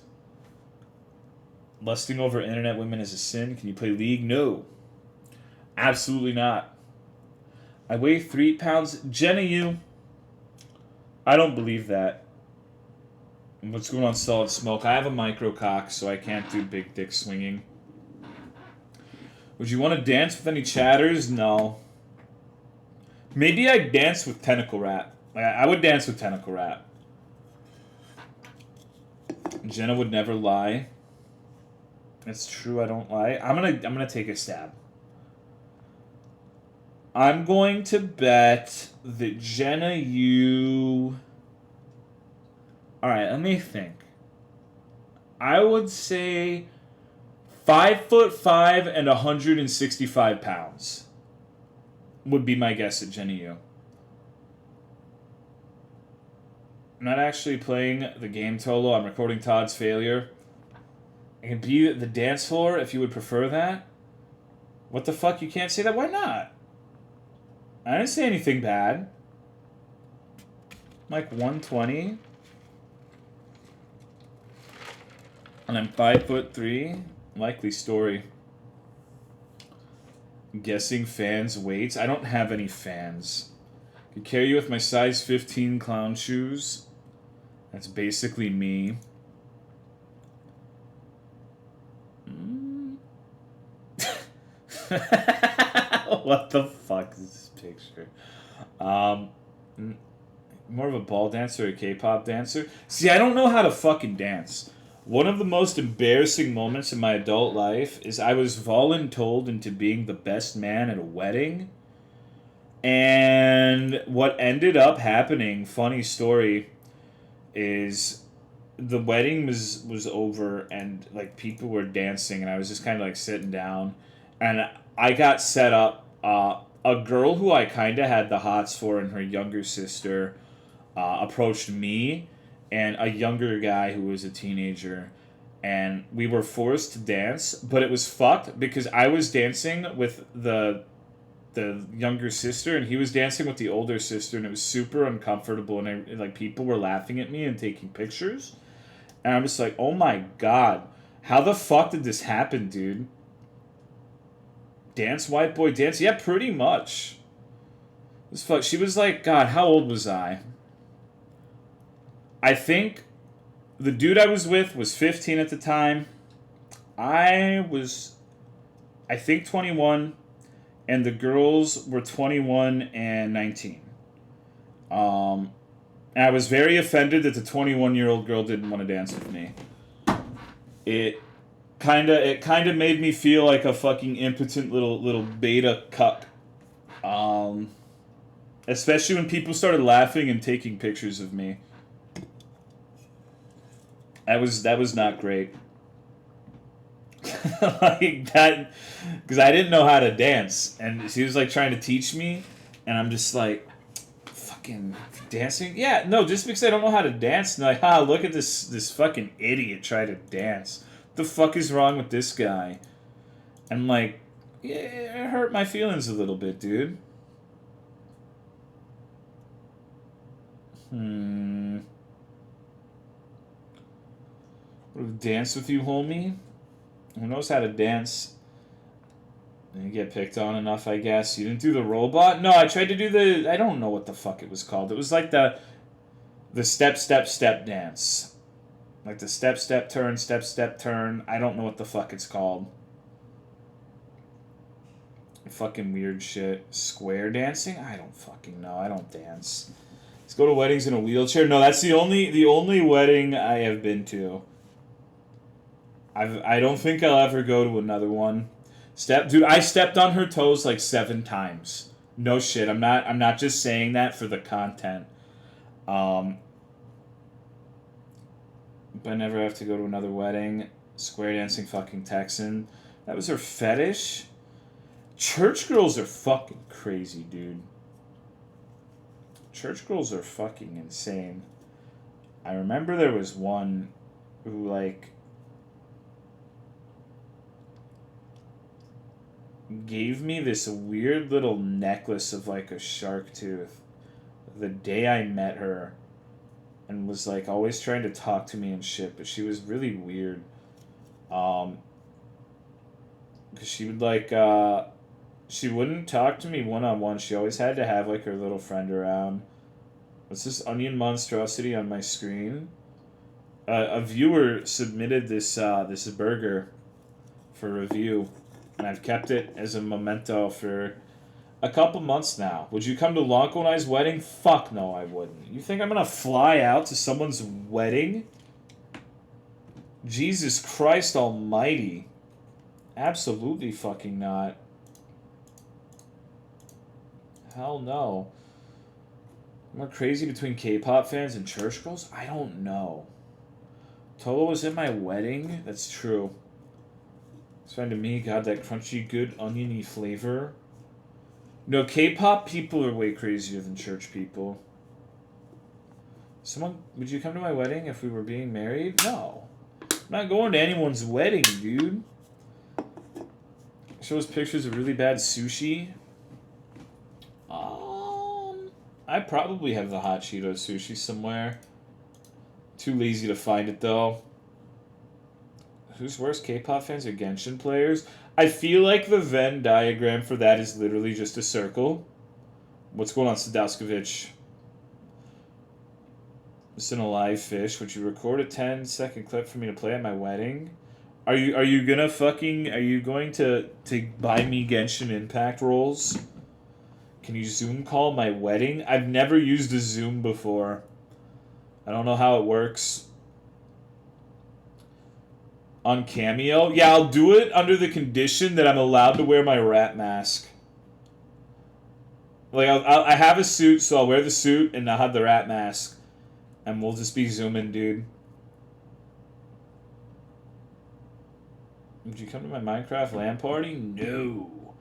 Lusting over internet women is a sin. Can you play League? No. Absolutely not. I weigh 3 pounds. Jenna, you. I don't believe that. What's going on, Solid Smoke? I have a microcock, so I can't do big dick swinging. Would you want to dance with any chatters? No. Maybe I'd dance with Tentacle Rat. I would dance with Tentacle Rat. Jenna would never lie. That's true, I don't lie. I'm gonna take a stab. I'm going to bet that Jenna, you... Alright, let me think. I would say 5'5" and 165 pounds would be my guess at Jenna, you. I'm not actually playing the game, Tolo. I'm recording Todd's failure. I can be at the dance floor if you would prefer that. What the fuck? You can't say that? Why not? I didn't say anything bad. I'm like 120. And I'm 5'3". Likely story. Guessing fans' weights. I don't have any fans. Could carry you with my size 15 clown shoes. That's basically me. What the fuck is this picture? More of a ball dancer or a K-pop dancer? See, I don't know how to fucking dance. One of the most embarrassing moments in my adult life is I was voluntold into being the best man at a wedding. And what ended up happening, funny story, is the wedding was over and like people were dancing and I was just kind of like sitting down and I got set up. A girl who I kind of had the hots for and her younger sister approached me and a younger guy who was a teenager, and we were forced to dance, but it was fucked because I was dancing with the younger sister and he was dancing with the older sister, and it was super uncomfortable, and like people were laughing at me and taking pictures, and I'm just like, oh my god, how the fuck did this happen, dude? Dance, white boy, dance. Yeah, pretty much. It was fuck. She was like, God, how old was I? I think the dude I was with was 15 at the time. I was, I think, 21, and the girls were 21 and 19. Um, and I was very offended that the 21-year-old girl didn't want to dance with me. It kind of made me feel like a fucking impotent little beta cuck. Um, Especially when people started laughing and taking pictures of me. That was not great. Like that, because I didn't know how to dance, and she was like trying to teach me, and I'm just like, fucking dancing? Yeah, no, just because I don't know how to dance, and like, look at this fucking idiot try to dance. The fuck is wrong with this guy? And like, yeah, it hurt my feelings a little bit, dude. Dance with you, homie? Who knows how to dance? You get picked on enough, I guess. You didn't do the robot? No, I tried to do the... I don't know what the fuck it was called. It was like the step, step, step dance. Like the step, step, turn, step, step, turn. I don't know what the fuck it's called. Fucking weird shit. Square dancing? I don't fucking know. I don't dance. Let's go to weddings in a wheelchair. No, that's the only wedding I have been to. I don't think I'll ever go to another one. Dude, I stepped on her toes like 7 times. No shit. I'm not just saying that for the content. But I never have to go to another wedding. Square dancing fucking Texan. That was her fetish? Church girls are fucking crazy, dude. Church girls are fucking insane. I remember there was one who like gave me this weird little necklace of like a shark tooth the day I met her, and was like always trying to talk to me and shit, but she was really weird. Because she would like, she wouldn't talk to me one on one. She always had to have like her little friend around. What's this onion monstrosity on my screen? A viewer submitted this burger for review, and I've kept it as a memento for a couple months now. Would you come to Lonko and I's wedding? Fuck no, I wouldn't. You think I'm gonna fly out to someone's wedding? Jesus Christ almighty. Absolutely fucking not. Hell no. Am I crazy between K-pop fans and church girls? I don't know. Tolo was at my wedding? That's true. It's fine to me. God, that crunchy, good, oniony flavor. No, K-pop people are way crazier than church people. Would you come to my wedding if we were being married? No. I'm not going to anyone's wedding, dude. Shows pictures of really bad sushi. I probably have the Hot Cheetos sushi somewhere. Too lazy to find it, though. Who's worse, K-pop fans or Genshin players? I feel like the Venn diagram for that is literally just a circle. What's going on, Sadowskevich? This is a live fish. Would you record a 10-second clip for me to play at my wedding? Are you going to buy me Genshin Impact rolls? Can you Zoom call my wedding? I've never used a Zoom before. I don't know how it works. On Cameo? Yeah, I'll do it under the condition that I'm allowed to wear my rat mask. Like, I have a suit, so I'll wear the suit and I'll have the rat mask. And we'll just be zooming, dude. Would you come to my Minecraft LAN party? No.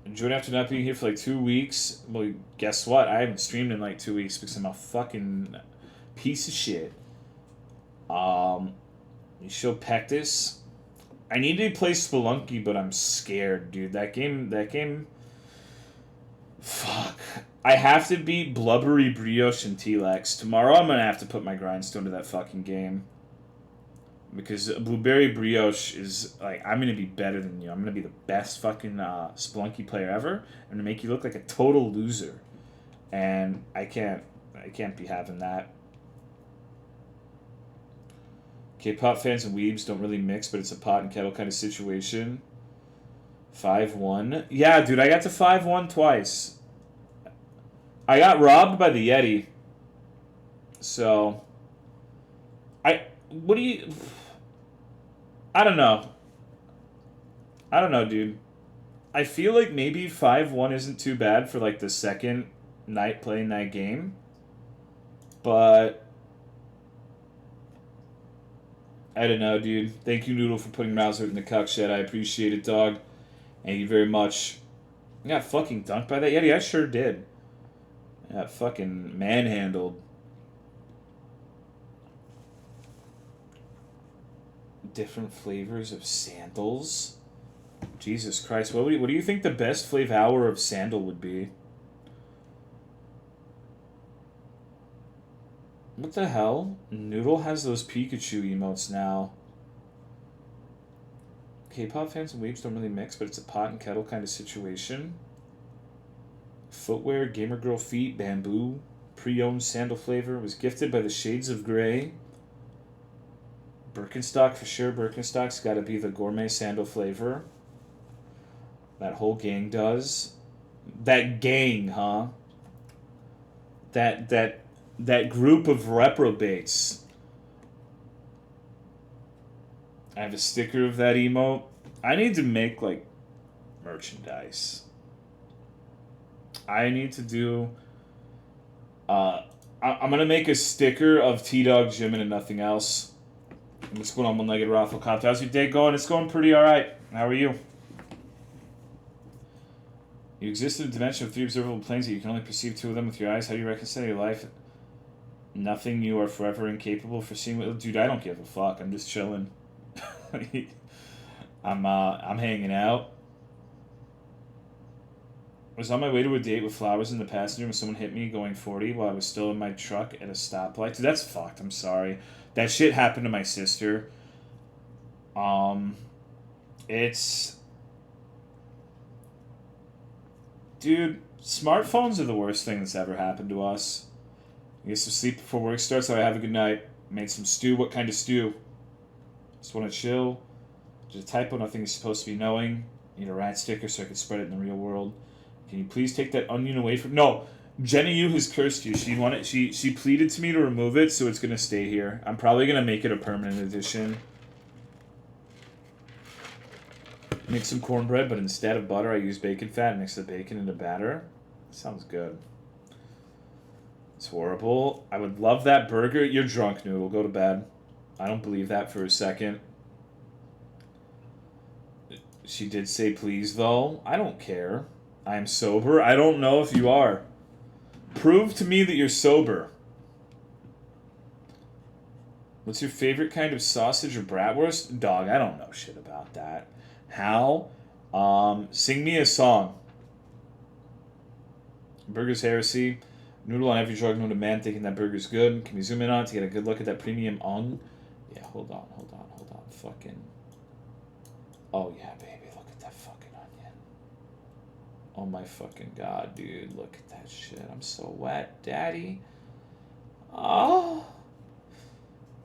Enjoyed after not being here for like 2 weeks. Well, guess what? I haven't streamed in like 2 weeks because I'm a fucking piece of shit. You show Pectus. I need to play Spelunky, but I'm scared, dude. That game. Fuck. I have to beat Blubbery Brioche and T-Lex. Tomorrow I'm gonna have to put my grindstone to that fucking game. Because Blueberry Brioche is, like, I'm gonna be better than you. I'm gonna be the best fucking Spelunky player ever. I'm gonna make you look like a total loser. And I can't be having that. K-pop fans and weebs don't really mix, but it's a pot and kettle kind of situation. 5-1. Yeah, dude, I got to 5-1 twice. I got robbed by the Yeti. So, what do you... I don't know. Dude. I feel like maybe 5-1 isn't too bad for, like, the second night playing that game. But... I don't know, dude. Thank you, Noodle, for putting Mouser in the cuck shed. I appreciate it, dog. Thank you very much. I got fucking dunked by that Yeti. I sure did. I got fucking manhandled. Different flavors of sandals? Jesus Christ. What do you think the best flavor of sandal would be? What the hell? Noodle has those Pikachu emotes now. K-pop fans and weebs don't really mix, but it's a pot and kettle kind of situation. Footwear, gamer girl feet, bamboo, pre-owned sandal flavor, was gifted by the Shades of Grey. Birkenstock for sure. Birkenstock's got to be the gourmet sandal flavor. That whole gang does. That gang, huh? That group of reprobates. I have a sticker of that emote. I need to make, like, merchandise. I need to do... I'm going to make a sticker of T-Dog, Jimin, and nothing else. What's going on, One-Legged Rafflecopter? How's your day going? It's going pretty alright. How are you? You exist in a dimension of 3 observable planes that you can only perceive 2 of them with your eyes. How do you reconcile your life? Nothing. You are forever incapable of foreseeing what... Dude, I don't give a fuck. I'm just chilling. I'm hanging out. I was on my way to a date with flowers in the passenger when someone hit me going 40 while I was still in my truck at a stoplight. Dude, that's fucked. I'm sorry. That shit happened to my sister. It's... Dude, smartphones are the worst thing that's ever happened to us. I get some sleep before work starts, so I have a good night. Made some stew. What kind of stew? Just want to chill. Just a typo, nothing is supposed to be knowing. Need a rat sticker so I can spread it in the real world. Can you please take that onion away from... No! Jenny Yu has cursed you. She pleaded to me to remove it, so it's going to stay here. I'm probably going to make it a permanent addition. Make some cornbread, but instead of butter, I use bacon fat and mix the bacon into batter. Sounds good. It's horrible. I would love that burger. You're drunk, Noodle. Go to bed. I don't believe that for a second. She did say please, though. I don't care. I am sober. I don't know if you are. Prove to me that you're sober. What's your favorite kind of sausage or bratwurst? Dog, I don't know shit about that. How? Sing me a song. Burger's heresy. Noodle on every drug known to man thinking that burger's good. Can we zoom in on it to get a good look at that premium onion? Yeah, hold on. Fucking... Oh, yeah, baby. Look at that fucking onion. Oh, my fucking God, dude. Look at that shit. I'm so wet, daddy. Oh.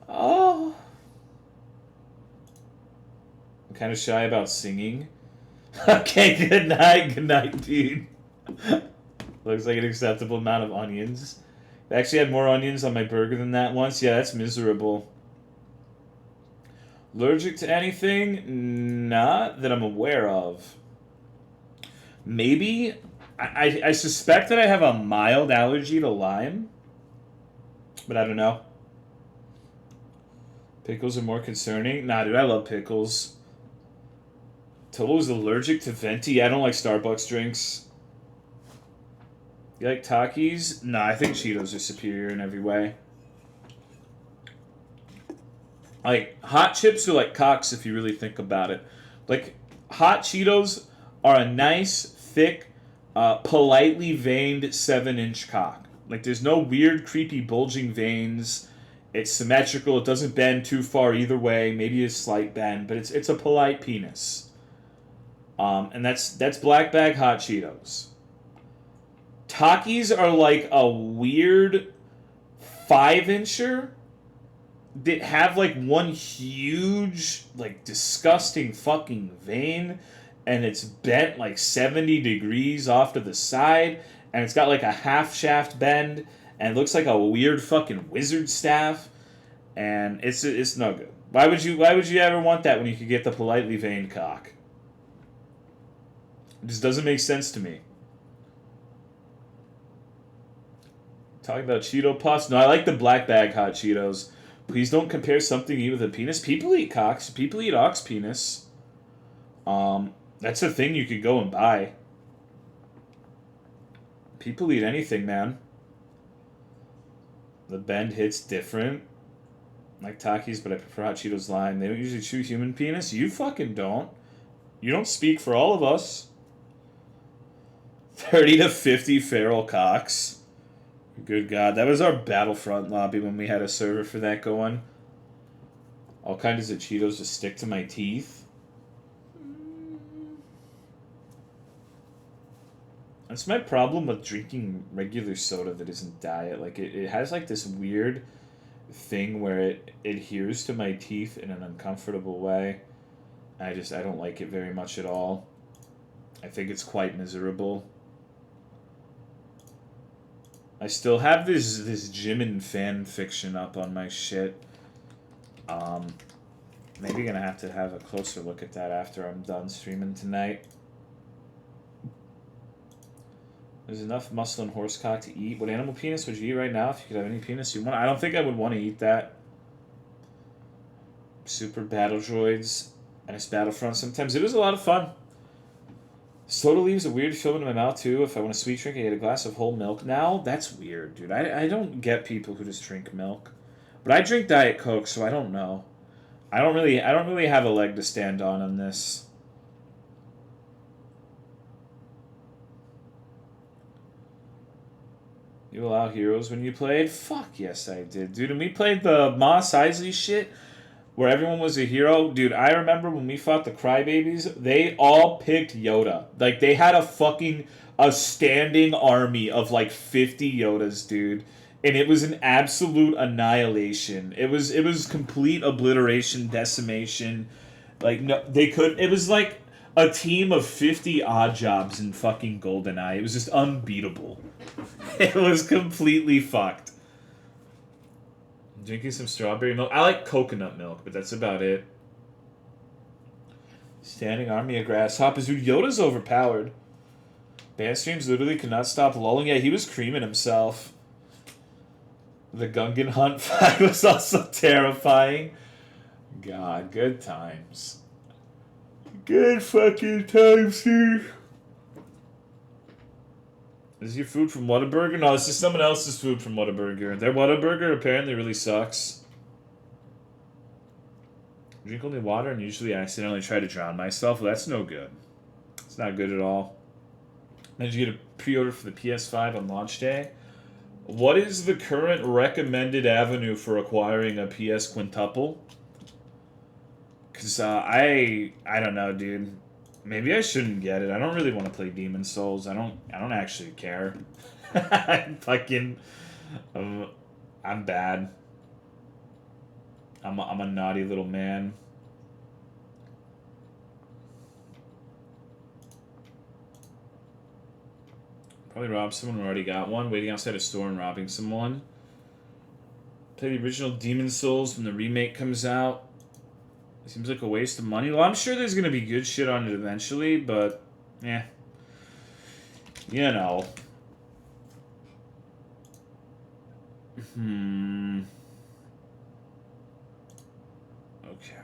I'm kind of shy about singing. Okay, good night, dude. Looks like an acceptable amount of onions. I actually had more onions on my burger than that once. Yeah, that's miserable. Allergic to anything? Not that I'm aware of. Maybe I suspect that I have a mild allergy to lime, but I don't know. Pickles are more concerning. Nah, dude, I love pickles. Total's allergic to venti. I don't like Starbucks drinks. You like Takis? Nah, I think Cheetos are superior in every way. Like, hot chips are like cocks if you really think about it. Like, hot Cheetos are a nice, thick, politely veined 7-inch cock. Like, there's no weird, creepy, bulging veins. It's symmetrical. It doesn't bend too far either way. Maybe a slight bend, but it's a polite penis. And that's black bag hot Cheetos. Takis are like a weird 5-incher that have like one huge, like disgusting fucking vein, and it's bent like 70 degrees off to the side, and it's got like a half shaft bend, and it looks like a weird fucking wizard staff, and it's no good. Why would you ever want that when you could get the politely veined cock? It just doesn't make sense to me. Talking about Cheeto puffs? No, I like the black bag hot Cheetos. Please don't compare something to eat with a penis. People eat cocks. People eat ox penis. That's a thing you could go and buy. People eat anything, man. The bend hits different. Like Takis, but I prefer hot Cheetos lime. They don't usually chew human penis. You fucking don't. You don't speak for all of us. 30 to 50 feral cocks. Good God. That was our Battlefront lobby when we had a server for that going. All kinds of Cheetos to stick to my teeth. That's my problem with drinking regular soda that isn't diet. Like, it has, like, this weird thing where it adheres to my teeth in an uncomfortable way. I don't like it very much at all. I think it's quite miserable. I still have this Jimin fan fiction up on my shit. Maybe gonna have to have a closer look at that after I'm done streaming tonight. There's enough muscle and horsecock to eat. What animal penis would you eat right now if you could have any penis you want? I don't think I would want to eat that. Super Battle Droids. Nice Battlefront. Sometimes it was a lot of fun. Soda leaves a weird film in my mouth, too. If I want a sweet drink, I get a glass of whole milk now. That's weird, dude. I don't get people who just drink milk. But I drink Diet Coke, so I don't know. I don't really have a leg to stand on this. You allow heroes when you played? Fuck yes, I did, dude. And we played the Mos Eisley shit where everyone was a hero. Dude, I remember when we fought the Crybabies, they all picked Yoda. Like, they had a standing army of like 50 Yodas, dude. And it was an absolute annihilation. It was complete obliteration, decimation. Like, no, it was like a team of 50 odd jobs in fucking GoldenEye. It was just unbeatable. It was completely fucked. Drinking some strawberry milk. I like coconut milk, but that's about it. Standing army of grasshoppers. Dude, Yoda's overpowered. Band streams literally could not stop lolling. Yeah, he was creaming himself. The Gungan Hunt fight was also terrifying. God, good times. Good fucking times, dude. Is your food from Whataburger? No, this is someone else's food from Whataburger. Their Whataburger apparently really sucks. Drink only water and usually I accidentally try to drown myself. Well, that's no good. It's not good at all. Did you get a pre-order for the PS5 on launch day? What is the current recommended avenue for acquiring a PS Quintuple? Because I don't know, dude. Maybe I shouldn't get it. I don't really want to play Demon's Souls. I don't actually care. I'm bad. I'm a naughty little man. Probably rob someone who already got one. Waiting outside a store and robbing someone. Play the original Demon's Souls when the remake comes out. Seems like a waste of money. Well, I'm sure there's gonna be good shit on it eventually, but yeah, you know. Okay.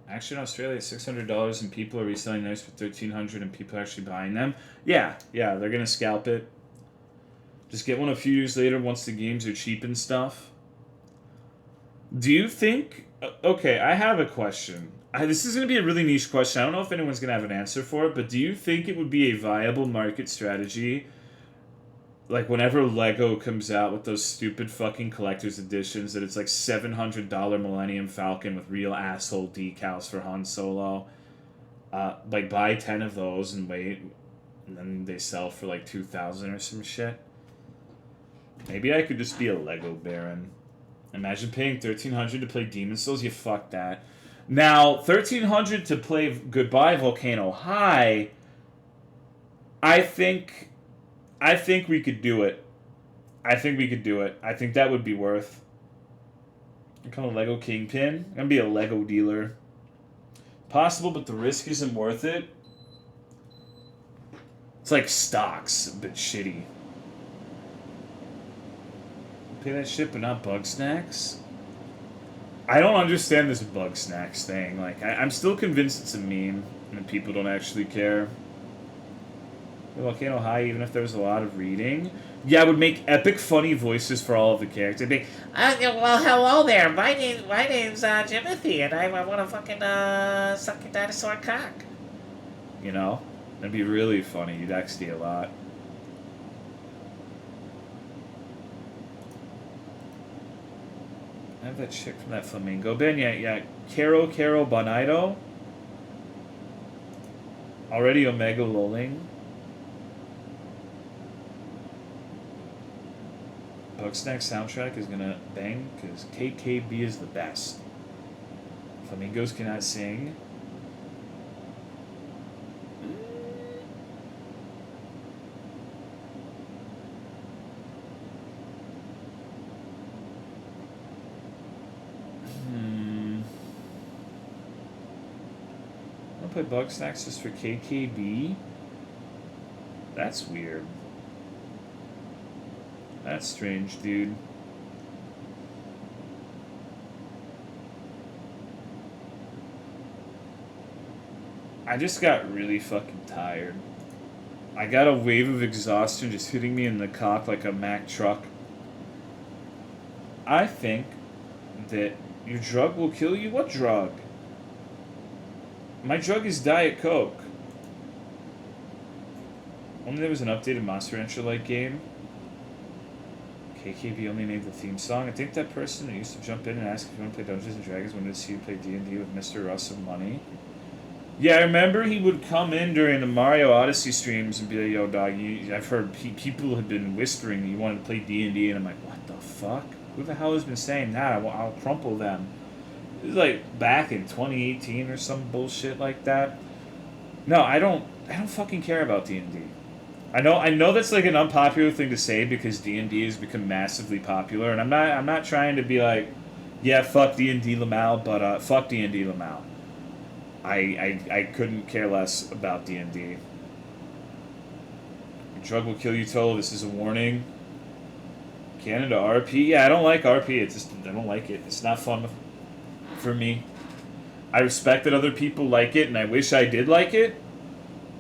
Actually, in Australia, $600 and people are reselling theirs for $1,300 and people are actually buying them. Yeah, they're gonna scalp it. Just get one a few years later once the games are cheap and stuff. Do you think... Okay, I have a question. This is going to be a really niche question. I don't know if anyone's going to have an answer for it, but do you think it would be a viable market strategy, like whenever Lego comes out with those stupid fucking collector's editions, that it's like $700 Millennium Falcon with real asshole decals for Han Solo? Like buy 10 of those and wait, and then they sell for like $2,000 or some shit. Maybe I could just be a Lego Baron. Imagine paying $1,300 to play Demon's Souls. You fuck that. Now, $1,300 to play Goodbye Volcano High. I think we could do it. I think that would be worth. I'm kind of Lego Kingpin. I'm gonna be a Lego dealer. Possible, but the risk isn't worth it. It's like stocks, a bit shitty. Pay that shit, but not Bug Snacks? I don't understand this Bug Snacks thing. Like, I'm still convinced it's a meme, and people don't actually care. Volcano High, even if there was a lot of reading. Yeah, I would make epic funny voices for all of the characters. I'd be, well, hello there. My name's Jimothy, and I want to fucking suck your dinosaur cock. You know? That'd be really funny. You'd XD a lot. I have that chick from that Flamingo band. Yeah. Caro Bonito. Already Omega Lolling. Bugsnack soundtrack is gonna bang because KKB is the best. Flamingos cannot sing. Play Bugsnax just for KKB? That's weird. That's strange, dude. I just got really fucking tired. I got a wave of exhaustion just hitting me in the cock like a Mack truck. I think that your drug will kill you. What drug? My drug is Diet Coke. Only there was an updated Monster Rancher-like game. KKB only made the theme song. I think that person who used to jump in and ask if you want to play Dungeons and Dragons wanted to see you play D&D with Mr. Russell Money. Yeah, I remember he would come in during the Mario Odyssey streams and be like, yo, dog, I've heard people have been whispering you wanted to play D&D, and I'm like, what the fuck? Who the hell has been saying that? I'll crumple them. It was like back in 2018 or some bullshit like that. No, I don't fucking care about D&D. I know that's like an unpopular thing to say because D&D has become massively popular, and I'm not trying to be like, yeah, fuck D&D Lamau, but fuck D&D Lamau. I couldn't care less about D&D. Your drug will kill you, Total. This is a warning. Canada RP? Yeah, I don't like RP. I don't like it. It's not fun for me. I respect that other people like it, and I wish I did like it,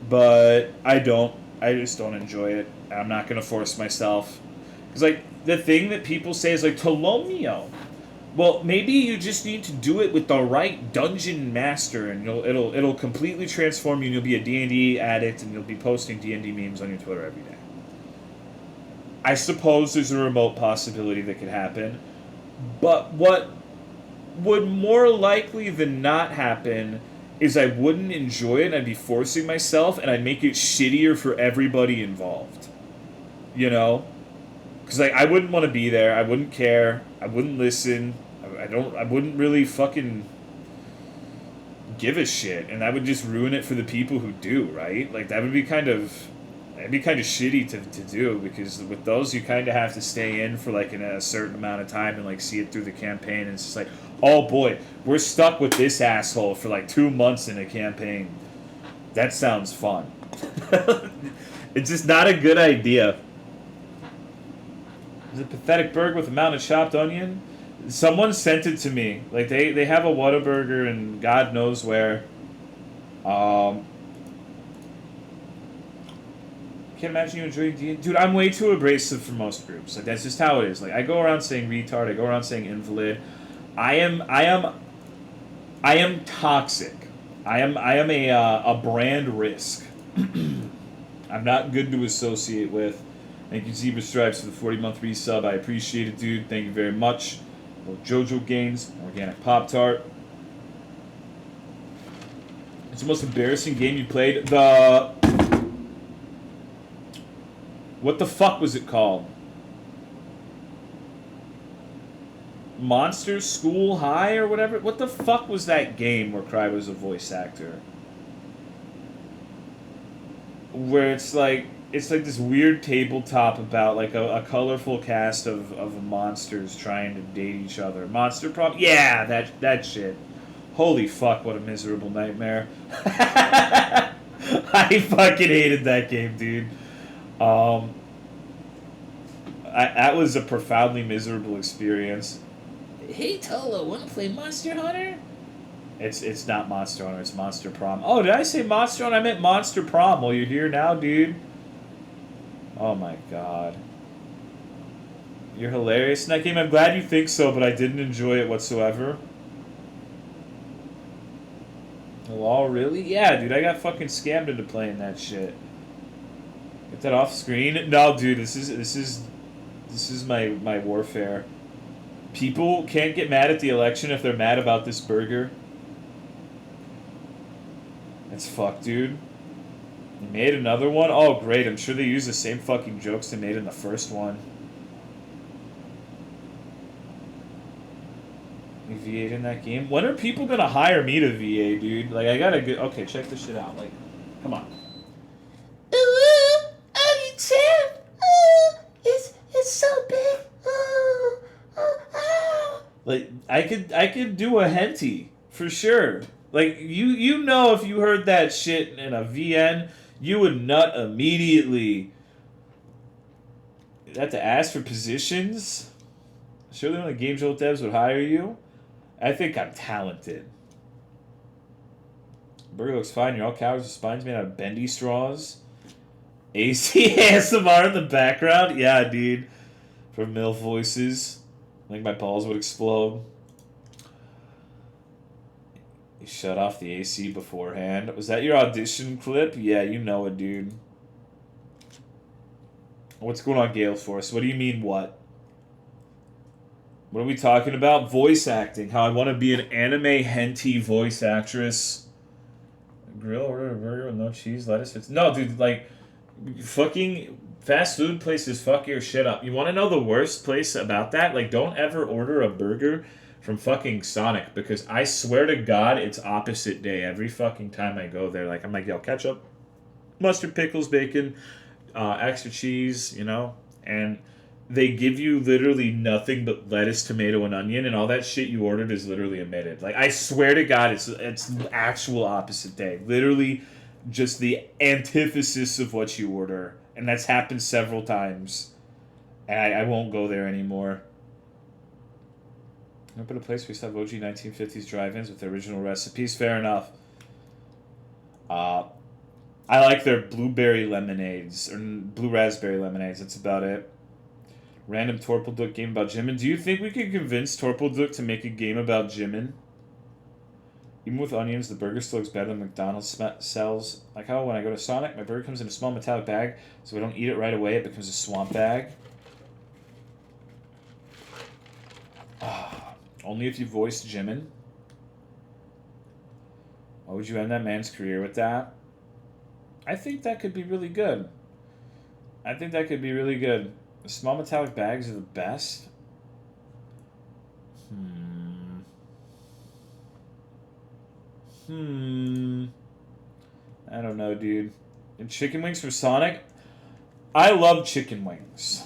but I don't. I just don't enjoy it. I'm not going to force myself. Because, like, the thing that people say is, like, Tolomeo. Well, maybe you just need to do it with the right dungeon master, and it'll completely transform you, and you'll be a D&D addict, and you'll be posting D&D memes on your Twitter every day. I suppose there's a remote possibility that could happen. But what would more likely than not happen is I wouldn't enjoy it, and I'd be forcing myself, and I'd make it shittier for everybody involved. You know? Because, like, I wouldn't want to be there. I wouldn't care. I wouldn't listen. I wouldn't really fucking give a shit. And I would just ruin it for the people who do, right? Like, that would be kind of It'd be kind of shitty to do because with those you kind of have to stay in for like a certain amount of time and like see it through the campaign. And it's just like, oh boy, we're stuck with this asshole for like 2 months in a campaign. That sounds fun. It's just not a good idea. Is it pathetic burger with a mountain of chopped onion? Someone sent it to me. Like they have a Whataburger and God knows where. Um, Can't imagine you enjoying D&D. Dude, I'm way too abrasive for most groups. Like that's just how it is. Like I go around saying retard. I go around saying invalid. I am toxic. I am a brand risk. I'm not good to associate with. Thank you, Zebra Stripes, for the 40-month resub. I appreciate it, dude. Thank you very much. JoJo Games, Organic Pop Tart. It's the most embarrassing game you played. What the fuck was it called? Monster School High or whatever? What the fuck was that game where Cry was a voice actor? Where it's like this weird tabletop about like a colorful cast of monsters trying to date each other. Monster Prom? Yeah, that shit. Holy fuck, what a miserable nightmare. I fucking hated that game, dude. That was a profoundly miserable experience. Hey Tolo, wanna play Monster Hunter? It's not Monster Hunter, it's Monster Prom. Oh, did I say Monster Hunter? I meant Monster Prom. Well, you're here now, dude. Oh my god. You're hilarious in that game. I'm glad you think so, but I didn't enjoy it whatsoever. LOL, really? Yeah, dude, I got fucking scammed into playing that shit. Get that off screen? No, dude, this is my warfare. People can't get mad at the election if they're mad about this burger. That's fucked, dude. They made another one? Oh, great. I'm sure they used the same fucking jokes they made in the first one. You VA'd in that game? When are people gonna hire me to VA, dude? Like, I gotta get... Okay, check this shit out. Like, come on. Oh, you champ! It's so big. Like, I could do a henty for sure. Like you know, if you heard that shit in a VN, you would nut immediately. You have to ask for positions. Surely only Game Jolt devs would hire you. I think I'm talented. Burger looks fine. You're all cowards with spines made out of bendy straws. AC ASMR in the background. Yeah, dude. For MILF voices. I think my balls would explode. You shut off the AC beforehand. Was that your audition clip? Yeah, you know it, dude. What's going on, Gale Force? What do you mean, what? What are we talking about? Voice acting. How I want to be an anime henty voice actress. Grill, order a burger with no cheese, lettuce. It's no, dude. Like, fucking fast food places fuck your shit up. You want to know the worst place about that? Like, don't ever order a burger from fucking Sonic, because I swear to God, it's opposite day every fucking time I go there. Like, I'm like, yo, ketchup, mustard, pickles, bacon, extra cheese, you know? And they give you literally nothing but lettuce, tomato, and onion, and all that shit you ordered is literally omitted. Like, I swear to God, it's actual opposite day. Literally just the antithesis of what you order. And that's happened several times. And I won't go there anymore. Open a place where you have OG 1950s drive-ins with the original recipes. Fair enough. I like their blueberry lemonades, or blue raspberry lemonades. That's about it. Random Torpelduk game about Jimin. Do you think we could convince Torpelduk to make a game about Jimin? Even with onions, the burger still looks better than McDonald's sells. Like how when I go to Sonic, my burger comes in a small metallic bag, so I don't eat it right away. It becomes a swamp bag. Only if you voiced Jimin. Why would you end that man's career with that? I think that could be really good. The small metallic bags are the best. I don't know, dude. And chicken wings from Sonic? I love chicken wings.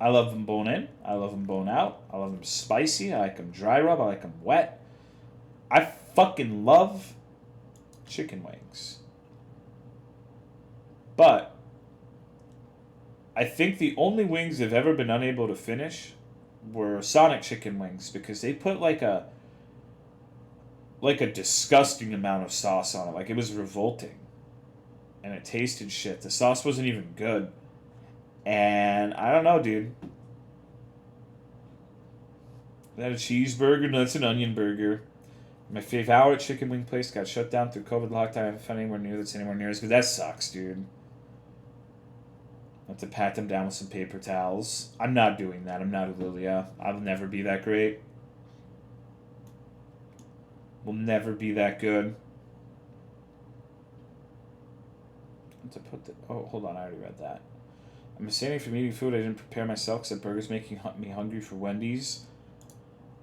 I love them bone in. I love them bone out. I love them spicy. I like them dry rub. I like them wet. I fucking love chicken wings. But I think the only wings I've ever been unable to finish were Sonic chicken wings because they put like a disgusting amount of sauce on it. Like it was revolting. And it tasted shit. The sauce wasn't even good. And I don't know, dude. Is that a cheeseburger? No, that's an onion burger. My favorite chicken wing place got shut down through COVID lockdown. I haven't found anywhere near that's anywhere near as good. That sucks, dude. I have to pat them down with some paper towels. I'm not doing that. I'm not a Lilia. I'll never be that great. Will never be that good. To put the hold on, I already read that. I'm abstaining from eating food I didn't prepare myself because that burger's making me hungry for Wendy's.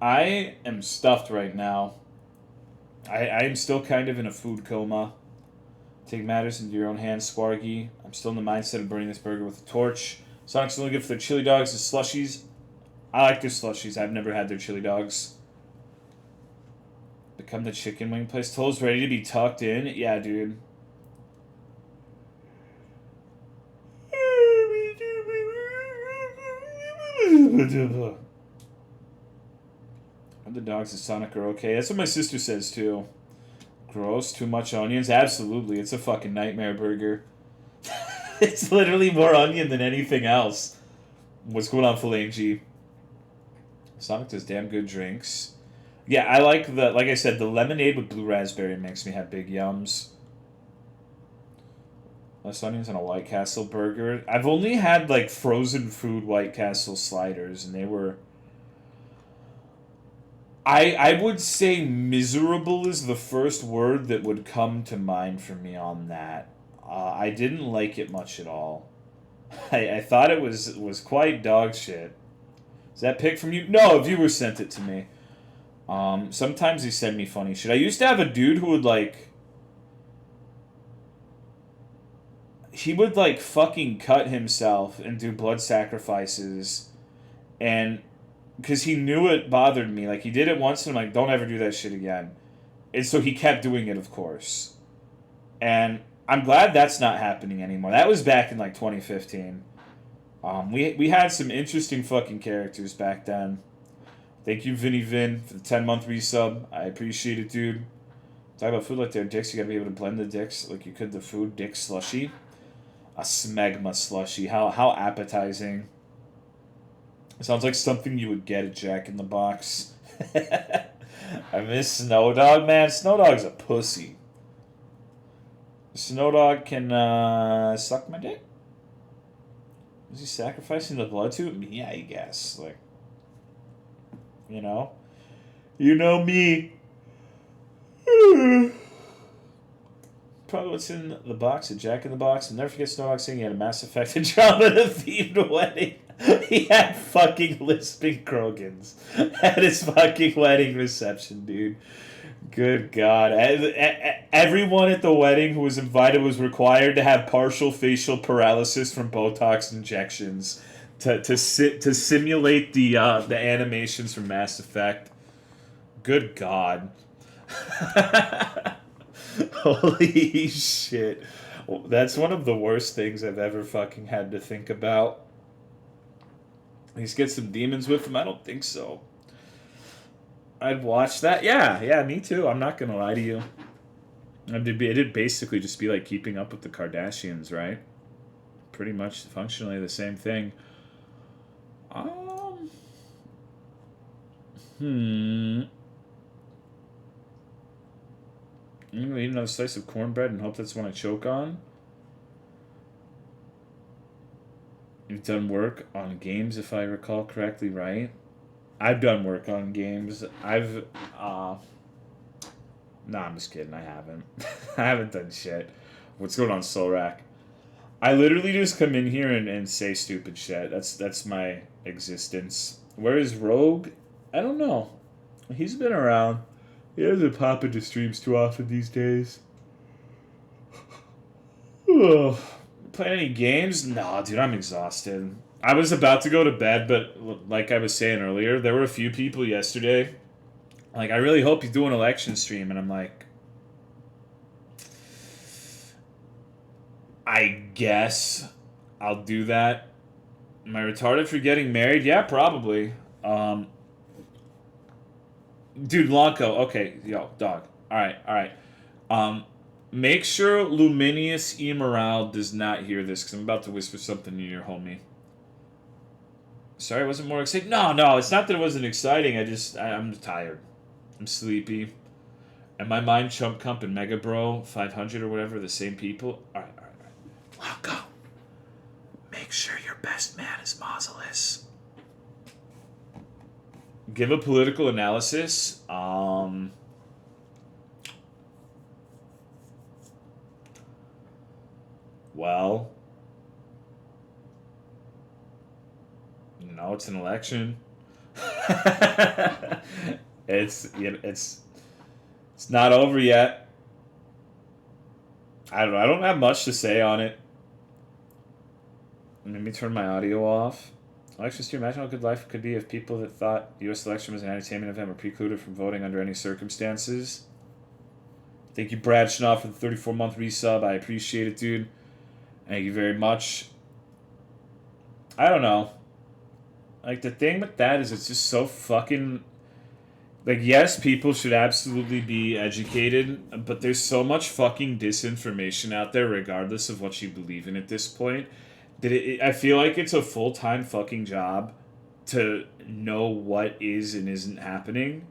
I am stuffed right now. I am still kind of in a food coma. Take matters into your own hands, Swargy. I'm still in the mindset of burning this burger with a torch. Sonic's only good for their chili dogs and slushies. I like their slushies. I've never had their chili dogs. Become the chicken wing place. Toll's ready to be tucked in. Yeah, dude. The dogs at Sonic are okay. That's what my sister says too. Gross, too much onions? Absolutely. It's a fucking nightmare burger. It's literally more onion than anything else. What's going on, Phalange? Sonic does damn good drinks. Yeah, I like I said, the lemonade with blue raspberry makes me have big yums. Less onions on a White Castle burger. I've only had like frozen food White Castle sliders, and they were. I would say miserable is the first word that would come to mind for me on that. I didn't like it much at all. I thought it was quite dog shit. Is that pic from you? No, a viewer sent it to me. Sometimes he send me funny shit. I used to have a dude who would he would fucking cut himself and do blood sacrifices, and because he knew it bothered me. Like, he did it once, and I'm like, don't ever do that shit again. And so he kept doing it, of course. And I'm glad that's not happening anymore. That was back in, 2015. We had some interesting fucking characters back then. Thank you, Vinny Vin, for the 10-month resub. I appreciate it, dude. Talk about food like their dicks. You gotta be able to blend the dicks like you could the food. Dick slushy. A smegma slushy. How appetizing. Sounds like something you would get at Jack in the Box. I miss Snow Dog, man. Snow Dog's a pussy. Snow Dog can suck my dick? Is he sacrificing the blood to it? Yeah, I guess. You know? You know me. Probably what's in the box at Jack in the Box. I'll never forget Snow Dog saying he had a Mass Effect Andromeda-themed wedding. He had fucking lisping Krogans at his fucking wedding reception, dude. Good God. Everyone at the wedding who was invited was required to have partial facial paralysis from Botox injections to simulate the animations from Mass Effect. Good God. Holy shit. That's one of the worst things I've ever fucking had to think about. He's get some demons with him? I don't think so. I'd watch that. Yeah, me too. I'm not gonna lie to you. It'd basically just be like Keeping Up with the Kardashians, right? Pretty much functionally the same thing. I'm gonna eat another slice of cornbread and hope that's one I choke on. You've done work on games, if I recall correctly, right? I've done work on games. Nah, I'm just kidding. I haven't. I haven't done shit. What's going on, Solrak? I literally just come in here and say stupid shit. That's my existence. Where is Rogue? I don't know. He's been around. He doesn't pop into streams too often these days. Playing playing any games? No, dude, I'm exhausted. I was about to go to bed, but like I was saying earlier, there were a few people yesterday. Like, I really hope you do an election stream, and I'm like, I guess I'll do that. Am I retarded for getting married? Yeah, probably. Dude, Lonco. Okay, yo, dog. All right, all right. Um, Make sure Luminius Emerald does not hear this, because I'm about to whisper something in your homie. Sorry, I wasn't more exciting. No, no, it's not that it wasn't exciting. I'm tired. I'm sleepy. And my mind Chump Cump and Mega Bro 500 or whatever, the same people. All right, all right, all right. Lonco, make sure your best man is Mausolus. Give a political analysis. Well, no, it's an election. It's not over yet. I don't have much to say on it. Let me turn my audio off. Elections, do you imagine how good life could be if people that thought the U.S. election was an entertainment event were precluded from voting under any circumstances? Thank you, Brad Schnoff, for the 34-month resub. I appreciate it, dude. Thank you very much. I don't know. Like, the thing with that is it's just so fucking... Like, yes, people should absolutely be educated, but there's so much fucking disinformation out there regardless of what you believe in at this point. That I feel like it's a full-time fucking job to know what is and isn't happening.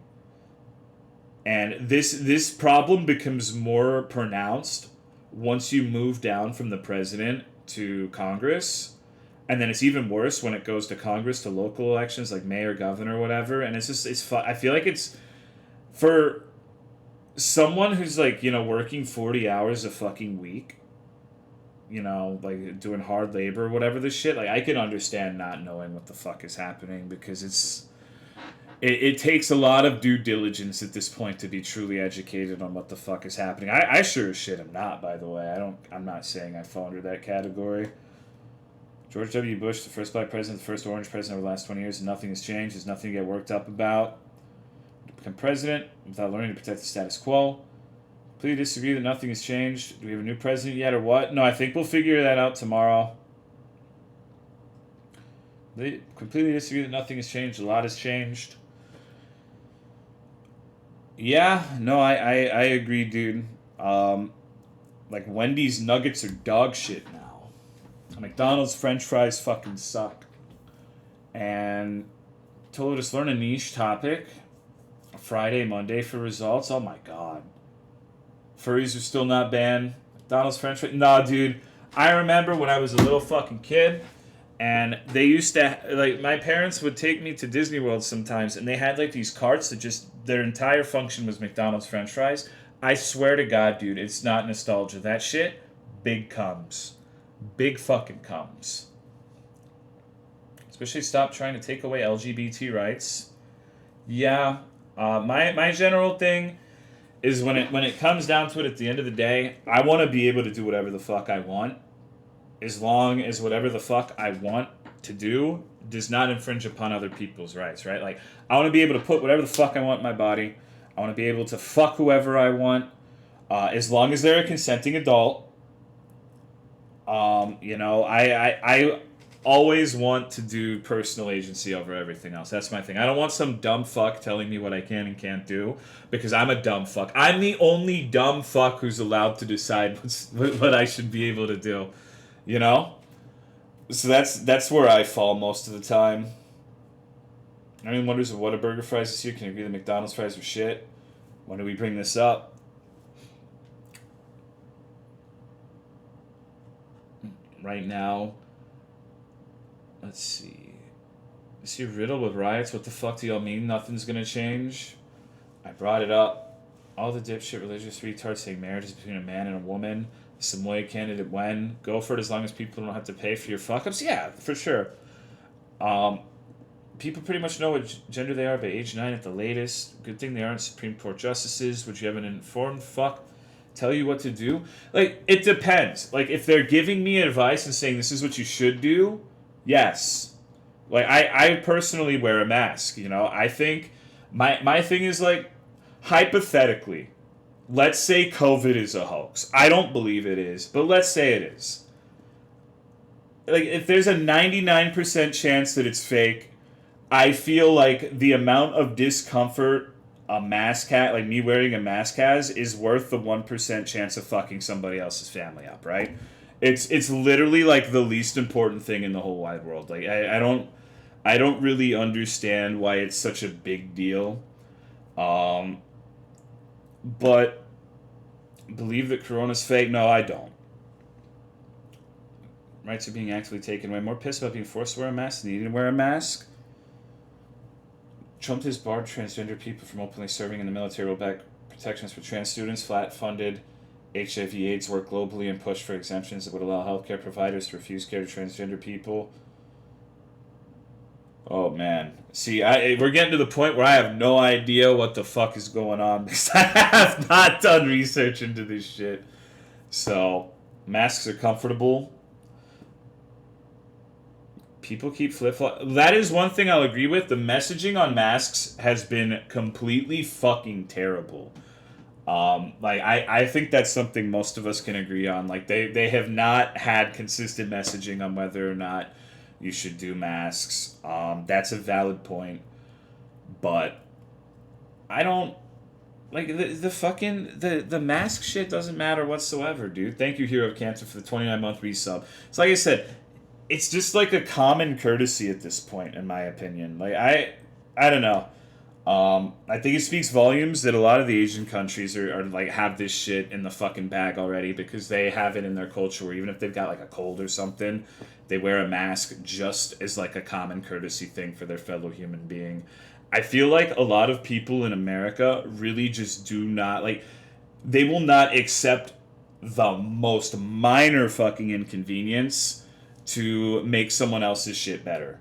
And this problem becomes more pronounced once you move down from the president to Congress. And then it's even worse when it goes to Congress, to local elections like mayor, governor, whatever. And I feel like it's for someone who's like, working 40 hours a fucking week, like doing hard labor or whatever this shit. Like, I can understand not knowing what the fuck is happening because it takes a lot of due diligence at this point to be truly educated on what the fuck is happening. I sure as shit am not, by the way. I'm not saying I fall under that category. George W. Bush, the first black president, the first orange president over the last 20 years, and nothing has changed. There's nothing to get worked up about. To become president without learning to protect the status quo. Completely disagree that nothing has changed. Do we have a new president yet or what? No, I think we'll figure that out tomorrow. They completely disagree that nothing has changed. A lot has changed. Yeah, no, I agree, dude. Like, Wendy's nuggets are dog shit now. McDonald's French fries fucking suck. And told us learn a niche topic. Friday, Monday for results. Oh my god. Furries are still not banned. McDonald's French fries. Nah, dude. I remember when I was a little fucking kid, and they used to, like, my parents would take me to Disney World sometimes, and they had, like, these carts that just, their entire function was McDonald's French fries. I swear to God, dude, it's not nostalgia. That shit, big comes. Big fucking comes. Especially stop trying to take away LGBT rights. Yeah. My general thing is when it comes down to it at the end of the day, I want to be able to do whatever the fuck I want. As long as whatever the fuck I want to do does not infringe upon other people's rights, right? Like, I want to be able to put whatever the fuck I want in my body. I want to be able to fuck whoever I want. As long as they're a consenting adult. I always want to do personal agency over everything else. That's my thing. I don't want some dumb fuck telling me what I can and can't do, because I'm a dumb fuck. I'm the only dumb fuck who's allowed to decide what I should be able to do, So that's where I fall most of the time. Anyone wonders if Whataburger fries this year can agree that McDonald's fries are shit? When do we bring this up? Right now, let's see. Is he riddled with riots? What the fuck do y'all mean? Nothing's gonna change? I brought it up. All the dipshit religious retards saying marriage is between a man and a woman. The Samoy candidate when? Go for it as long as people don't have to pay for your fuck-ups? Yeah, for sure. People pretty much know what gender they are by age 9 at the latest. Good thing they aren't Supreme Court justices. Would you have an informed fuck tell you what to do. Like, it depends. Like, if they're giving me advice and saying this is what you should do, yes. Like, I personally wear a mask, you know? I think my thing is, like, hypothetically, let's say COVID is a hoax. I don't believe it is, but let's say it is. Like, if there's a 99% chance that it's fake, I feel like the amount of discomfort a mask like me wearing a mask has is worth the 1% chance of fucking somebody else's family up, right? It's literally like the least important thing in the whole wide world. Like I don't really understand why it's such a big deal. Um but believe that corona's fake? No, I don't. Rights are being actively taken away. More pissed about being forced to wear a mask than needing to wear a mask. Trump has barred transgender people from openly serving in the military, rolled back protections for trans students, flat funded HIV/AIDS work globally, and pushed for exemptions that would allow healthcare providers to refuse care to transgender people. Oh man, see, we're getting to the point where I have no idea what the fuck is going on because I have not done research into this shit. So, masks are comfortable. People keep flip-flop. That is one thing I'll agree with. The messaging on masks has been completely fucking terrible. Like I think that's something most of us can agree on. Like they have not had consistent messaging on whether or not you should do masks. That's a valid point, but I don't like the fucking the mask shit doesn't matter whatsoever, dude. Thank you, Hero of Cancer, for the 29-month resub. So like I said, it's just like a common courtesy at this point, in my opinion. Like I don't know. I think it speaks volumes that a lot of the Asian countries are like have this shit in the fucking bag already because they have it in their culture where even if they've got like a cold or something, they wear a mask just as like a common courtesy thing for their fellow human being. I feel like a lot of people in America really just do not like they will not accept the most minor fucking inconvenience to make someone else's shit better.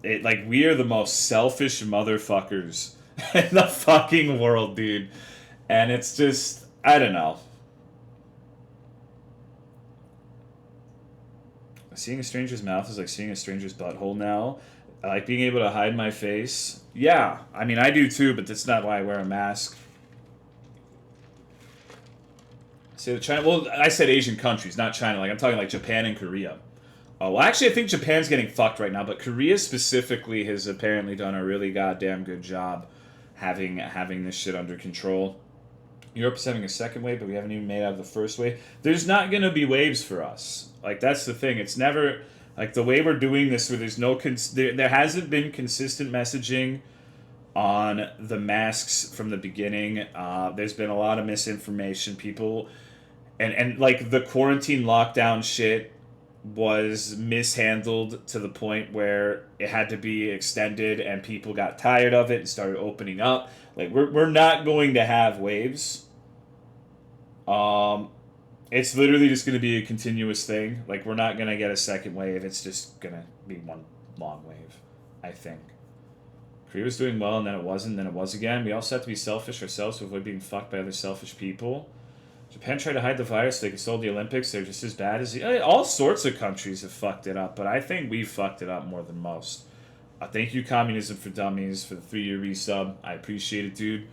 It like we are the most selfish motherfuckers in the fucking world, dude. And it's just I don't know. Seeing a stranger's mouth is like seeing a stranger's butthole now. I like being able to hide my face. Yeah, I mean I do too, but that's not why I wear a mask. Say the China. Well, I said Asian countries, not China. Like I'm talking like Japan and Korea. Oh, well, actually, I think Japan's getting fucked right now, but Korea specifically has apparently done a really goddamn good job having this shit under control. Europe's having a second wave, but we haven't even made out of the first wave. There's not going to be waves for us. Like, that's the thing. It's never... Like, the way we're doing this, where there's no... there hasn't been consistent messaging on the masks from the beginning. There's been a lot of misinformation. People... And like, the quarantine lockdown shit was mishandled to the point where it had to be extended and people got tired of it and started opening up. Like we're not going to have waves. It's literally just going to be a continuous thing. Like we're not going to get a second wave. It's just going to be one long wave, I think. Korea was doing well and then it wasn't, then it was again. We also have to be selfish ourselves to avoid being fucked by other selfish people. Japan tried to hide the virus so they could solve the Olympics. They're just as bad as... all sorts of countries have fucked it up, but I think we've fucked it up more than most. Thank you, Communism for Dummies, for the 3-year resub. I appreciate it, dude.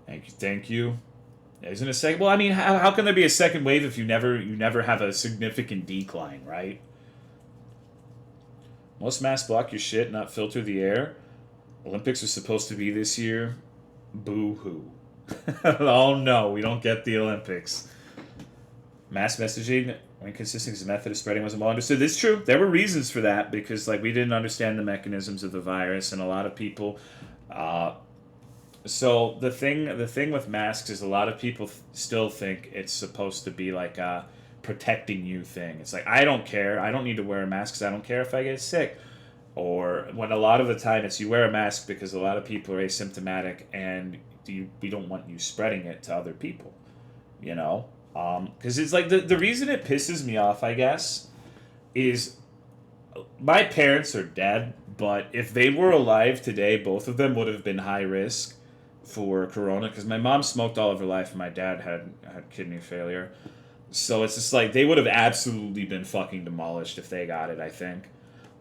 Thank you. Isn't a second... Well, I mean, how can there be a second wave if you never have a significant decline, right? Most masks block your shit, not filter the air. Olympics are supposed to be this year. Boo-hoo. Oh no, we don't get the Olympics. Mass messaging, inconsistent as a method of spreading wasn't well understood. It's true. There were reasons for that because like we didn't understand the mechanisms of the virus, and a lot of people. So the thing with masks is a lot of people still think it's supposed to be like a protecting you thing. It's like I don't care. I don't need to wear a mask because I don't care if I get sick. Or when a lot of the time it's you wear a mask because a lot of people are asymptomatic and we don't want you spreading it to other people, you know? Because it's like the reason it pisses me off, I guess, is my parents are dead, but if they were alive today, both of them would have been high risk. for Corona because my mom smoked all of her life and my dad had kidney failure. So it's just like they would have absolutely been fucking demolished if they got it. I think.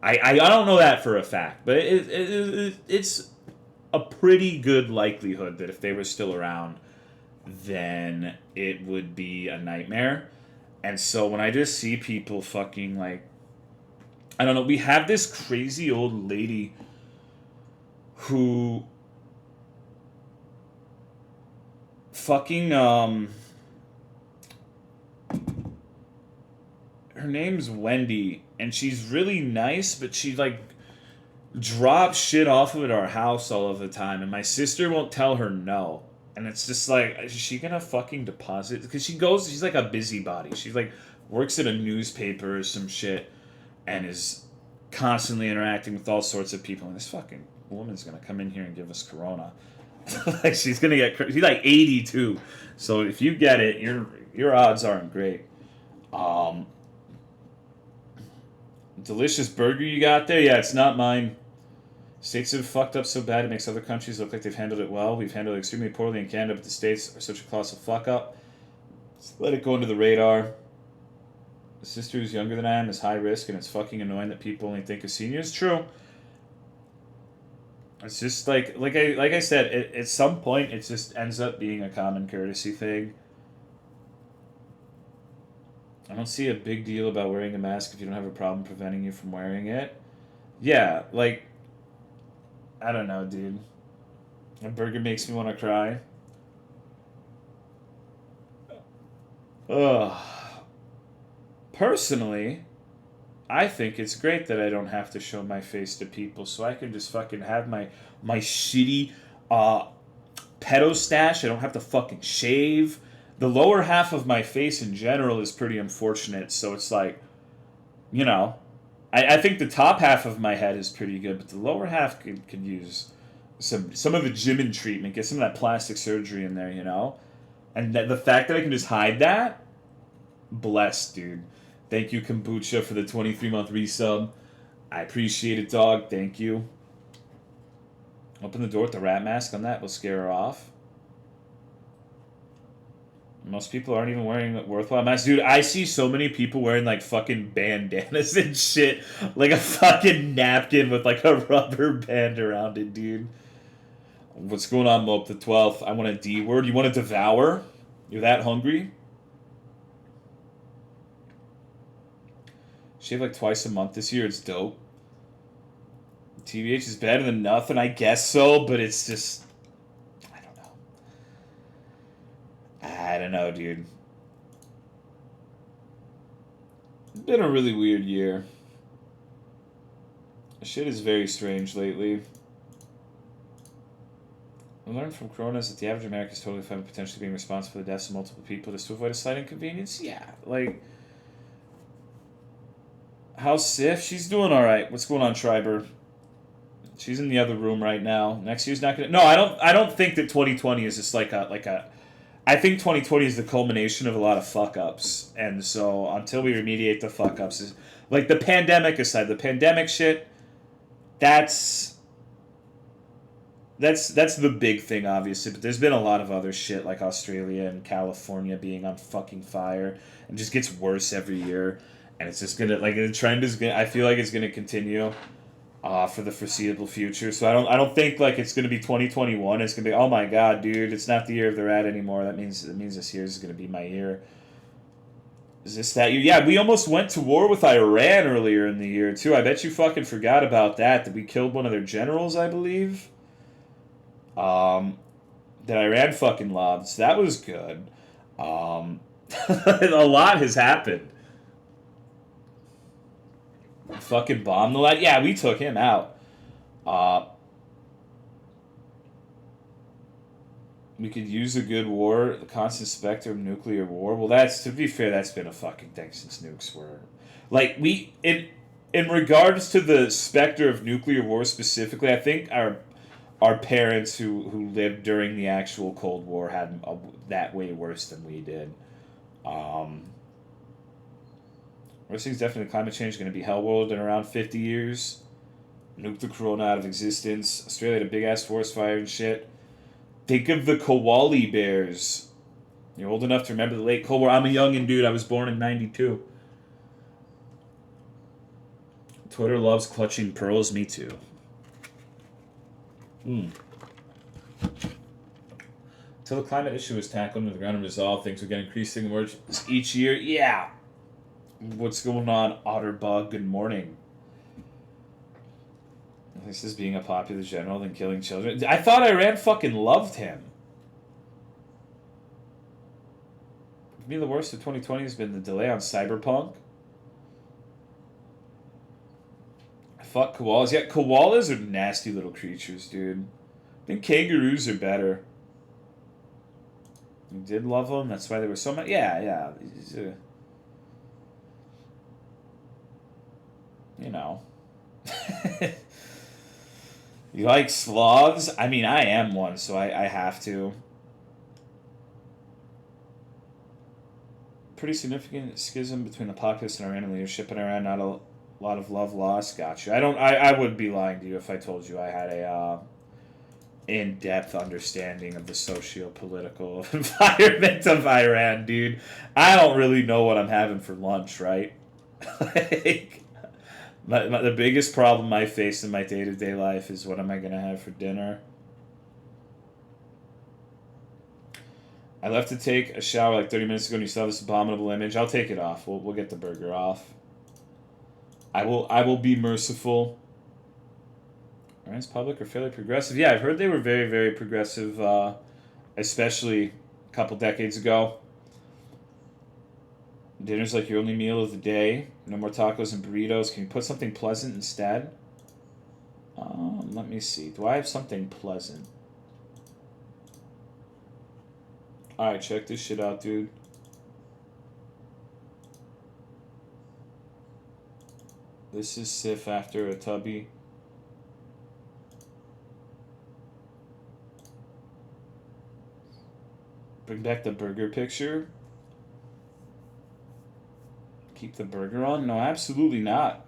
I don't know that for a fact, but it's a pretty good likelihood that if they were still around, then it would be a nightmare. And so when I just see people fucking like, I don't know, we have this crazy old lady who fucking her name's Wendy and she's really nice, but she like drops shit off of at our house all of the time and my sister won't tell her no. And it's just like, is she gonna fucking deposit? Because she's like a busybody. She like works at a newspaper or some shit and is constantly interacting with all sorts of people. And this fucking woman's gonna come in here and give us Corona. Like she's gonna get, she's like 82. So if you get it, your odds aren't great. Delicious burger you got there? Yeah, it's not mine. States have fucked up so bad it makes other countries look like they've handled it well. We've handled it extremely poorly in Canada, but the States are such a colossal fuck up. Just let it go under the radar. A sister who's younger than I am is high risk, and it's fucking annoying that people only think of seniors. True. It's just like I said, at some point it just ends up being a common courtesy thing. I don't see a big deal about wearing a mask if you don't have a problem preventing you from wearing it. Yeah, like, I don't know, dude. A burger makes me want to cry. Ugh. Personally, I think it's great that I don't have to show my face to people, so I can just fucking have my shitty pedo stash. I don't have to fucking shave. The lower half of my face in general is pretty unfortunate, so it's like, you know, I think the top half of my head is pretty good, but the lower half could use some of the Jimin treatment, get some of that plastic surgery in there, you know? And the fact that I can just hide that, blessed, dude. Thank you, Kombucha, for the 23-month resub. I appreciate it, dog. Thank you. Open the door with the rat mask on that. We'll scare her off. Most people aren't even wearing worthwhile masks. Dude, I see so many people wearing, like, fucking bandanas and shit. Like a fucking napkin with, like, a rubber band around it, dude. What's going on, Mope the 12th? I want a D word. You want to devour? You're that hungry? Shave like twice a month this year. It's dope. TBH is better than nothing, I guess so, but it's just, I don't know. I don't know, dude. It's been a really weird year. Shit is very strange lately. I learned from Corona is that the average American is totally fine with potentially being responsible for the deaths of multiple people just to avoid a slight inconvenience. Yeah, like, how's Sif? She's doing all right. What's going on, Schreiber? She's in the other room right now. Next year's not gonna. No, I don't think that 2020 is just like a. I think 2020 is the culmination of a lot of fuck ups, and so until we remediate the fuck ups, is like the pandemic aside, the pandemic shit. That's the big thing, obviously. But there's been a lot of other shit like Australia and California being on fucking fire, and just gets worse every year. And it's just gonna, like, the trend is gonna, I feel like it's gonna continue for the foreseeable future. So I don't think like it's gonna be 2021. It's gonna be, oh my god, dude, it's not the year of the rat anymore. That means this year is gonna be my year. Is this that year? Yeah, we almost went to war with Iran earlier in the year too. I bet you fucking forgot about that. That we killed one of their generals, I believe. That Iran fucking loved. So that was good. A lot has happened. Fucking bombed the lad. Yeah, we took him out. We could use a good war, the constant specter of nuclear war. Well, that's, to be fair, that's been a fucking thing since nukes were. Like, in regards to the specter of nuclear war specifically, I think our parents who lived during the actual Cold War had that way worse than we did. Worst thing's definitely climate change is going to be hell world in around 50 years. Nuke the corona out of existence. Australia had a big ass forest fire and shit. Think of the Koali Bears. You're old enough to remember the late Cold War. I'm a youngin' dude. I was born in 92. Twitter loves clutching pearls. Me too. Until the climate issue is tackled and the ground and resolved, things will get increasing worse each year. Yeah. What's going on, Otterbug? Good morning. This is being a popular general than killing children. I thought Iran fucking loved him. For me, the worst of 2020 has been the delay on Cyberpunk. Fuck koalas. Yeah, koalas are nasty little creatures, dude. I think kangaroos are better. You did love them? That's why there were so many. Yeah. You know. You like sloths? I mean, I am one, so I have to. Pretty significant schism between the populace and Iranian leadership in Iran. Not a lot of love lost. Gotcha. I would be lying to you if I told you I had a in-depth understanding of the socio-political environment of Iran, dude. I don't really know what I'm having for lunch, right? Like, the biggest problem I face in my day-to-day life is what am I going to have for dinner? I left to take a shower like 30 minutes ago and you saw this abominable image. I'll take it off. We'll get the burger off. I will be merciful. Iran's public are fairly progressive. Yeah, I've heard they were very, very progressive, especially a couple decades ago. Dinner's like your only meal of the day. No more tacos and burritos. Can you put something pleasant instead? Let me see. Do I have something pleasant? Alright, check this shit out, dude. This is Sif after a tubby. Bring back the burger picture. Keep the burger on? No, absolutely not.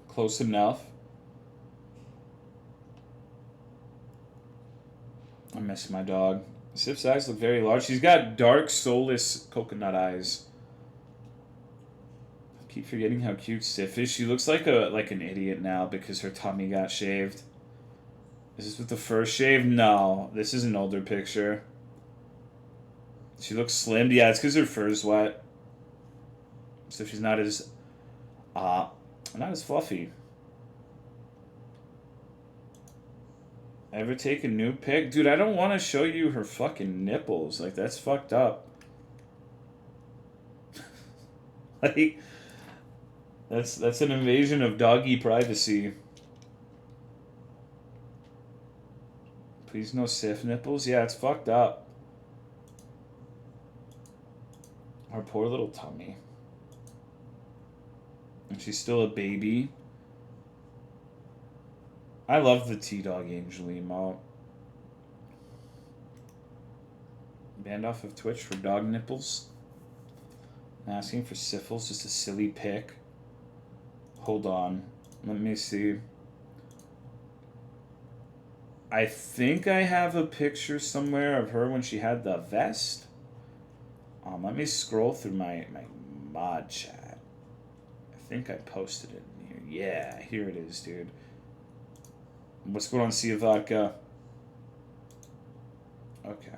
Close enough. I miss my dog. Sif's eyes look very large. She's got dark, soulless coconut eyes. I keep forgetting how cute Sif is. She looks like an idiot now because her tummy got shaved. Is this with the first shave? No. This is an older picture. She looks slimmed. Yeah, it's because her fur's wet. So she's not as fluffy. Ever take a new pic? Dude, I don't want to show you her fucking nipples. Like, that's fucked up. Like, that's an invasion of doggy privacy. Please no Sif nipples? Yeah, it's fucked up. Our poor little tummy. And she's still a baby. I love the T-Dog Angel emote. Banned off of Twitch for dog nipples. Asking for Sifles, just a silly pic. Hold on. Let me see. I think I have a picture somewhere of her when she had the vest. Let me scroll through my mod chat. I think I posted it in here. Yeah, here it is, dude. What's going on, Sia Vodka? Okay.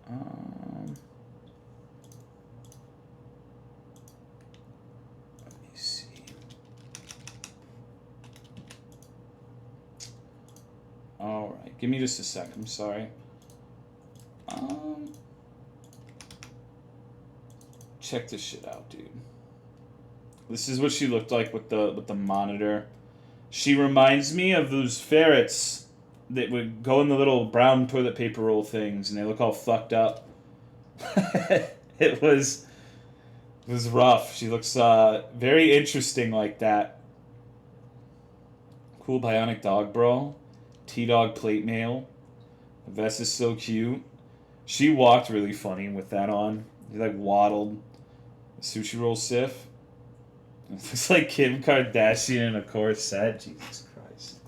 Let me see. Alright, give me just a sec, I'm sorry. Check this shit out, dude. This is what she looked like with the monitor. She reminds me of those ferrets that would go in the little brown toilet paper roll things, and they look all fucked up. It was rough. She looks very interesting like that. Cool bionic dog, bro. T-Dog plate mail. The vest is so cute. She walked really funny with that on. He like waddled. Sushi roll Sif. It looks like Kim Kardashian in a corset. Jesus Christ.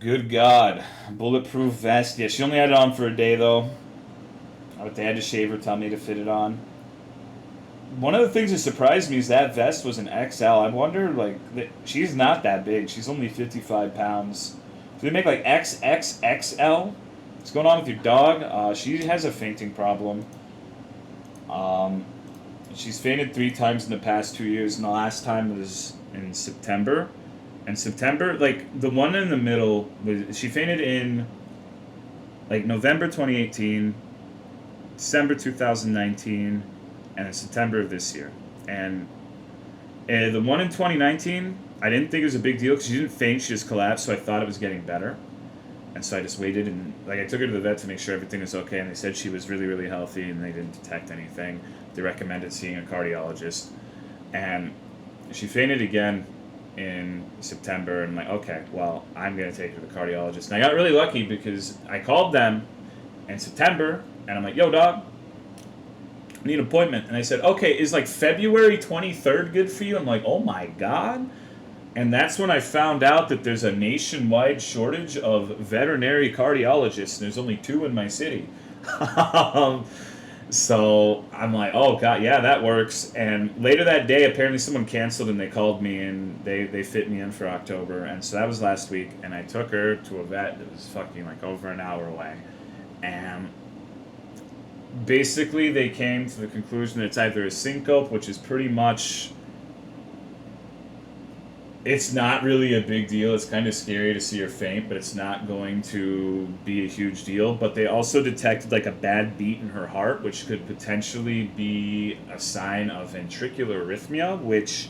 Good God. Bulletproof vest. Yeah, she only had it on for a day, though. They had to shave her tummy to fit it on. One of the things that surprised me is that vest was an XL. I wonder, like, she's not that big. She's only 55 pounds. Do they make, like, XXXL? What's going on with your dog? She has a fainting problem. She's fainted 3 times in the past 2 years, and the last time was in September. And September, like, the one in the middle, she fainted in, like, November 2018, December 2019, and in September of this year. And the one in 2019, I didn't think it was a big deal because she didn't faint, she just collapsed, so I thought it was getting better. And so I just waited, and like I took her to the vet to make sure everything was okay, and they said she was really, really healthy, and they didn't detect anything. They recommended seeing a cardiologist. And she fainted again in September, and I'm like, okay, well, I'm going to take her to the cardiologist. And I got really lucky because I called them in September, and I'm like, yo, dog, I need an appointment. And I said, okay, is like February 23rd good for you? I'm like, oh my God. And that's when I found out that there's a nationwide shortage of veterinary cardiologists, and there's only 2 in my city. So I'm like, oh God, yeah, that works. And later that day, apparently someone canceled, and they called me, and they fit me in for October. And so that was last week, and I took her to a vet that was fucking like over an hour away. And basically they came to the conclusion that it's either a syncope, which is pretty much, it's not really a big deal. It's kind of scary to see her faint, but it's not going to be a huge deal. But they also detected like a bad beat in her heart, which could potentially be a sign of ventricular arrhythmia, which,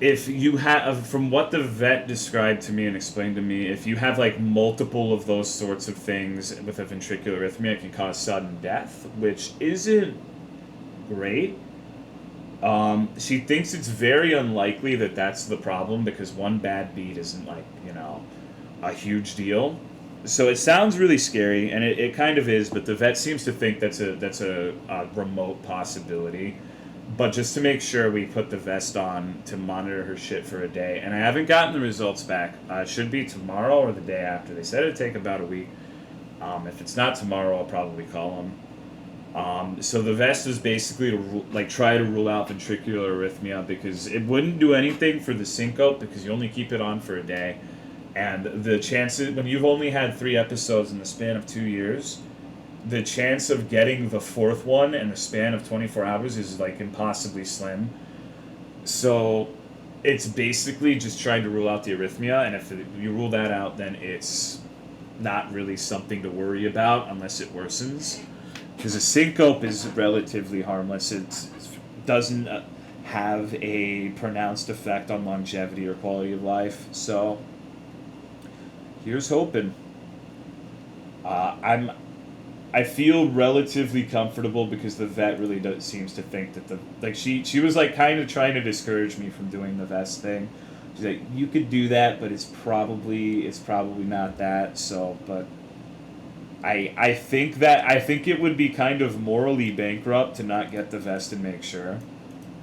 if you have, from what the vet described to me and explained to me, if you have like multiple of those sorts of things with a ventricular arrhythmia, it can cause sudden death, which isn't great. She thinks it's very unlikely that that's the problem because one bad beat isn't like, a huge deal. So it sounds really scary, and it kind of is, but the vet seems to think that's a remote possibility. But just to make sure, we put the vest on to monitor her shit for a day. And I haven't gotten the results back. It should be tomorrow or the day after. They said it'd take about a week. If it's not tomorrow, I'll probably call them. So the vest is basically to try to rule out ventricular arrhythmia, because it wouldn't do anything for the syncope because you only keep it on for a day. And the chances, when you've only had 3 episodes in the span of 2 years, the chance of getting the 4th one in the span of 24 hours is like impossibly slim. So it's basically just trying to rule out the arrhythmia, and if you rule that out, then it's not really something to worry about unless it worsens. Because a syncope is relatively harmless. It doesn't have a pronounced effect on longevity or quality of life. So here's hoping. I feel relatively comfortable because the vet really seems to think that she was like kind of trying to discourage me from doing the vest thing. She's like, you could do that, but it's probably not that. So, but I think it would be kind of morally bankrupt to not get the vest and make sure.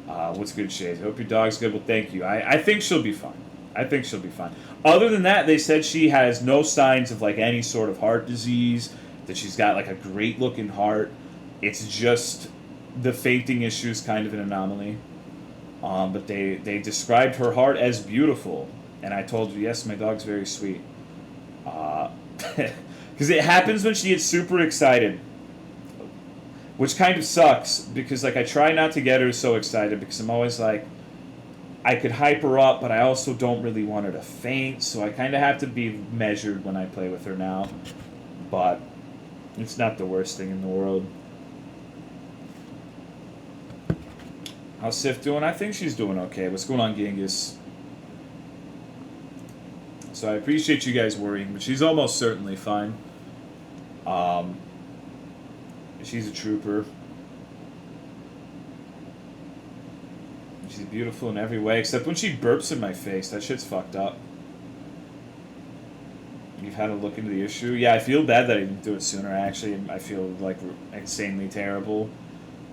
What's good, Shades? I hope your dog's good. Well, thank you. I think she'll be fine. Other than that, they said she has no signs of like any sort of heart disease, that she's got like a great looking heart. It's just the fainting issue is kind of an anomaly. But they described her heart as beautiful, and I told you, yes, my dog's very sweet. Because it happens when she gets super excited, which kind of sucks, because like I try not to get her so excited, because I'm always like, I could hype her up, but I also don't really want her to faint, so I kind of have to be measured when I play with her now. But it's not the worst thing in the world. How's Sif doing? I think she's doing okay. What's going on, Genghis? So I appreciate you guys worrying, but she's almost certainly fine. She's a trooper. She's beautiful in every way, except when she burps in my face. That shit's fucked up. You've had a look into the issue? Yeah, I feel bad that I didn't do it sooner, actually. I feel, like, insanely terrible.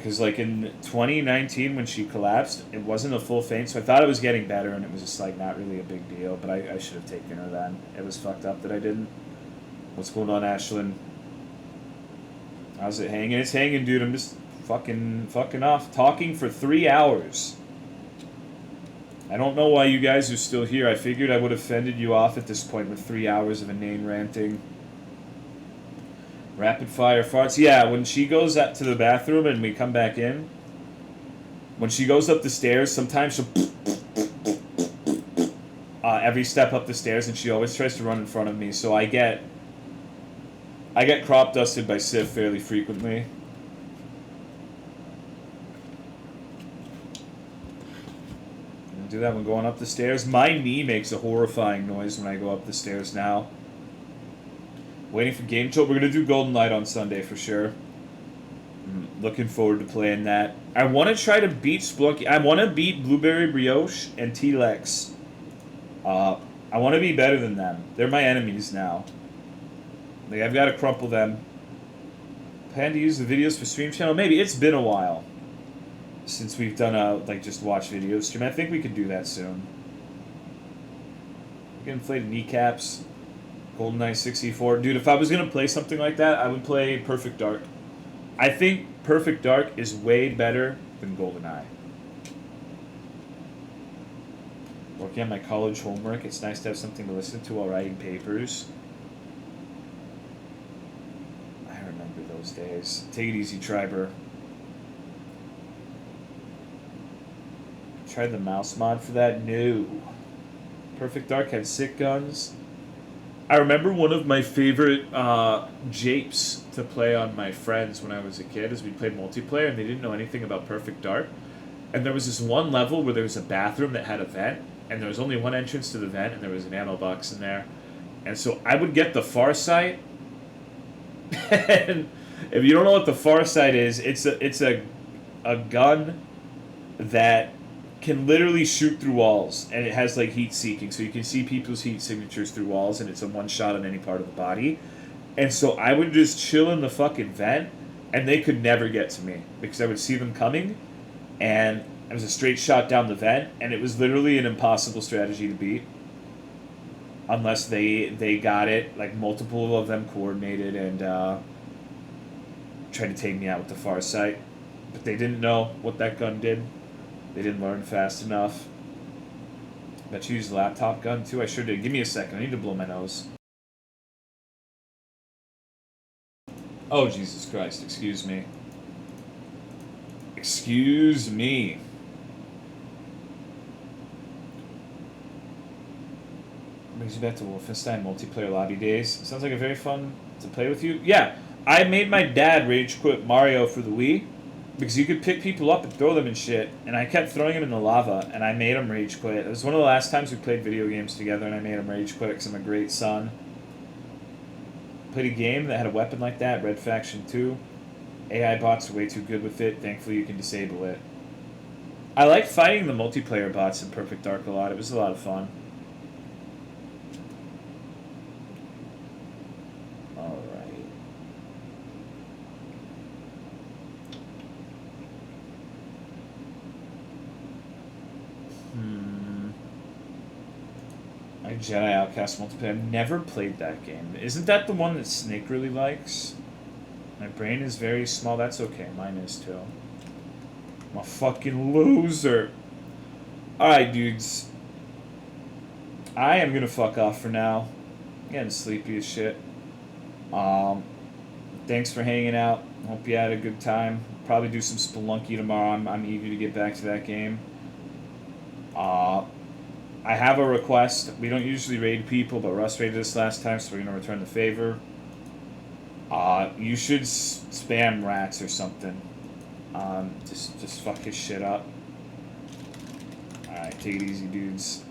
Because, like, in 2019 when she collapsed, it wasn't a full faint, so I thought it was getting better, and it was just, like, not really a big deal, but I should have taken her then. It was fucked up that I didn't. What's going on, Ashlyn? How's it hanging? It's hanging, dude. I'm just fucking off. Talking for 3 hours. I don't know why you guys are still here. I figured I would have fended you off at this point with 3 hours of inane ranting. Rapid fire farts. Yeah, when she goes up to the bathroom and we come back in, when she goes up the stairs, sometimes she'll every step up the stairs, and she always tries to run in front of me. So I get crop dusted by Civ fairly frequently. I do that when going up the stairs. My knee makes a horrifying noise when I go up the stairs now. Waiting for Game Chill. We're going to do Golden Light on Sunday for sure. I'm looking forward to playing that. I want to try to beat Splunky. I want to beat Blueberry Brioche and T-Lex. I want to be better than them. They're my enemies now. Like, I've got to crumple them. Plan to use the videos for stream channel? Maybe. It's been a while since we've done a, like, just watch video stream. I think we could do that soon. Get inflated kneecaps. GoldenEye 64. Dude, if I was going to play something like that, I would play Perfect Dark. I think Perfect Dark is way better than GoldenEye. Working on my college homework. It's nice to have something to listen to while writing papers. I remember those days. Take it easy, Triber. Tried the mouse mod for that? No. Perfect Dark had sick guns. I remember one of my favorite japes to play on my friends when I was a kid is we played multiplayer and they didn't know anything about Perfect Dark. And there was this one level where there was a bathroom that had a vent, and there was only one entrance to the vent, and there was an ammo box in there. And so I would get the Farsight. And if you don't know what the Farsight is, it's a gun that can literally shoot through walls, and it has like heat seeking, so you can see people's heat signatures through walls, and it's a one shot on any part of the body. And so I would just chill in the fucking vent, and they could never get to me because I would see them coming, and it was a straight shot down the vent, and it was literally an impossible strategy to beat unless they got it, like multiple of them coordinated and tried to take me out with the Farsight, but they didn't know what that gun did. They didn't learn fast enough. Bet you used the laptop gun too. I sure did. Give me a second. I need to blow my nose. Oh, Jesus Christ. Excuse me. Excuse me. Brings you back to Wolfenstein multiplayer lobby days. Sounds like a very fun to play with you. Yeah, I made my dad rage quit Mario for the Wii. Because you could pick people up and throw them in shit, and I kept throwing them in the lava, and I made him rage quit. It was one of the last times we played video games together, and I made him rage quit because I'm a great son. Played a game that had a weapon like that, Red Faction 2. AI bots are way too good with it. Thankfully, you can disable it. I liked fighting the multiplayer bots in Perfect Dark a lot. It was a lot of fun. Jedi Outcast multiplayer. I've never played that game. Isn't that the one that Snake really likes? My brain is very small. That's okay. Mine is too. I'm a fucking loser. Alright, dudes. I am gonna fuck off for now. I'm getting sleepy as shit. Thanks for hanging out. Hope you had a good time. Probably do some Spelunky tomorrow. I'm eager to get back to that game. I have a request. We don't usually raid people, but Russ raided us last time, so we're going to return the favor. You should spam rats or something. Just fuck his shit up. Alright, take it easy, dudes.